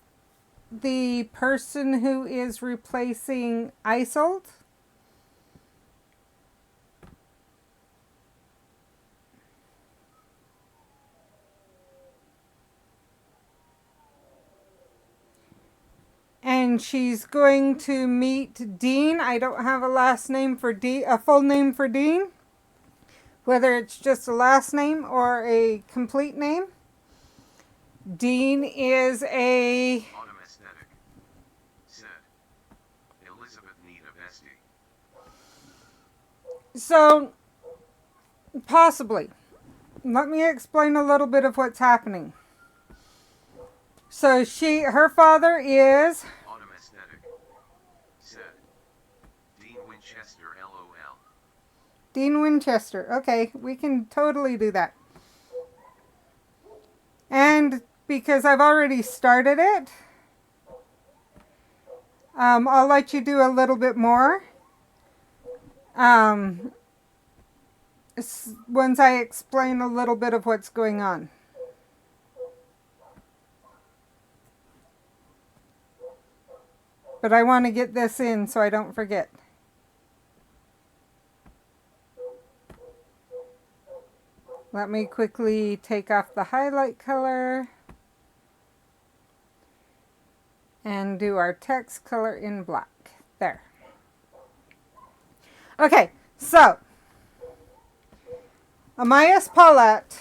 the person who is replacing Isold. And she's going to meet Dean. I don't have a last name for Dean, a full name for Dean. Whether it's just a last name or a complete name. Dean is a... Autumn aesthetic. Said. Elizabeth need a bestie. So, possibly. Let me explain a little bit of what's happening. So her father is... Autumn aesthetic. Said. Dean Winchester LOL. Dean Winchester. Okay, we can totally do that. And because I've already started it, I'll let you do a little bit more. Once I explain a little bit of what's going on. But I want to get this in so I don't forget. Let me quickly take off the highlight color and do our text color in black. There. Okay, so Amias Paulette,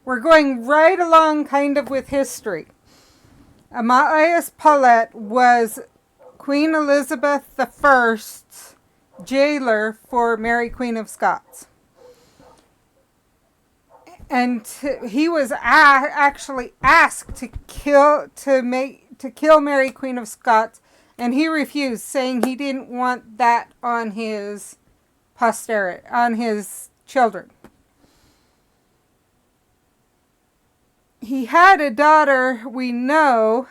we're going right along kind of with history. Amias Paulette was Queen Elizabeth I's jailer for Mary Queen of Scots. And he was actually asked to kill Mary Queen of Scots, and he refused, saying he didn't want that on his posterity, on his children. He had a daughter, we know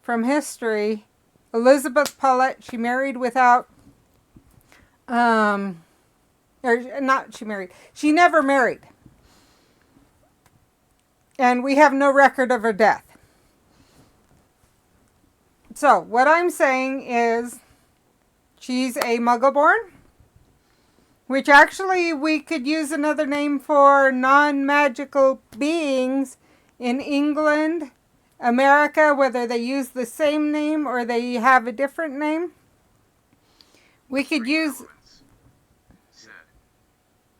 from history, Elizabeth Paulette. She married without, she never married. And we have no record of her death. So, what I'm saying is, she's a Muggle-born, which actually we could use another name for non-magical beings in England, America, whether they use the same name or they have a different name. We could use... Said.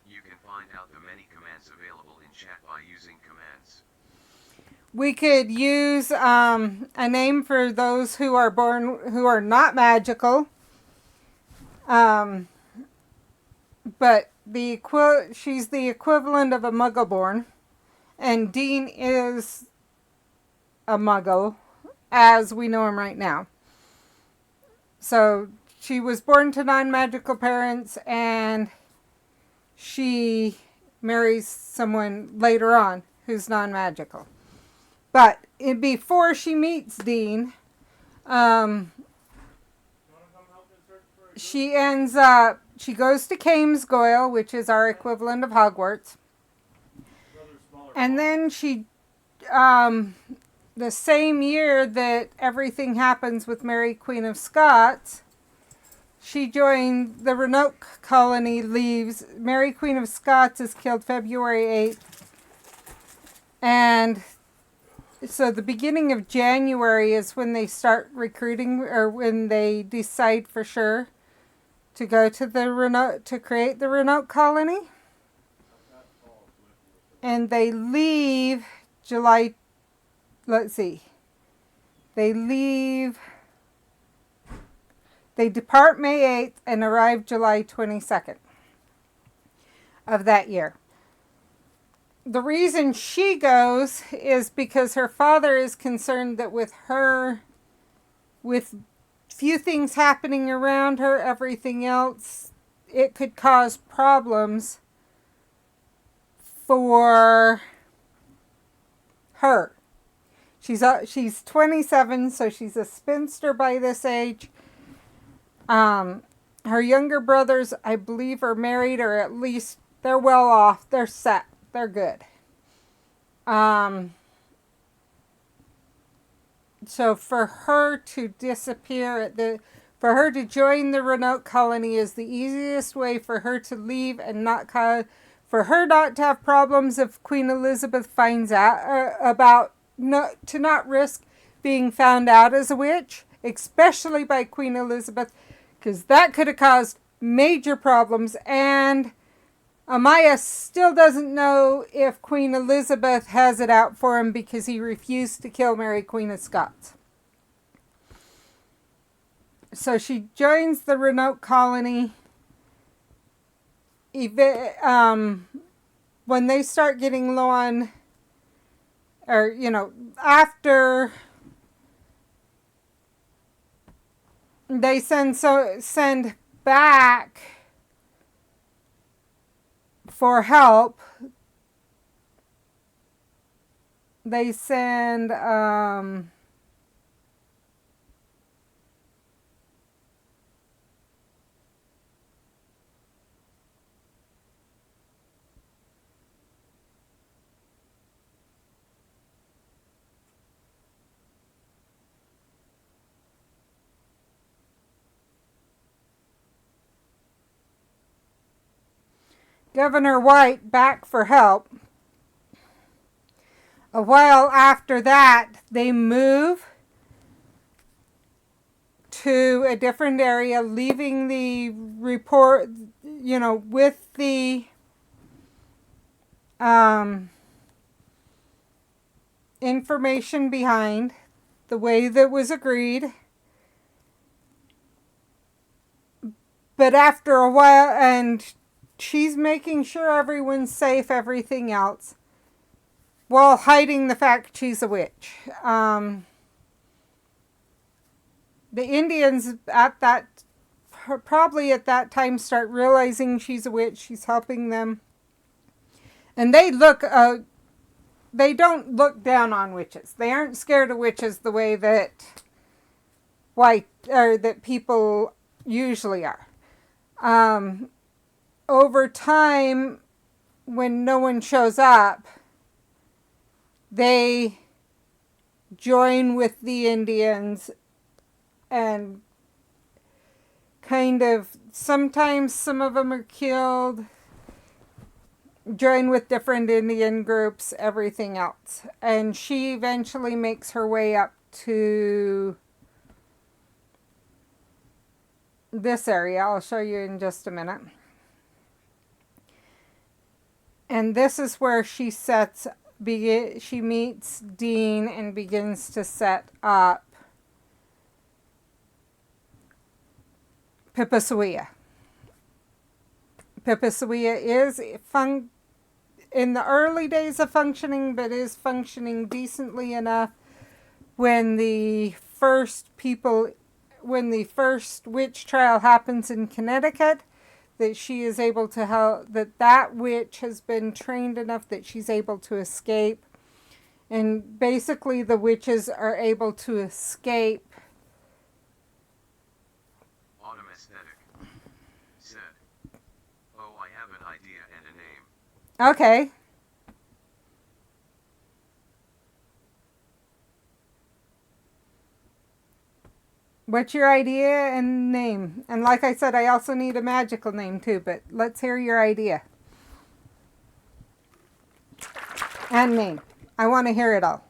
You can find out the many commands available in chat by using commands. We could use a name for those who are born, who are not magical. But she's the equivalent of a Muggle-born. And Dean is a Muggle, as we know him right now. So she was born to non-magical parents, and she marries someone later on who's non-magical. But before she meets Dean, she ends up, she goes to Camesgoyle, which is our equivalent of Hogwarts. And then she, the same year that everything happens with Mary Queen of Scots, she joined the Roanoke colony, leaves. Mary Queen of Scots is killed February 8th. And so the beginning of January is when they start recruiting, or when they decide for sure to go to the Roanoke, to create the Roanoke colony. And they leave July, let's see, they depart May 8th and arrive July 22nd of that year. the reason she goes is because her father is concerned that with her, with few things happening around her, everything else, it could cause problems for her. She's 27, so she's a spinster by this age. Her younger brothers, I believe, are married, or at least they're well off. They're set. They're good. So for her to disappear for her to join the Renault colony is the easiest way for her to leave and for her not to have problems if Queen Elizabeth finds out to not risk being found out as a witch, especially by Queen Elizabeth, because that could have caused major problems. And Amaya still doesn't know if Queen Elizabeth has it out for him because he refused to kill Mary Queen of Scots. So she joins the Renault colony. When they start getting low on, or, after they send back for help, they send Governor White back for help. A while after that, they move to a different area, leaving the report, with the information behind, the way that was agreed. But after a while, and she's making sure everyone's safe, everything else, while hiding the fact she's a witch. The Indians probably at that time start realizing she's a witch. She's helping them. And they don't look down on witches. They aren't scared of witches the way that that people usually are. Over time, when no one shows up, they join with the Indians and sometimes some of them are killed, join with different Indian groups, everything else. And she eventually makes her way up to this area. I'll show you in just a minute. And this is where she meets Dean and begins to set up Pipasawea. Pipasawea is in the early days of functioning, but is functioning decently enough when the first witch trial happens in Connecticut, that she is able to help, that witch has been trained enough that she's able to escape. And basically the witches are able to escape. Autumn Aesthetic said, "Oh, I have an idea and a name." Okay. What's your idea and name? And like I said, I also need a magical name too, but let's hear your idea. And name. I want to hear it all.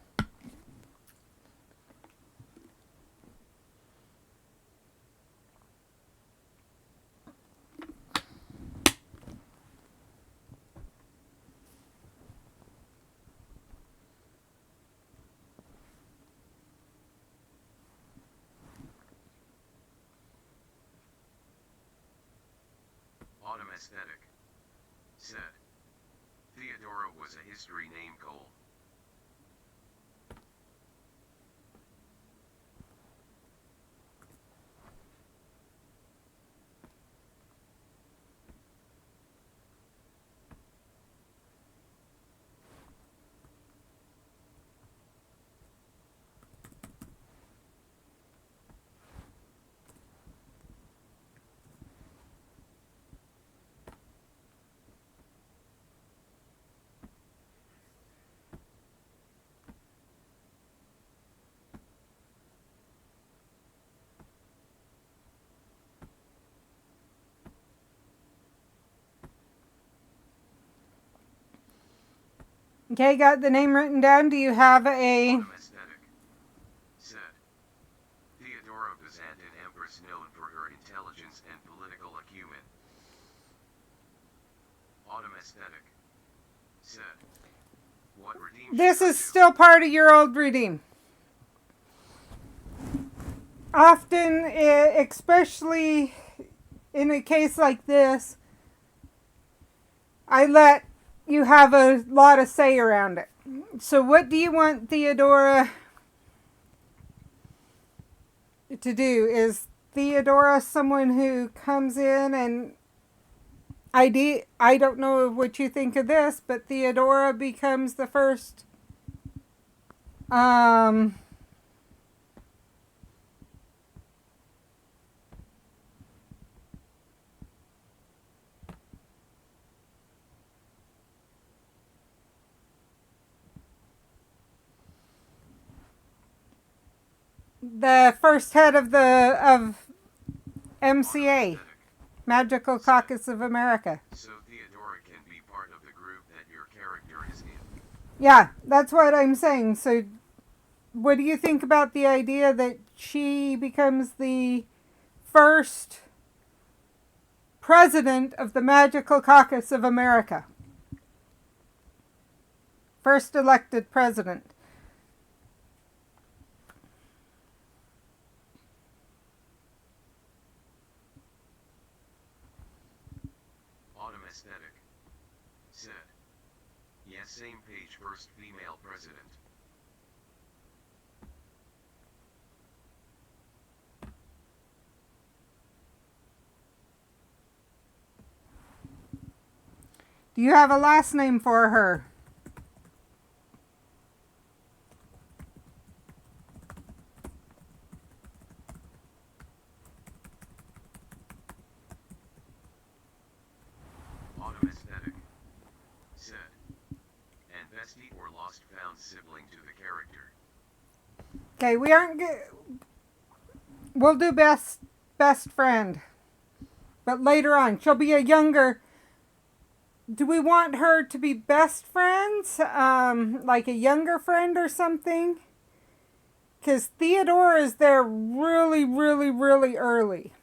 Autumn Aesthetic said, "Theodora was a history name Cole. Okay, got the name written down. Do you have a... Autumn aesthetic. Said. Theodora Byzantine Empress known for her intelligence and political acumen. Autumn aesthetic. Said. What redeems This you is do? still part of your old redeem. Often, especially in a case like this, I let you have a lot of say around it. So what do you want Theodora to do? Is Theodora someone who comes in and I don't know what you think of this, but Theodora becomes the first the first head of MCA, Aesthetic. Magical Caucus of America. So Theodora can be part of the group that your character is in. Yeah, that's what I'm saying. So what do you think about the idea that she becomes the first president of the Magical Caucus of America? First elected president. Autumn aesthetic. Said. Yes, same page, first female president. Do you have a last name for her? Autumn aesthetic. Said. And bestie or lost found sibling to the character. Okay, we aren't we'll do best friend. But later on, she'll be a younger. Do we want her to be best friends? Like a younger friend or something? Because Theodora is there really, really, really early.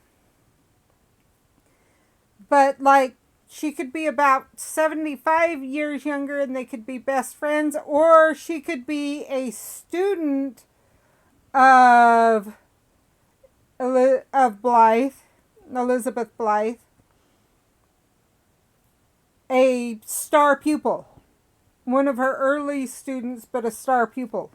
But like, she could be about 75 years younger and they could be best friends. Or she could be a student of Blythe, Elizabeth Blythe. A star pupil. One of her early students, but a star pupil.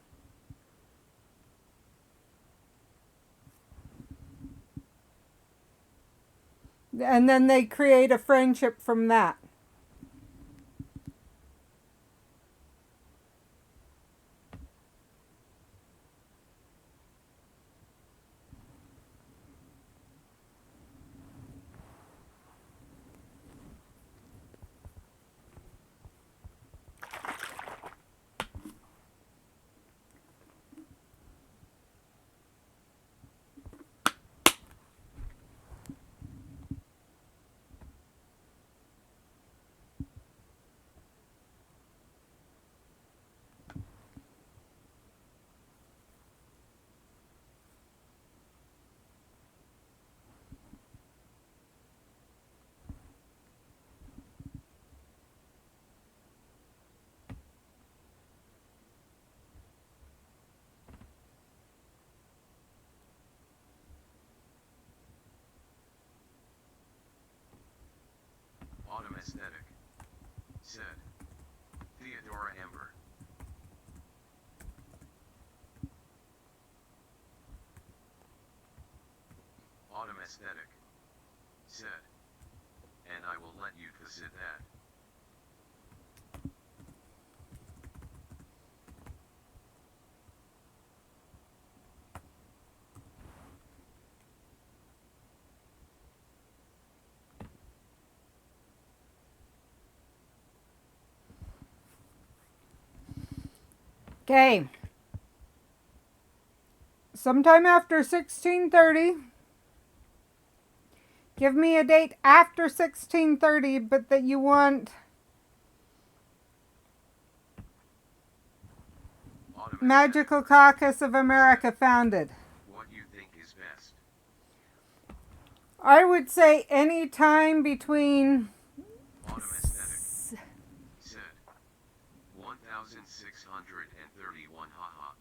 And then they create a friendship from that. Autumn aesthetic. Said. opposite that. Okay. Sometime after 1630. Give me a date after 1630, but that you want Magical Caucus of America founded. What you think is best? I would say any time between Autumn aesthetic. Said. 1631 haha.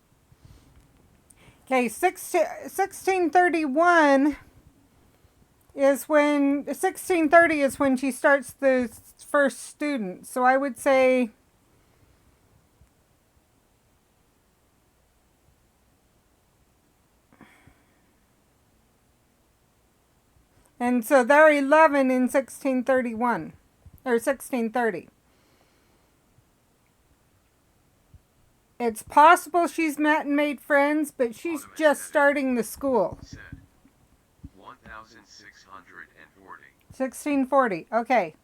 Okay, 1631 is when 1630 is when she starts the first student. So I would say and so they're 11 in 1631 or 1630. It's possible she's met and made friends, but she's just starting the school. Said. 1640. 1640. Okay.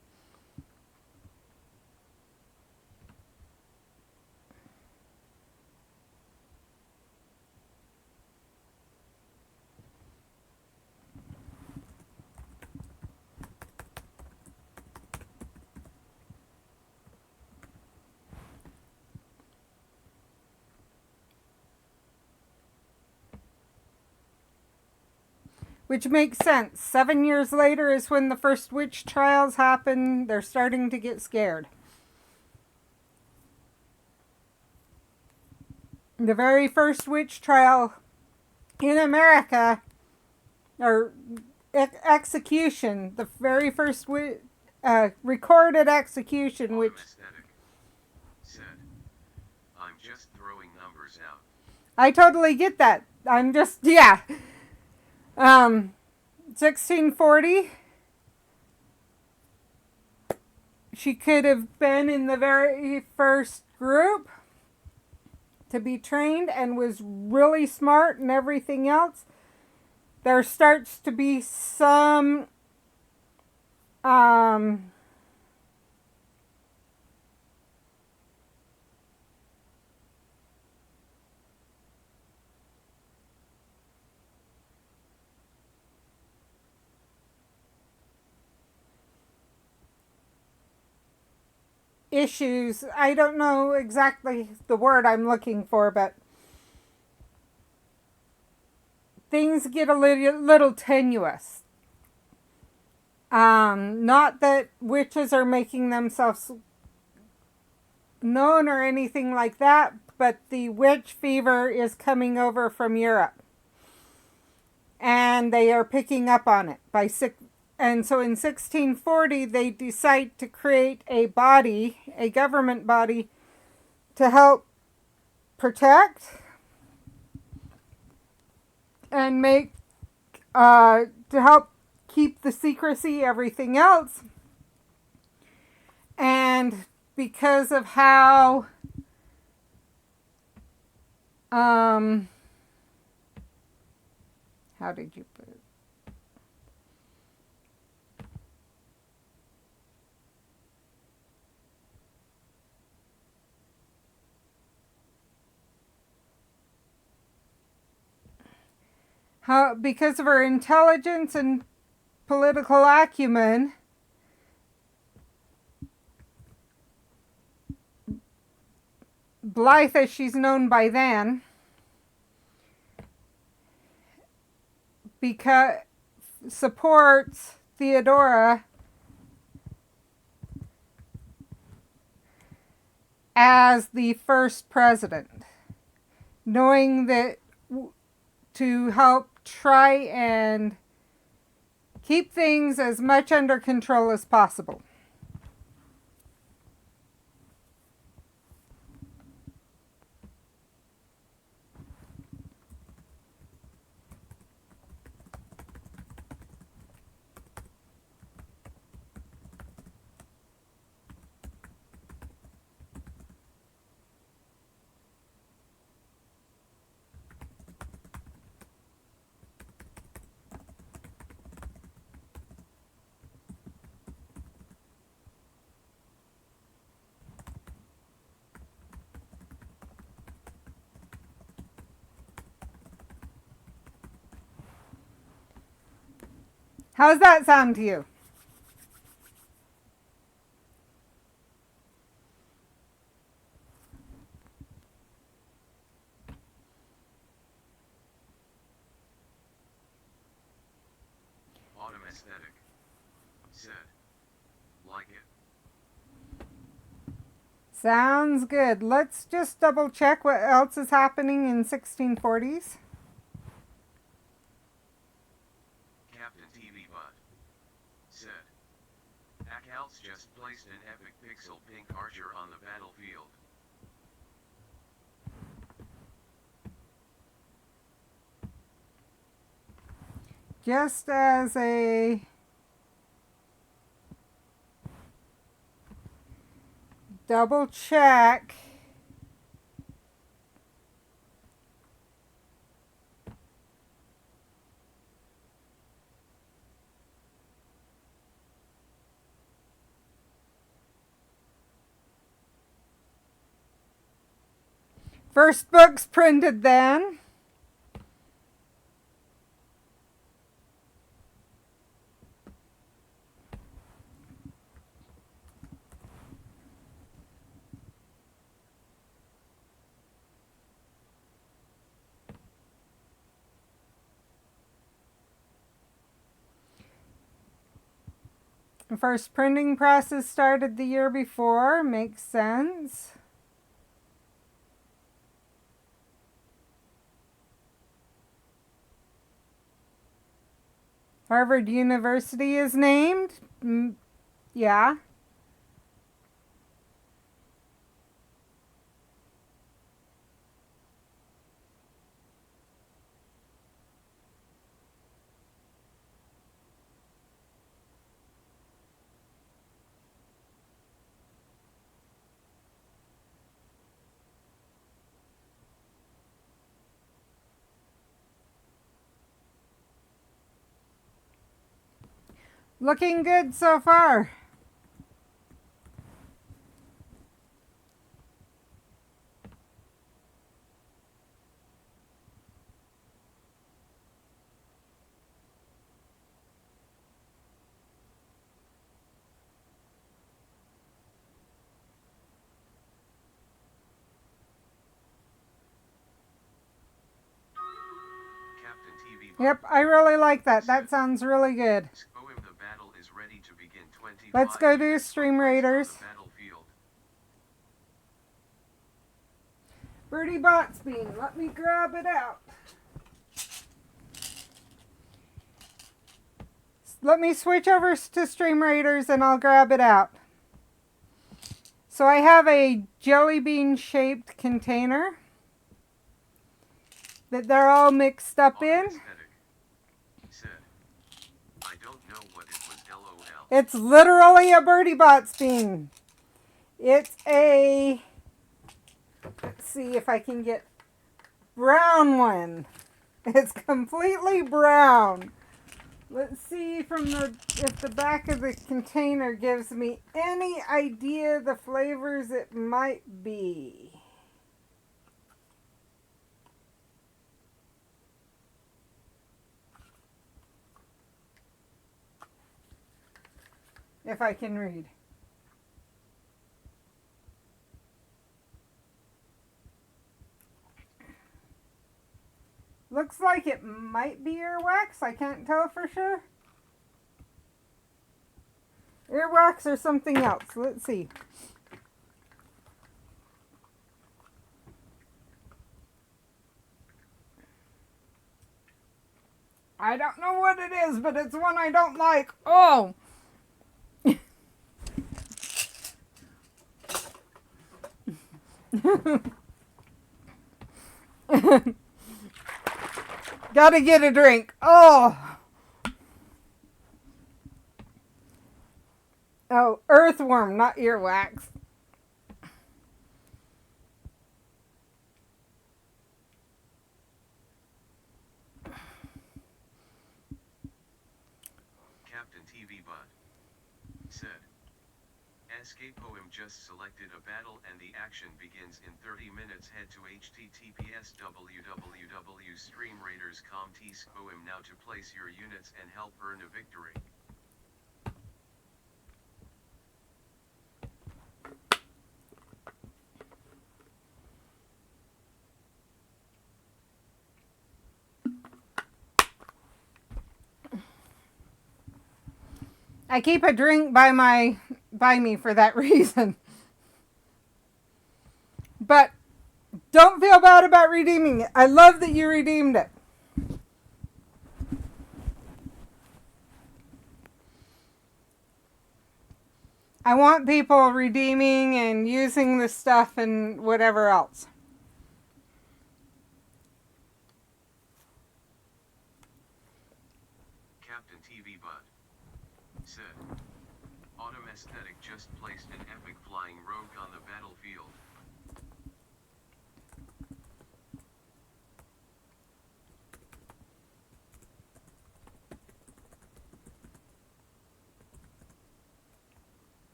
Which makes sense. 7 years later is when the first witch trials happen. They're starting to get scared. The very first witch trial in America, or execution, the very first recorded execution, which... Said. I'm just throwing numbers out. I totally get that. I'm just, yeah. 1640. She could have been in the very first group to be trained and was really smart and everything else. There starts to be some issues. I don't know exactly the word I'm looking for, but things get a little tenuous. Not that witches are making themselves known or anything like that, but the witch fever is coming over from Europe. And they are picking up on it. And so in 1640, they decide to create a body, a government body, to help protect and to help keep the secrecy, everything else. And because of how did you put it? Because of her intelligence and political acumen, Blythe, as she's known by then, supports Theodora as the first president, knowing that to help try and keep things as much under control as possible. How's that sound to you? Autumn aesthetic. Said. Like it. Sounds good. Let's just double check what else is happening in 1640s. Captain TV Bud. Said. Account's just placed an epic pixel pink archer on the battlefield. Just as a double check. First book's printed then. The first printing process started the year before. Makes sense. Harvard University is named. Yeah. Looking good so far. Captain TV Bud. Yep, I really like that. That sounds really good. OM the battle is ready to begin. 25 Let's go do units Stream were placed on Raiders. the battlefield. Birdie Bots Bean, let me grab it out. Let me switch over to Stream Raiders and I'll grab it out. So I have a jelly bean shaped container that they're all mixed up Autumn in. aesthetic. Said. I don't know what it was. LOL. It's literally a Birdie Bots bean. It's a, let's see if I can get brown one. It's completely brown. Let's see from if the back of the container gives me any idea the flavors it might be. If I can read. Looks like it might be earwax. I can't tell for sure. Earwax or something else. Let's see. I don't know what it is, but it's one I don't like. Oh! Gotta get a drink. Oh! Oh, earthworm, not earwax. Captain TV Bud. Said. Escape poem just selected a battle and the action begins in 30 minutes. Head to https://www.streamraiders.com poem now to place your units and help earn a victory. I keep a drink by me for that reason. But don't feel bad about redeeming it. I love that you redeemed it. I want people redeeming and using the stuff and whatever else. Captain TV Bud said, Autumn Aesthetic just placed an epic flying rogue on the battlefield.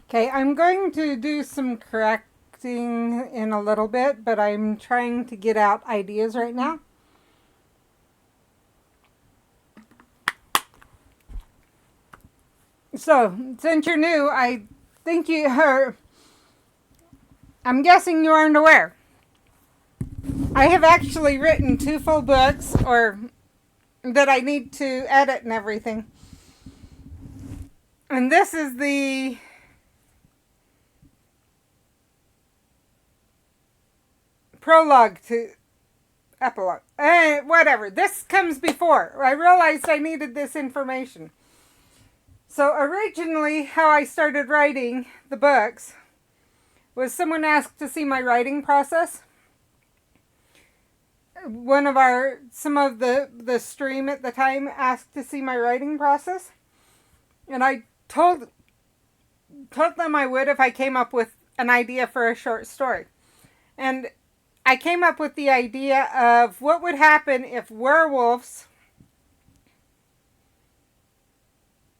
Okay, I'm going to do some correcting in a little bit, but I'm trying to get out ideas right now. So, since you're new, I think you are, I'm guessing you aren't aware. I have actually written 2 full books, or that I need to edit and everything. And this is the prologue to epilogue. Whatever. This comes before. I realized I needed this information. So originally, how I started writing the books was someone asked to see my writing process. Some of the stream at the time asked to see my writing process. And I told them I would if I came up with an idea for a short story. And I came up with the idea of what would happen if werewolves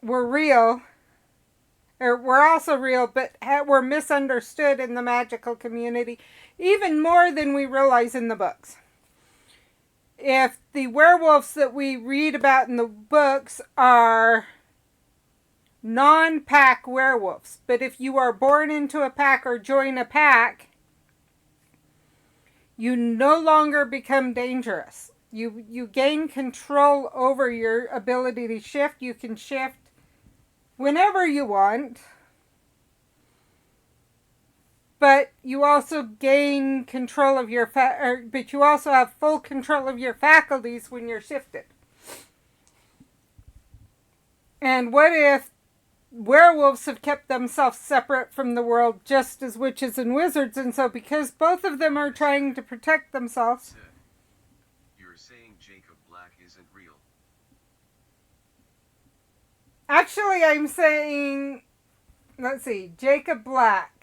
were real or were also real, but were misunderstood in the magical community even more than we realize in the books. If the werewolves that we read about in the books are non-pack werewolves, but if you are born into a pack or join a pack, you no longer become dangerous. You gain control over your ability to shift. You can shift whenever you want, but you also gain control of your but you also have full control of your faculties when you're shifted. And what if werewolves have kept themselves separate from the world just as witches and wizards, and so because both of them are trying to protect themselves. You're saying Jacob Black isn't real? Actually, I'm saying, let's see, Jacob Black.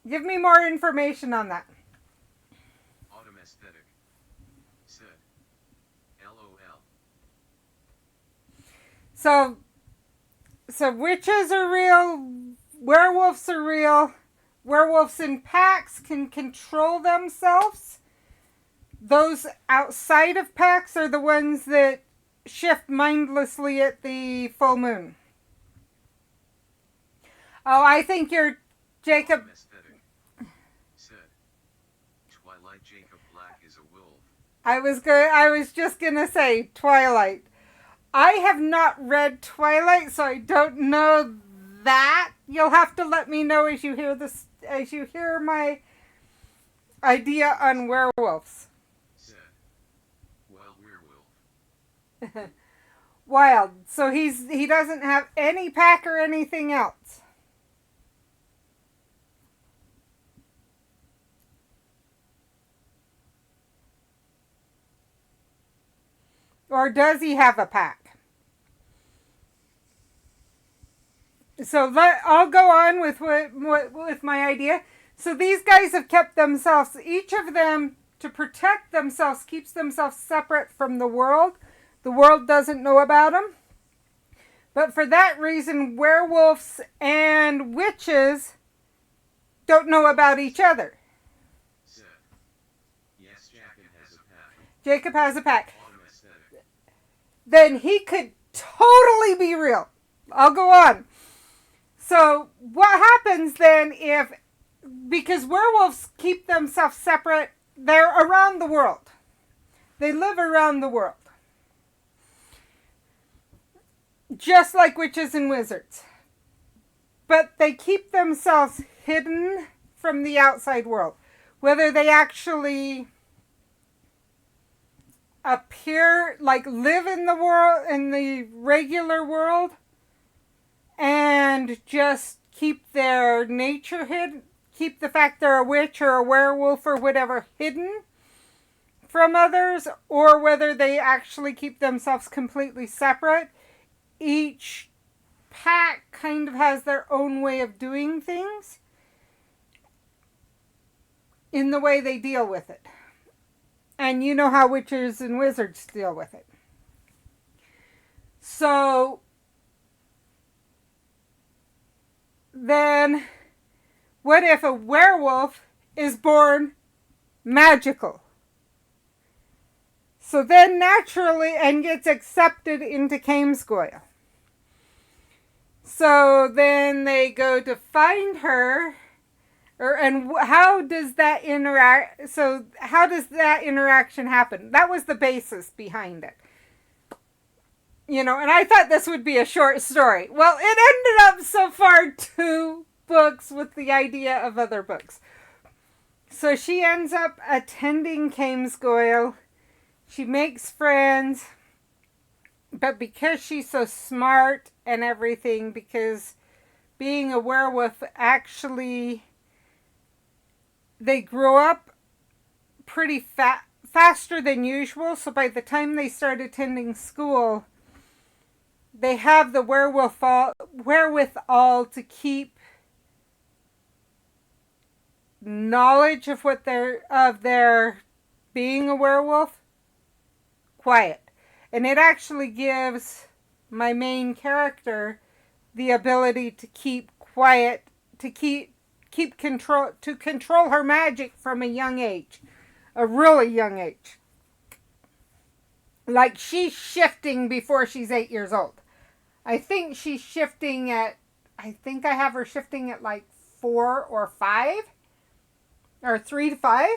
Give me more information on that. Autumn aesthetic. Said. LOL. So witches are real, werewolves are real, werewolves in packs can control themselves. Those outside of packs are the ones that shift mindlessly at the full moon. Oh, I think you're Jacob. Autumn aesthetic. Said. Twilight Jacob Black is a wolf. I was just gonna say Twilight. I have not read Twilight, so I don't know that. You'll have to let me know as you hear my idea on werewolves. Said. Well, werewolf. Wild. So he doesn't have any pack or anything else. Or does he have a pack? So I'll go on with with my idea. So these guys have kept themselves, each of them, to protect themselves, keeps themselves separate from the world. The world doesn't know about them. But for that reason, werewolves and witches don't know about each other. Said. Yes, Jacob has a pack. Jacob has a pack. Autumn aesthetic. Then he could totally be real. I'll go on. So what happens then because werewolves keep themselves separate, they're around the world. They live around the world. Just like witches and wizards. But they keep themselves hidden from the outside world. Whether they actually appear, like live in the world, in the regular world, and just keep their nature hidden, keep the fact they're a witch or a werewolf or whatever hidden from others, or whether they actually keep themselves completely separate. Each pack kind of has their own way of doing things in the way they deal with it. And you know how witches and wizards deal with it. So then what if a werewolf is born magical? So then naturally, and gets accepted into Kamesgoyle. So then they go to find her, and how does that interact? So how does that interaction happen? That was the basis behind it. You know, and I thought this would be a short story. Well, it ended up so far 2 books with the idea of other books. So she ends up attending Kamesgoyle. She makes friends. But because she's so smart and everything, because being a werewolf actually, they grow up pretty faster than usual. So by the time they start attending school, they have the wherewithal to keep knowledge of their being a werewolf quiet. And it actually gives my main character the ability to keep quiet, to keep control her magic from a young age, a really young age. Like she's shifting before she's 8 years old. I think she's shifting at, I think I have her shifting at like 4 or 5, or 3 to 5.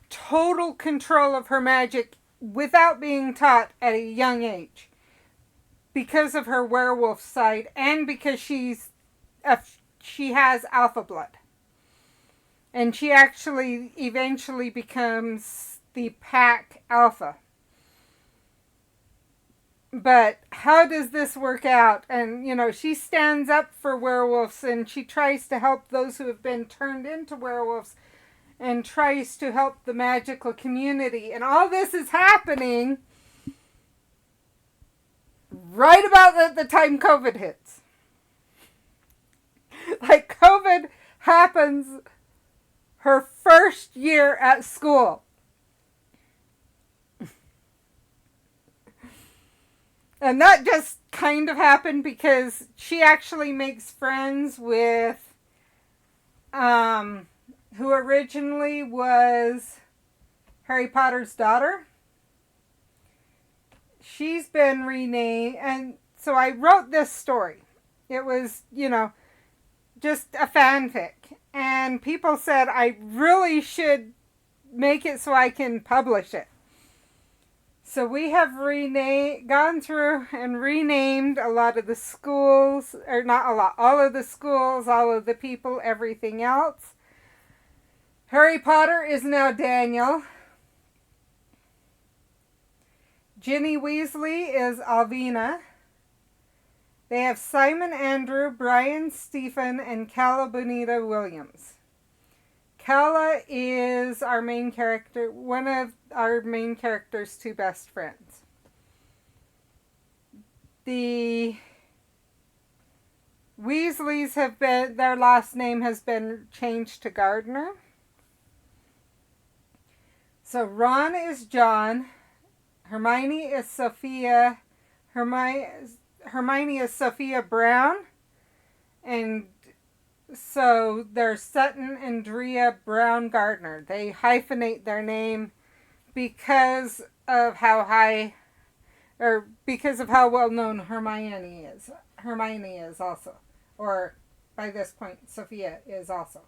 Total control of her magic without being taught at a young age. Because of her werewolf side and because she has alpha blood. And she actually eventually becomes the pack alpha. But how does this work out? And, you know, she stands up for werewolves and she tries to help those who have been turned into werewolves and tries to help the magical community. And all this is happening right about the time COVID hits. Like COVID happens her first year at school. And that just kind of happened because she actually makes friends with who originally was Harry Potter's daughter. She's been renamed, and so I wrote this story. It was, you know, just a fanfic. And people said I really should make it so I can publish it. So we have gone through and renamed a lot of the schools, or not a lot, all of the schools, all of the people, everything else. Harry Potter is now Daniel. Ginny Weasley is Alvina. They have Simon Andrew, Brian Stephen, and Calla Bonita Williams. Calla is our main character, one of our main character's 2 best friends. The Weasleys have been, their last name has been changed to Gardner. So Ron is John. Hermione is Sophia. Hermione is Sophia Brown. And so there's Sutton and Drea Brown Gardner. They hyphenate their name because of how well known Hermione is. Hermione is also, or by this point, Sophia is also.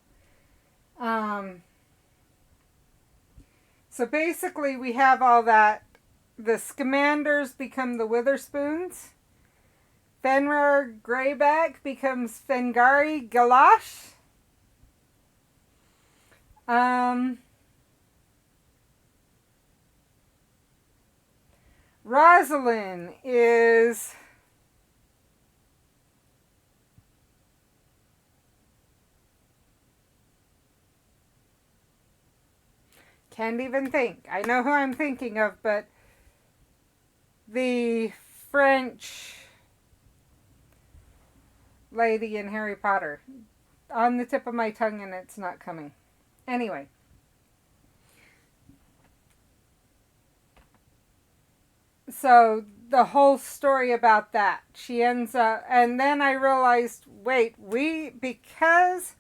So basically, we have all that. The Scamanders become the Witherspoons. Fenrir Greyback becomes Fengari Galash. Rosalind is can't even think. I know who I'm thinking of, but the French lady in Harry Potter. On the tip of my tongue and it's not coming. Anyway. So the whole story about that. She ends up, and then I realized, wait, because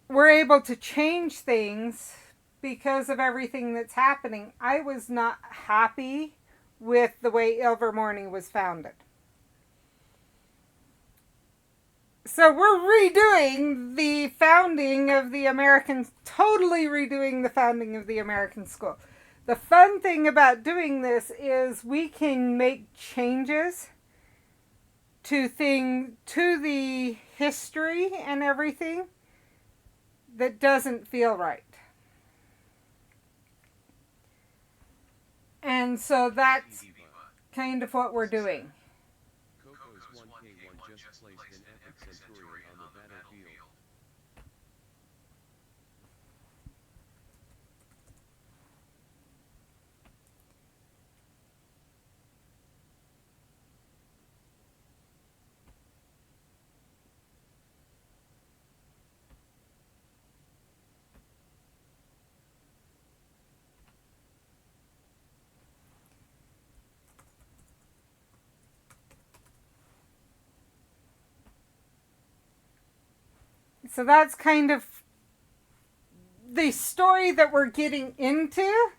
we're able to change things because of everything that's happening, I was not happy with the way Ilvermorny was founded. So we're redoing the founding of the totally redoing the founding of the American school. The fun thing about doing this is we can make changes to the history and everything that doesn't feel right. And so that's kind of what we're doing. Coco's 1K1 just placed an epic centurion on the battlefield. So that's kind of the story that we're getting into.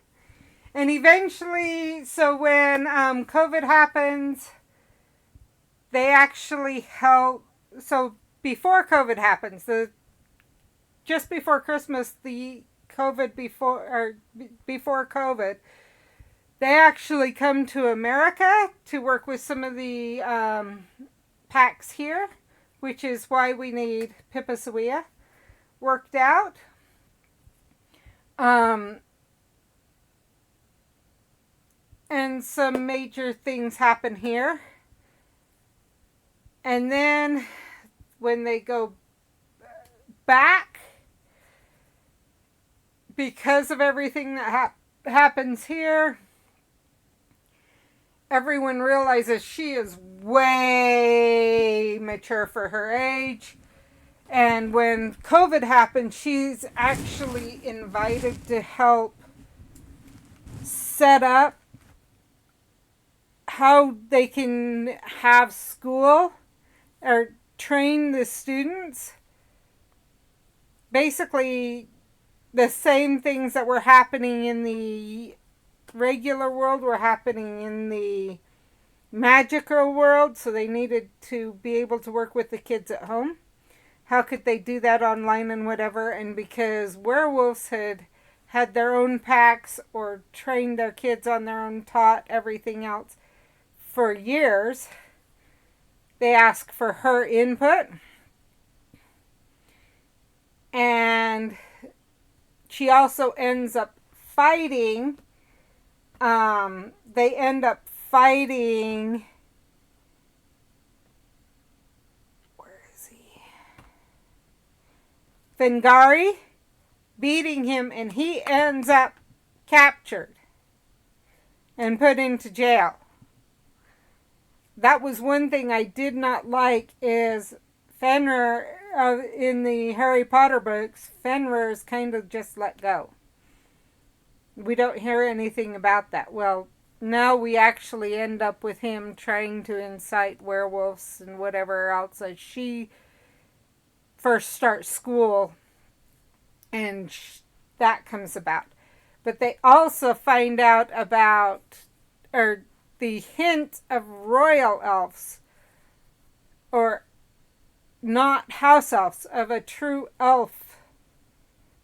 And eventually, so when COVID happens, they actually help. So before COVID happens, just before Christmas, before COVID, they actually come to America to work with some of the packs here, which is why we need Pipasawea worked out. And some major things happen here. And then when they go back, because of everything that happens here, everyone realizes she is way mature for her age. And when COVID happened, she's actually invited to help set up how they can have school or train the students. Basically, the same things that were happening in the regular world were happening in the magical world, so they needed to be able to work with the kids at home. How could they do that online and whatever? And because werewolves had their own packs or trained their kids on their own, taught everything else for years, they asked for her input. And she also ends up fighting. They end up fighting. Where is he? Fengari, beating him, and he ends up captured and put into jail. That was one thing I did not like is Fenrir, in the Harry Potter books, Fenrir is kind of just let go. We don't hear anything about that. Well, now we actually end up with him trying to incite werewolves and whatever else as she first starts school, and that comes about. But they also find out about, or the hint of royal elves, or not house elves, of a true elf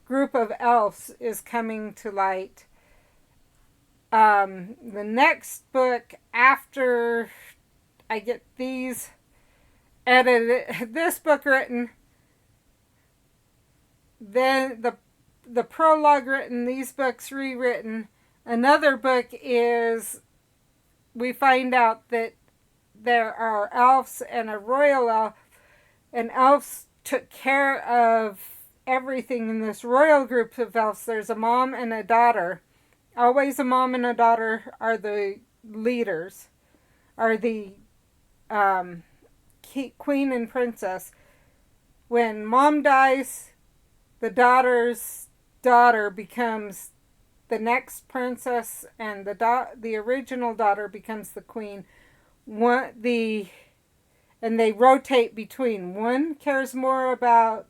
group of elves is coming to light. The next book after I get this book written, then the prologue written, these books rewritten, another book is, we find out that there are elves and a royal elf, and elves took care of everything in this royal group of elves. There's a mom and a daughter. Always a mom and a daughter are the leaders, are the queen and princess. When mom dies, the daughter's daughter becomes the next princess, and the original daughter becomes the queen. And they rotate between. One cares more about,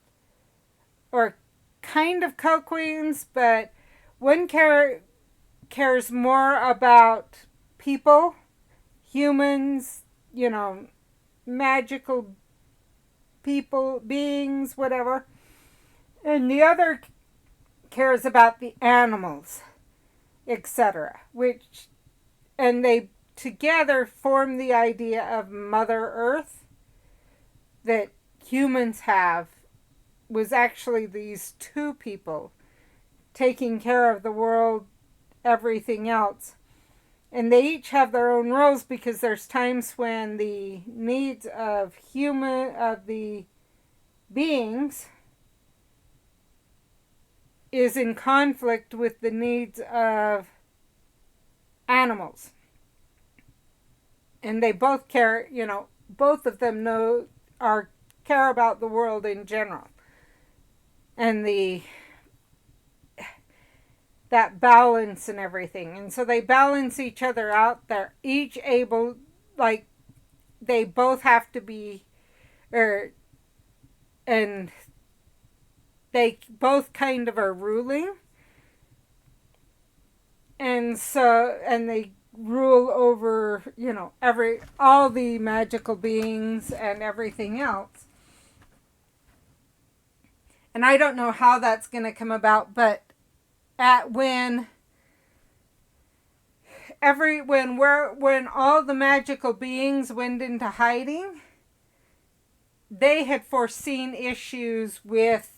or kind of co-queens, but one cares more about people, humans, magical people, beings, whatever. And the other cares about the animals, etc. And they together form the idea of Mother Earth that humans have, was actually these two people taking care of the world, everything else. And they each have their own roles, because there's times when the needs of the beings is in conflict with the needs of animals. And they both care, both of them care about the world in general. And that balance and everything. And so they balance each other out. They're each able, they both have to be, and they both kind of are ruling. And so, and they rule over, all the magical beings and everything else. And I don't know how that's going to come about, but when all the magical beings went into hiding, they had foreseen issues with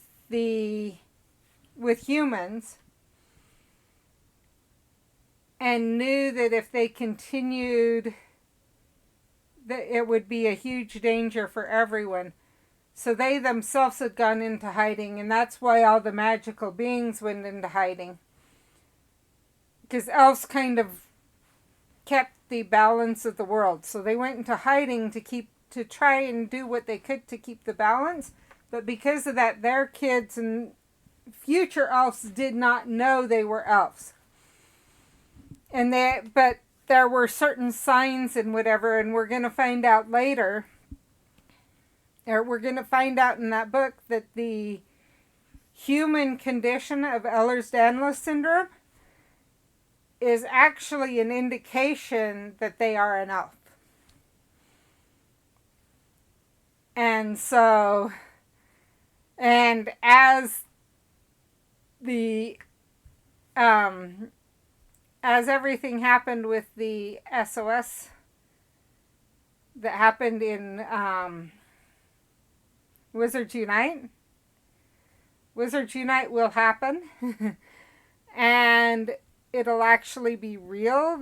humans, and knew that if they continued, that it would be a huge danger for everyone. So they themselves had gone into hiding, and that's why all the magical beings went into hiding. Because elves kind of kept the balance of the world. So they went into hiding to try and do what they could to keep the balance. But because of that, their kids and future elves did not know they were elves. But there were certain signs and whatever, and we're going to find out later, or we're going to find out in that book, that the human condition of Ehlers-Danlos syndrome is actually an indication that they are an elf. And so, and as everything happened with the SOS that happened in Wizards Unite will happen. And it'll actually be real.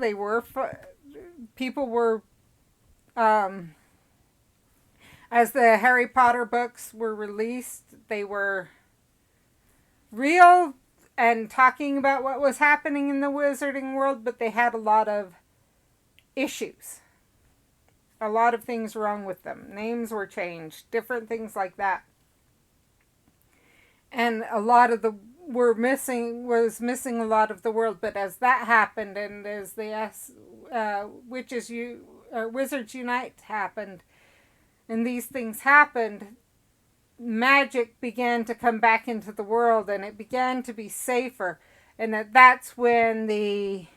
People were, as the Harry Potter books were released, they were real and talking about what was happening in the wizarding world, but they had a lot of issues. A lot of things wrong with them. Names were changed, different things like that. And a lot of was missing a lot of the world. But as that happened, and as the Wizards Unite happened, and these things happened, magic began to come back into the world, and it began to be safer. And that's when the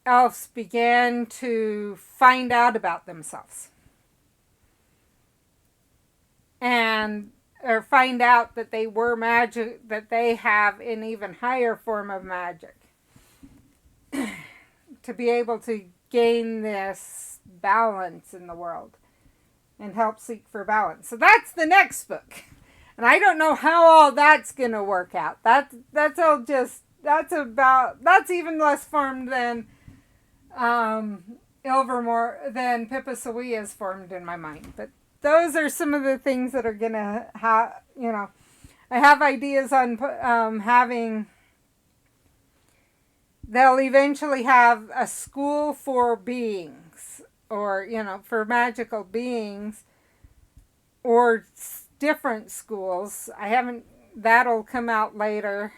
elves began to find out about themselves. Or find out that they were magic, that they have an even higher form of magic. To be able to gain this balance in the world. And help seek for balance. So that's the next book. And I don't know how all that's going to work out. That's even less formed than Ilvermore, than Pippa Sawyer is formed in my mind. But those are some of the things that are going to have, I have ideas on having, they'll eventually have a school for beings, or, for magical beings, or different schools. That'll come out later.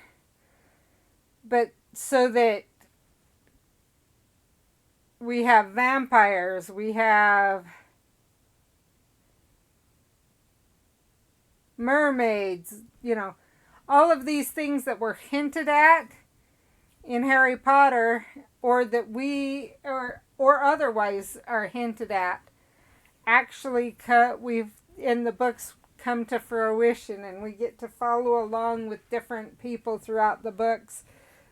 But so that we have vampires, we have mermaids, all of these things that were hinted at in Harry Potter, or that or otherwise are hinted at, actually we've in the books come to fruition, and we get to follow along with different people throughout the books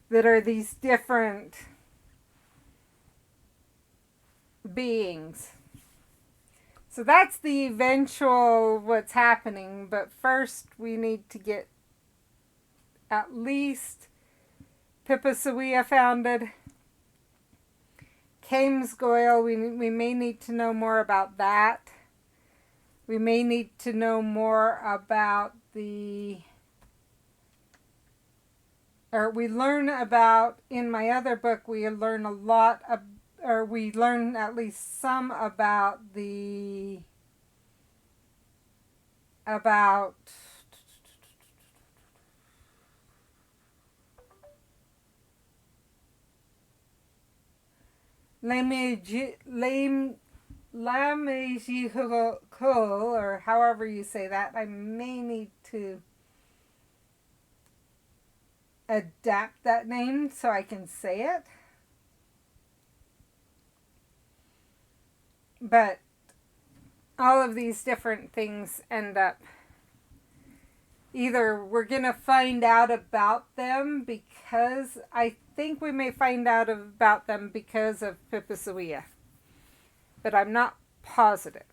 that are these different beings. So that's the eventual what's happening, but first we need to get at least Pippa Sawyer founded. Kamesgoyle, we may need to know more about that. We may need to know more about in my other book, we learn a lot we learn at least some about or however you say that. I may need to adapt that name so I can say it. But all of these different things end up either we're going to find out about them because I think we may find out about them because of Pipisawiya. But I'm not positive.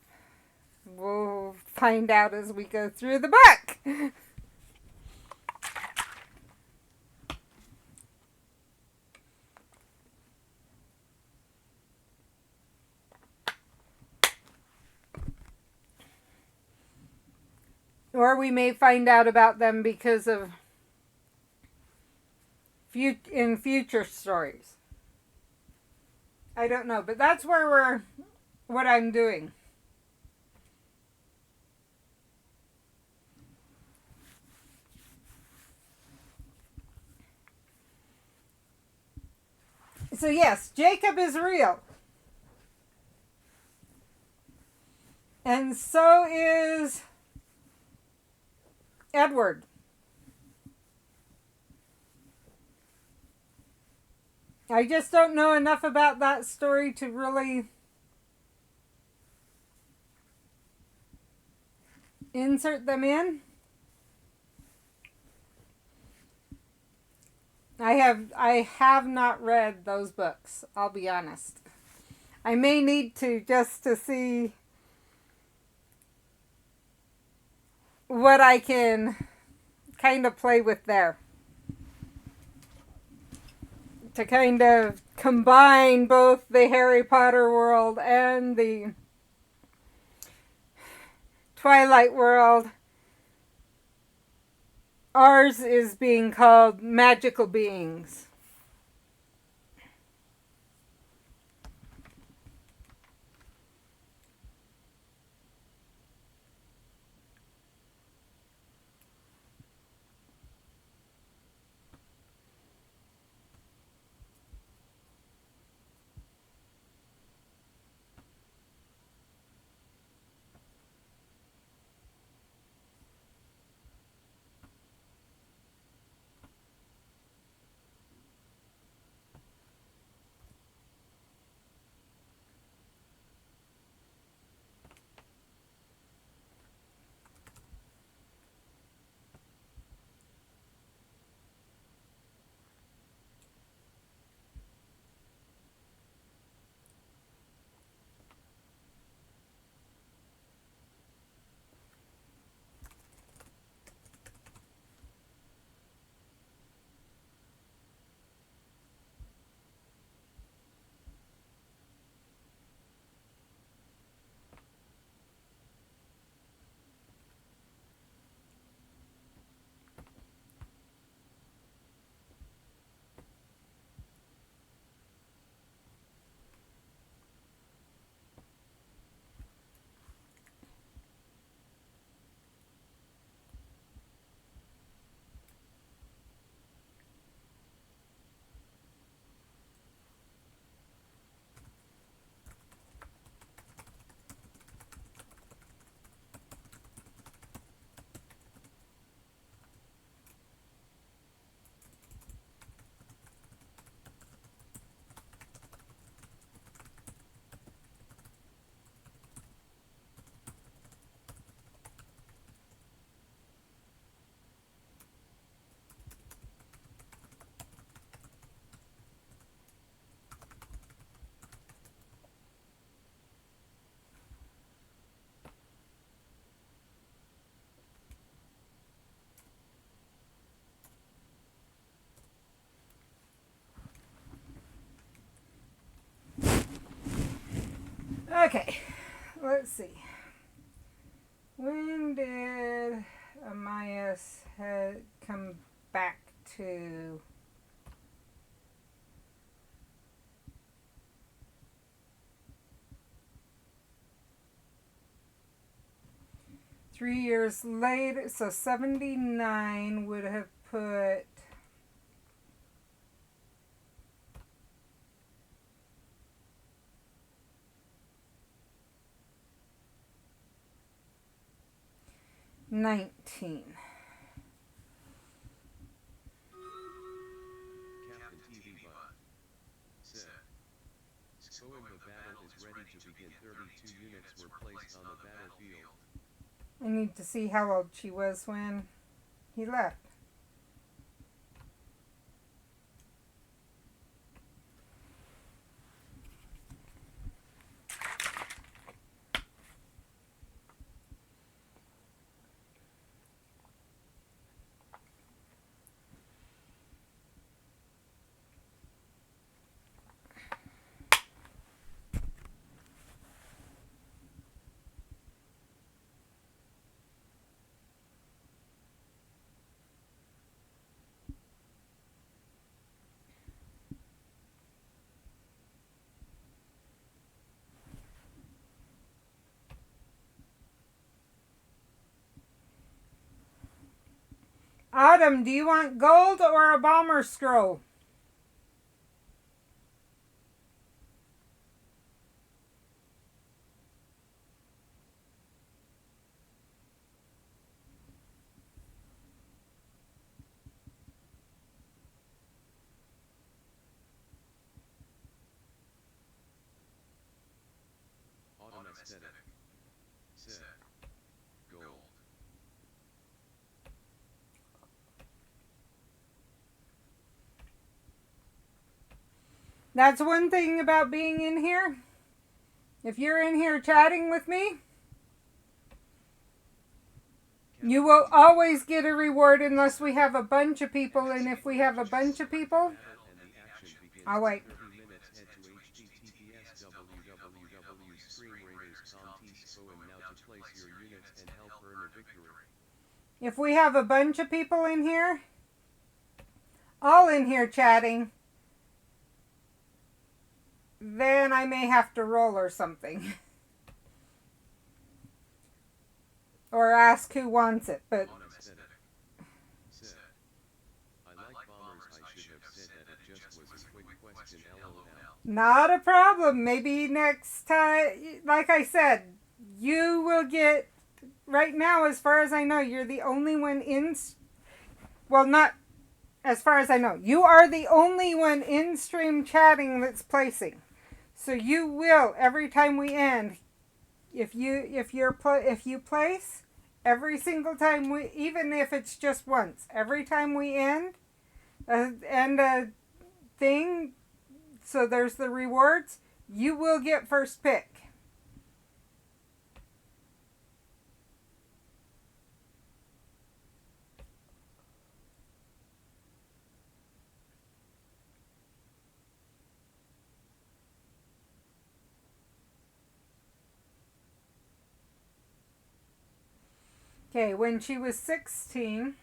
We'll find out as we go through the book. Or we may find out about them because of in future stories. I don't know, but that's what I'm doing. So yes, Jacob is real. And so is Edward. I just don't know enough about that story to really insert them in. I have not read those books, I'll be honest. I may need to just to see what I can kind of play with there. To kind of combine both the Harry Potter world and the Twilight world. Ours is being called magical beings. Okay, let's see. When did Amias come back to... ...3 years later, so 79 would have put... 19. Captain TV Bot said, Spoem the battle is ready to begin. 32 units were placed on the battlefield. I need to see how old she was when he left. Autumn, do you want gold or a bomber scroll? Autumn Aesthetic said, Gold. That's one thing about being in here. If you're in here chatting with me, you will always get a reward unless we have a bunch of people. And if we have a bunch of people, I'll wait. If we have a bunch of people in here, all in here chatting, then I may have to roll or something. Or ask who wants it, but not a problem. Maybe next time, like I said, you will get, right now, as far as I know, you're the only one in, well, not as far as I know, you are the only one in stream chatting that's placing. So you will, every time we end, if you place, every single time we, even if it's just once, every time we end a thing, so there's the rewards, you will get first pick. Okay, when she was 16,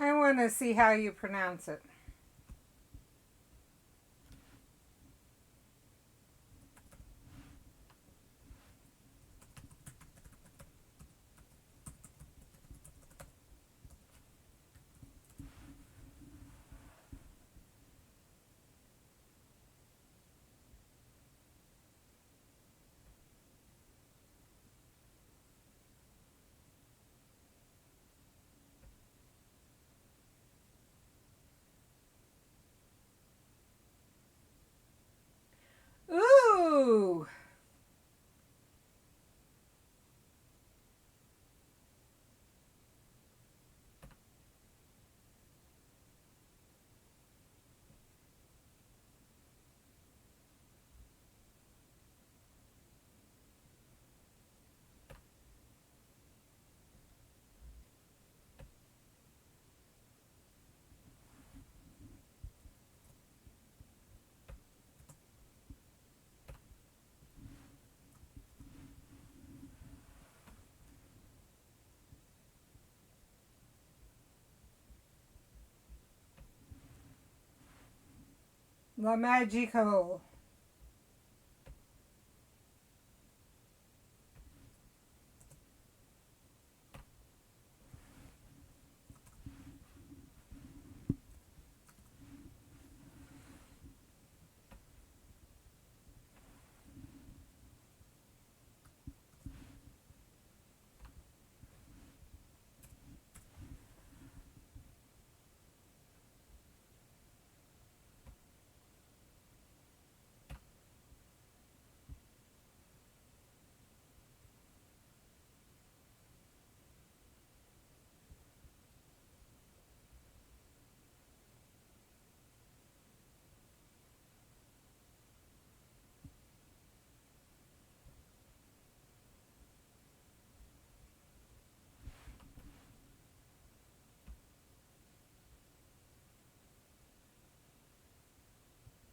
I want to see how you pronounce it. La Magico.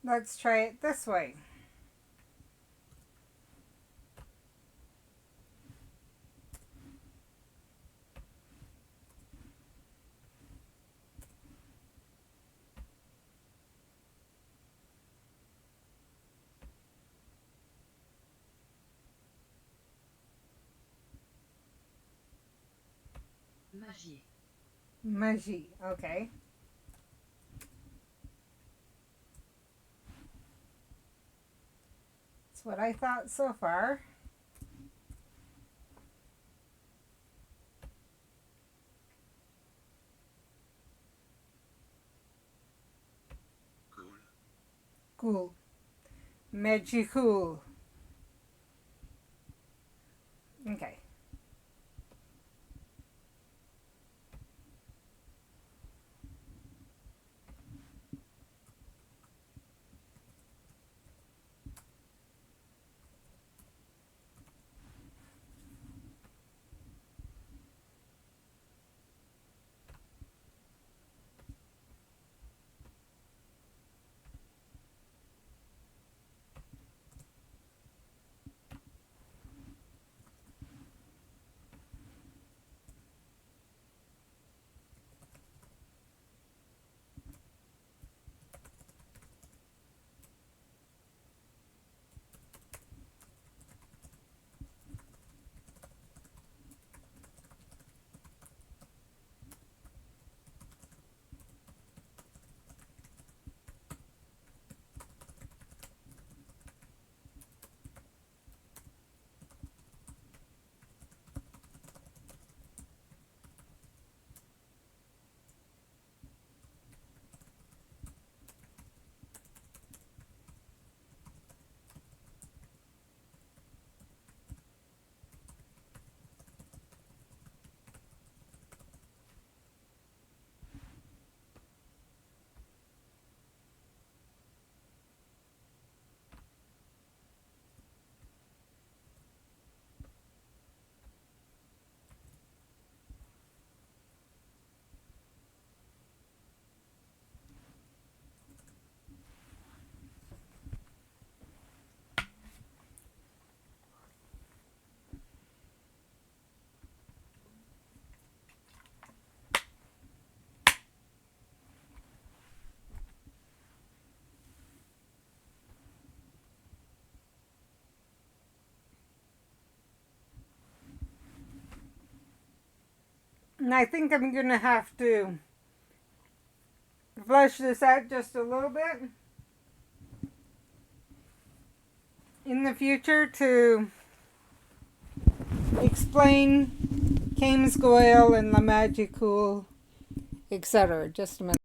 Let's try it this way. Magie. Magie. Okay. That's what I thought so far. Cool. Cool. Magicool. Okay. And I think I'm going to have to flesh this out just a little bit in the future to explain Kames Goyle and La Magicool, etc. Just a minute.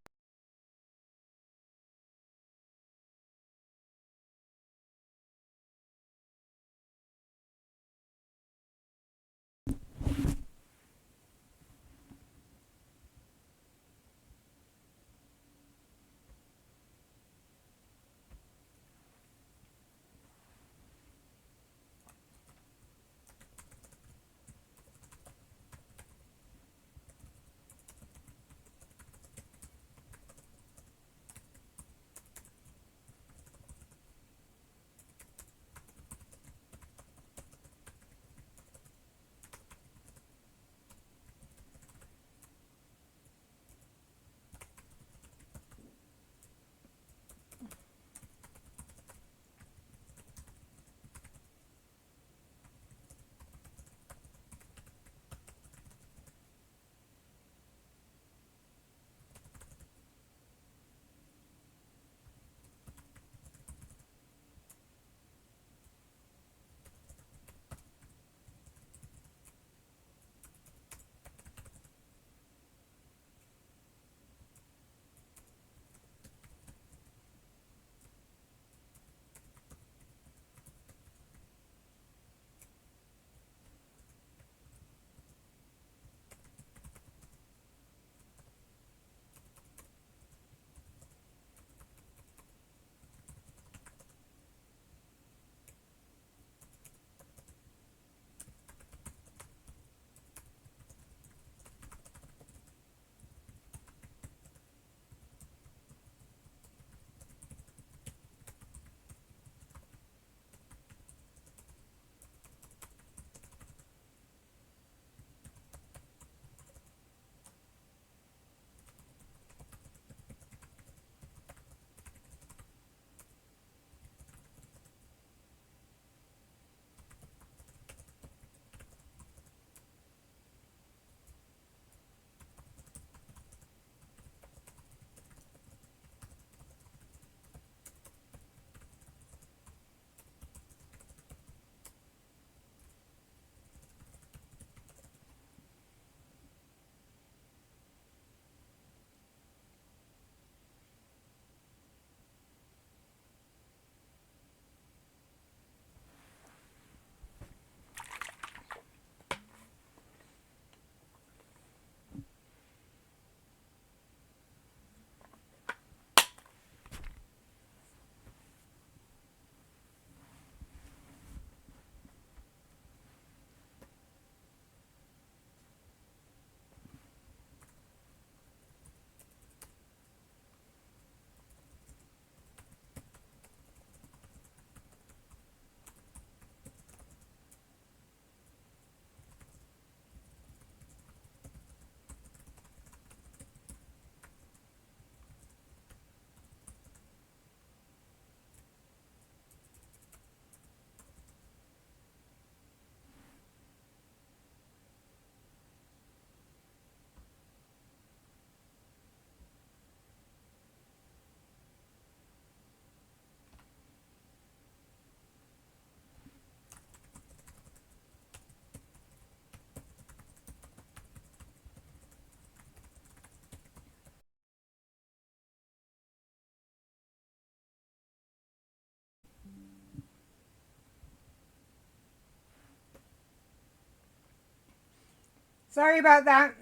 Sorry about that.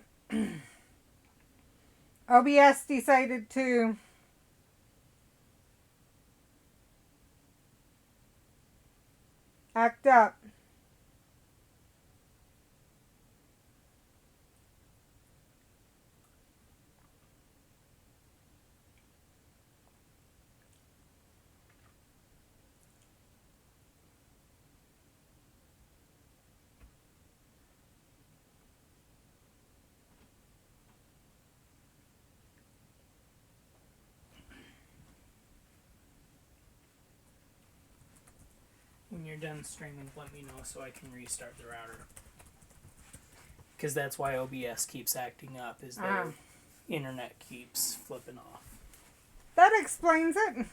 OBS decided to act up. When you're done streaming, let me know so I can restart the router. Because that's why OBS keeps acting up, is their internet keeps flipping off. That explains it.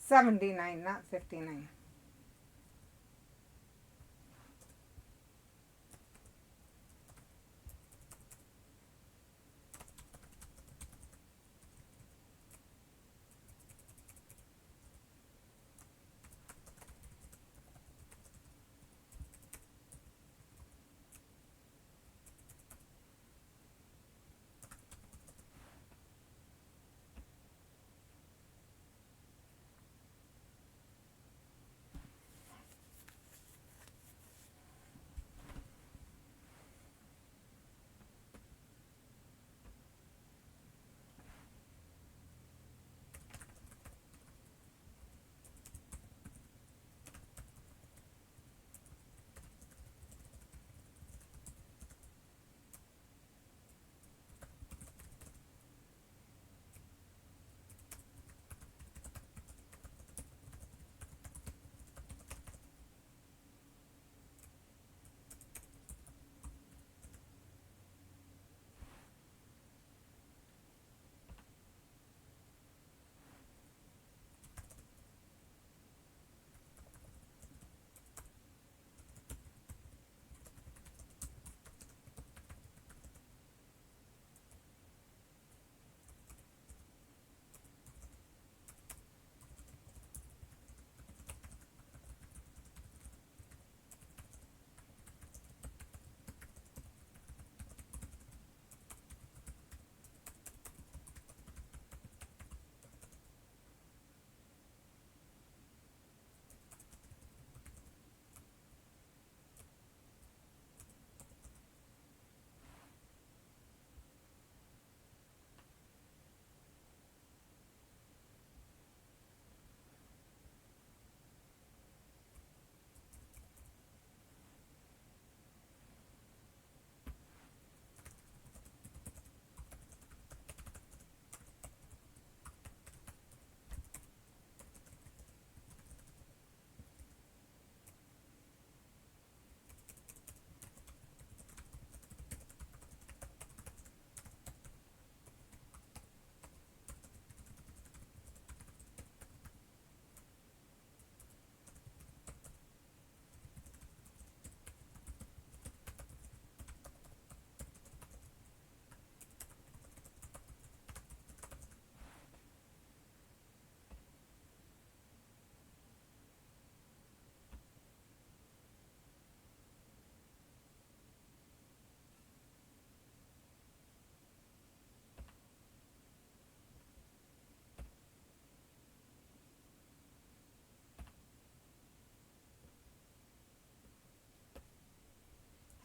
$79, not $59.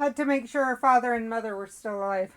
Had to make sure her father and mother were still alive.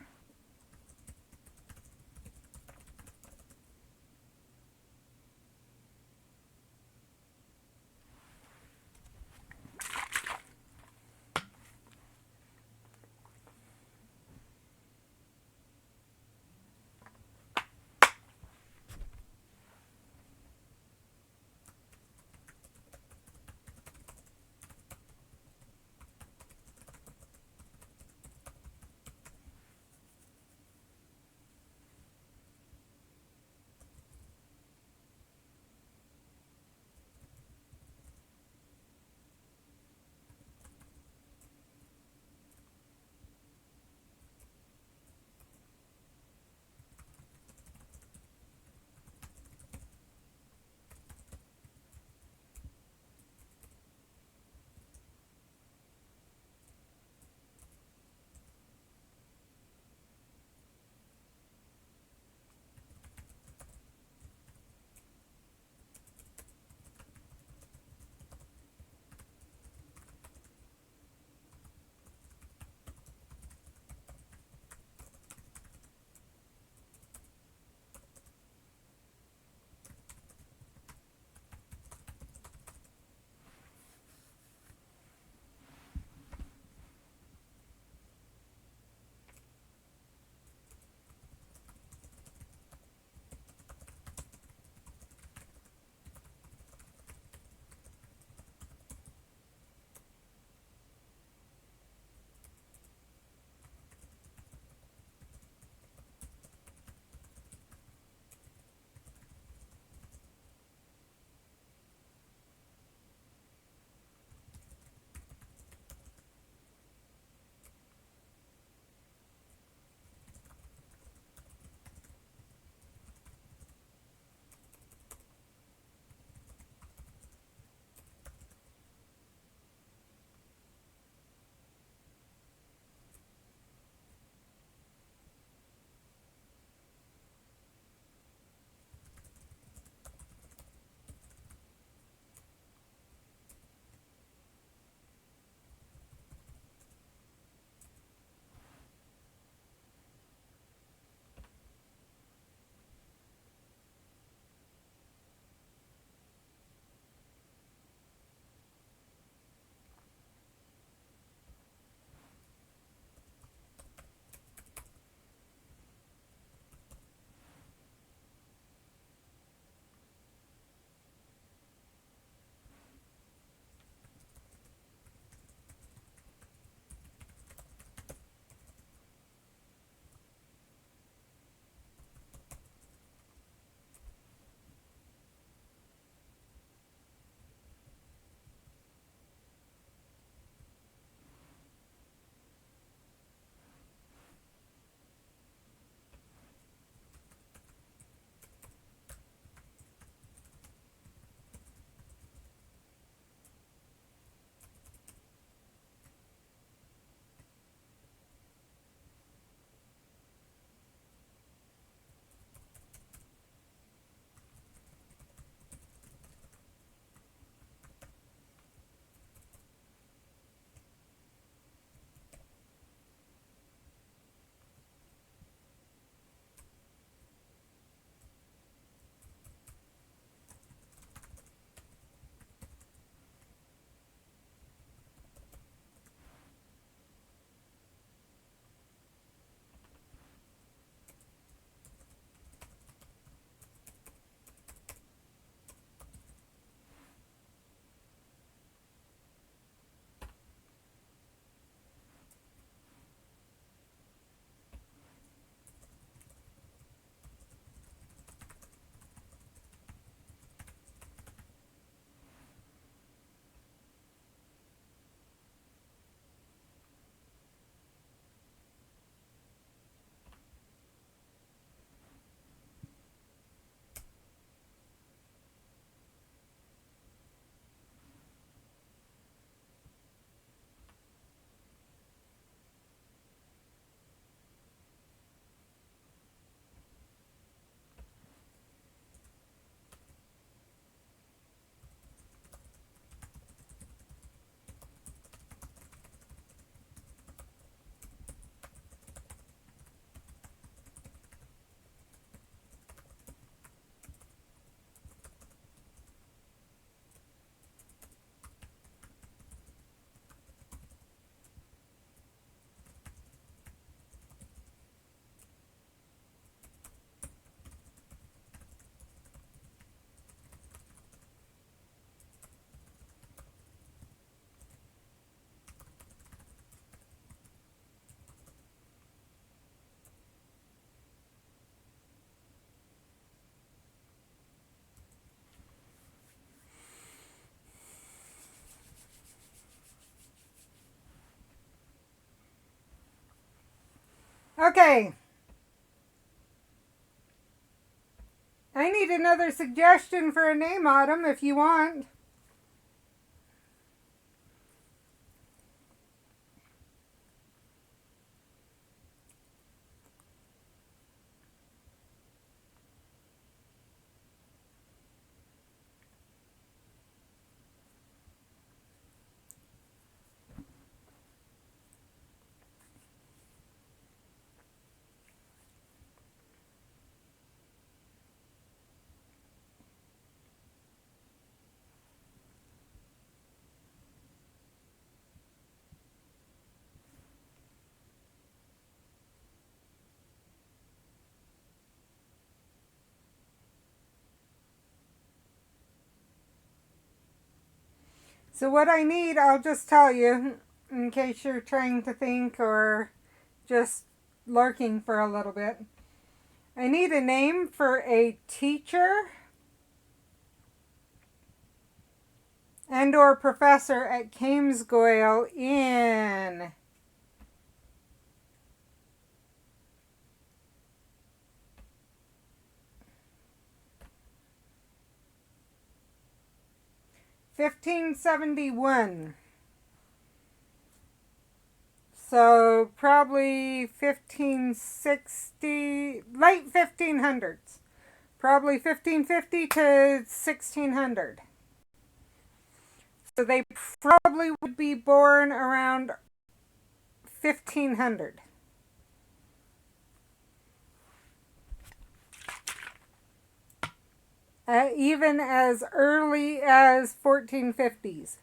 Okay. I need another suggestion for a name, Autumn, if you want. So what I need, I'll just tell you, in case you're trying to think or just lurking for a little bit. I need a name for a teacher and or professor at Kamesgoyle in (1571). So probably 1560, late 1500s. Probably 1550 to 1600. So they probably would be born around 1500. Even as early as 1450s.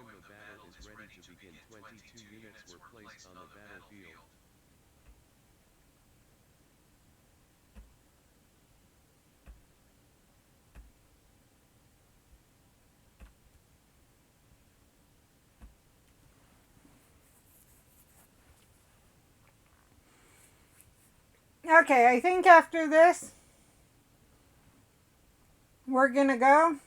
when the battle is ready to begin, 22 units were placed on the battlefield. Okay, I think after this, we're gonna go.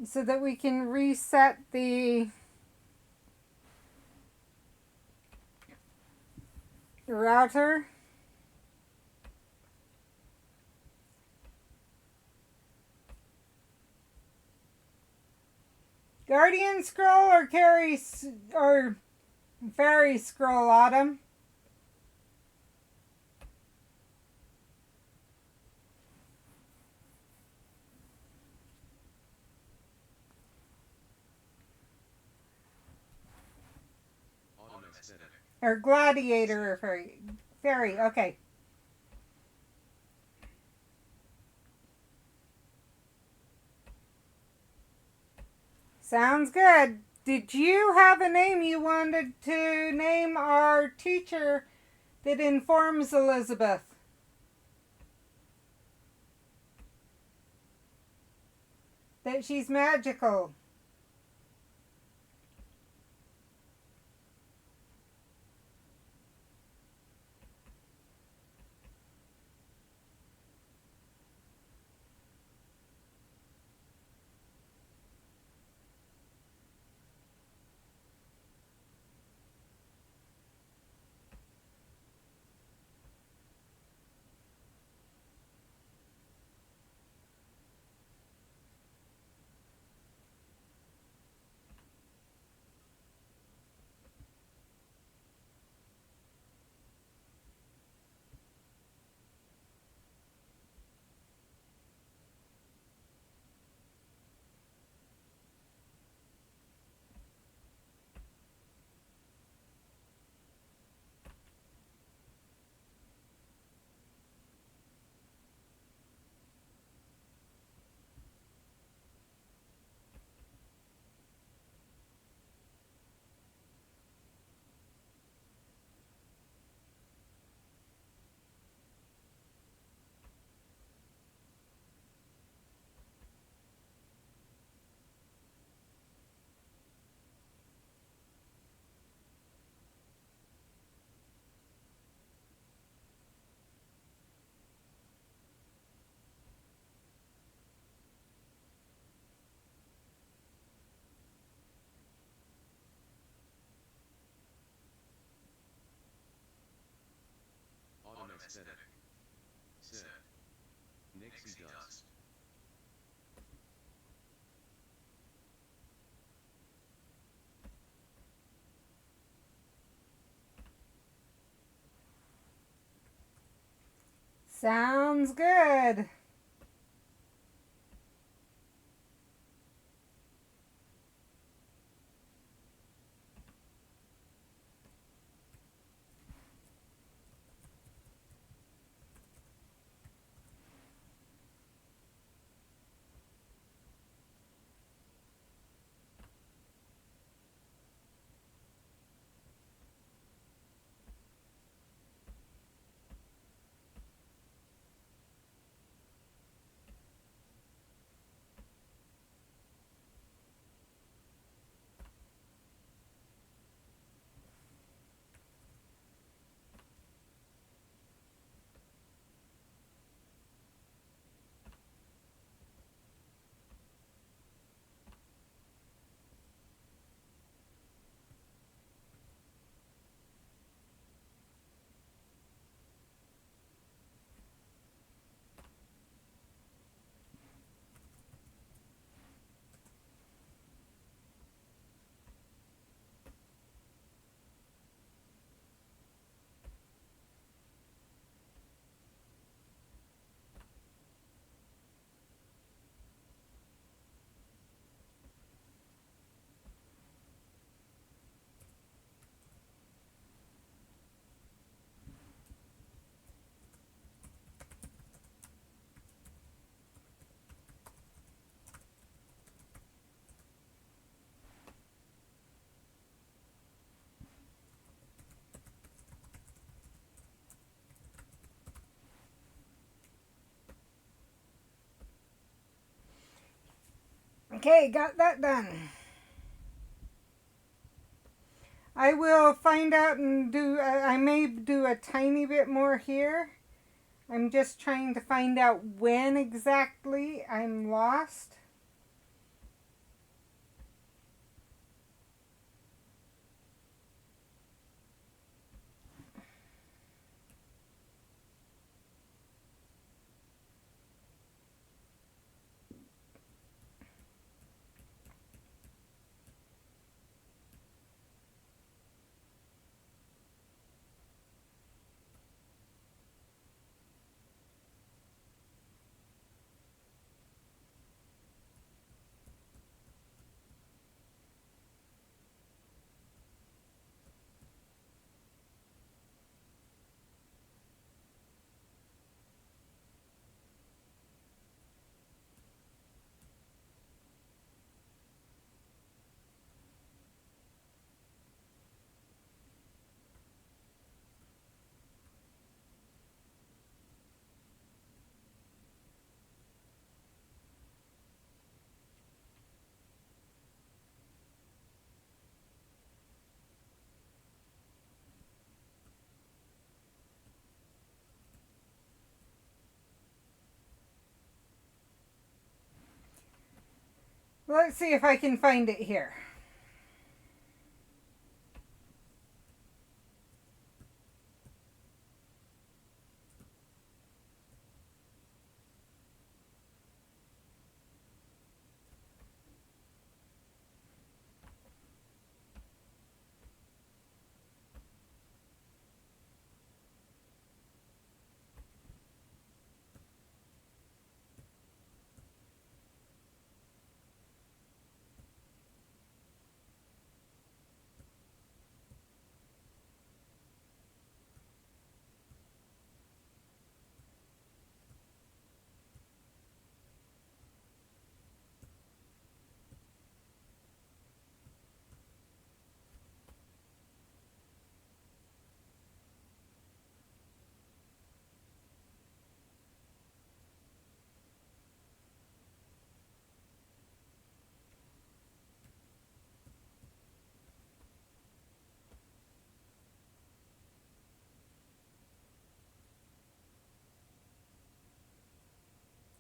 So that we can reset the router. Guardian scroll or carry or fairy scroll, Autumn? Autumn aesthetic. Or gladiator or fairy? Fairy, okay. Sounds good. Did you have a name you wanted to name our teacher that informs Elizabeth? That she's magical. Autumn aesthetic. Said. Nixie dust. Sounds good. Okay, got that done. I will find out and do, I may do a tiny bit more here. I'm just trying to find out when exactly I'm lost. Let's see if I can find it here.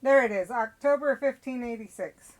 There it is, October 1586.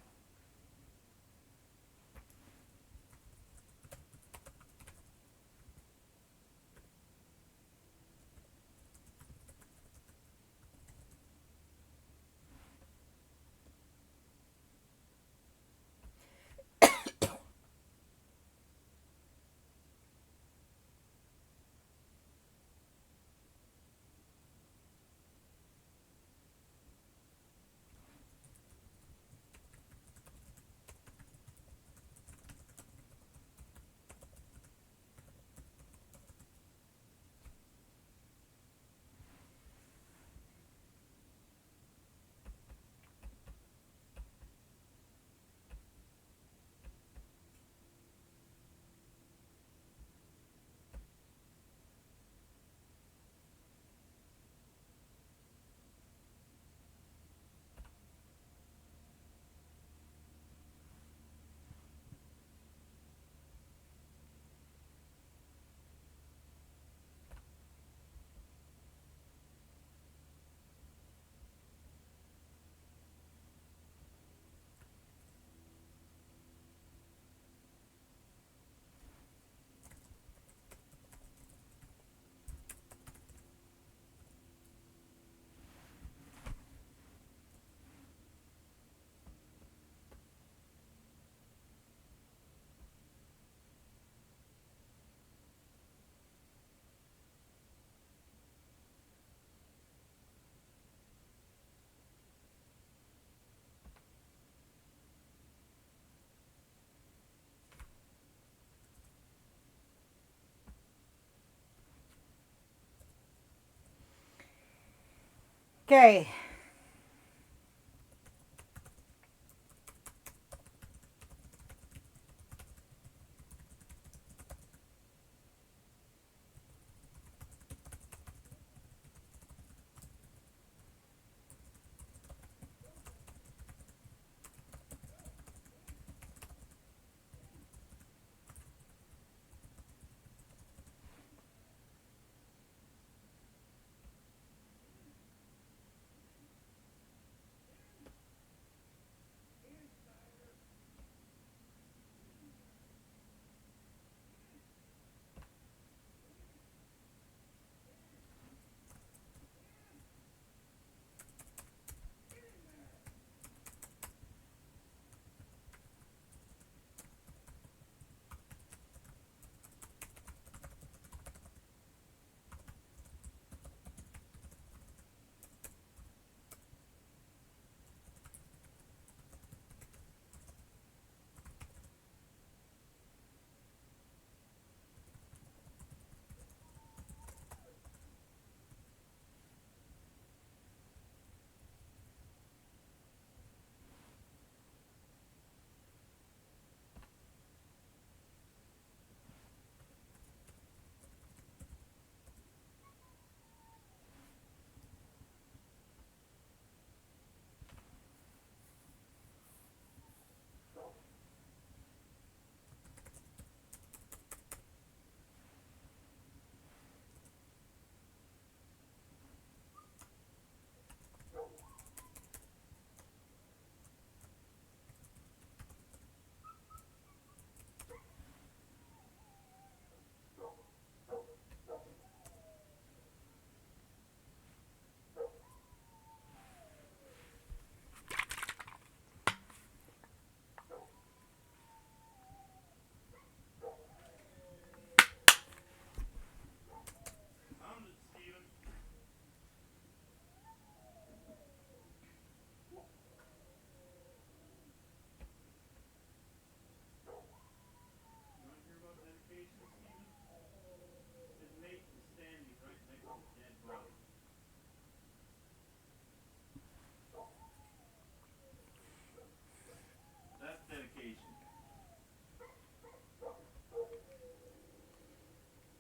Okay.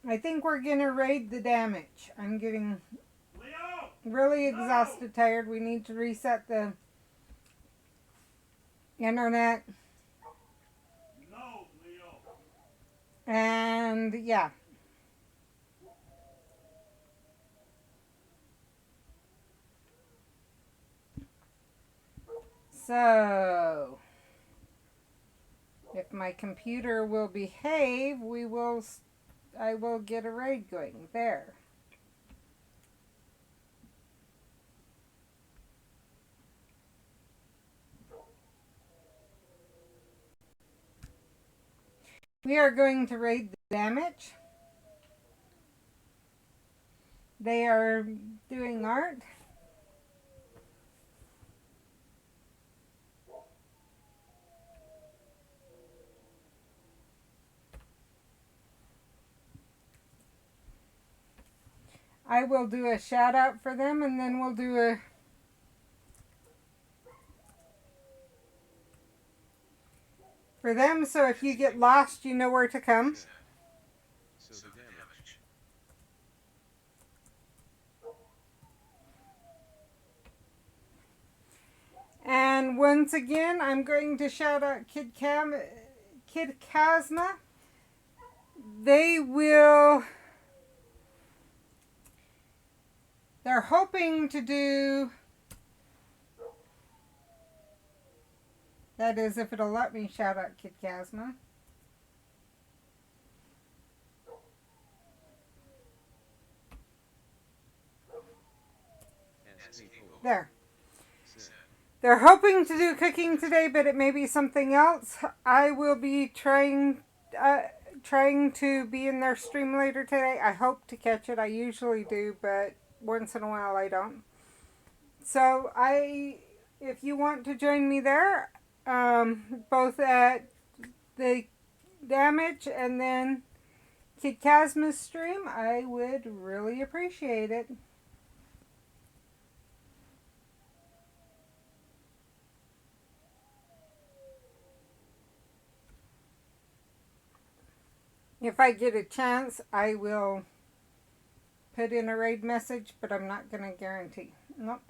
I think we're gonna raid the damage. I'm getting Leo! really exhausted, tired. We need to reset the internet. No, Leo. And yeah. So, if my computer will behave, I will get a raid going. There. We are going to raid the damage. They are doing art. I will do a shout out for them, and then we'll do a for them, so if you get lost, you know where to come. So damage. And once again, I'm going to shout out Kid Kazma. They're hoping to do, that is, if it'll let me shout out Kid Kazma. There. They're hoping to do cooking today, but it may be something else. I will be trying to be in their stream later today. I hope to catch it. I usually do, but once in a while I don't. So if you want to join me there, both at the damage and then Kid Kazma's stream, I would really appreciate it. If I get a chance, I will put in a raid message, but I'm not going to guarantee. Nope.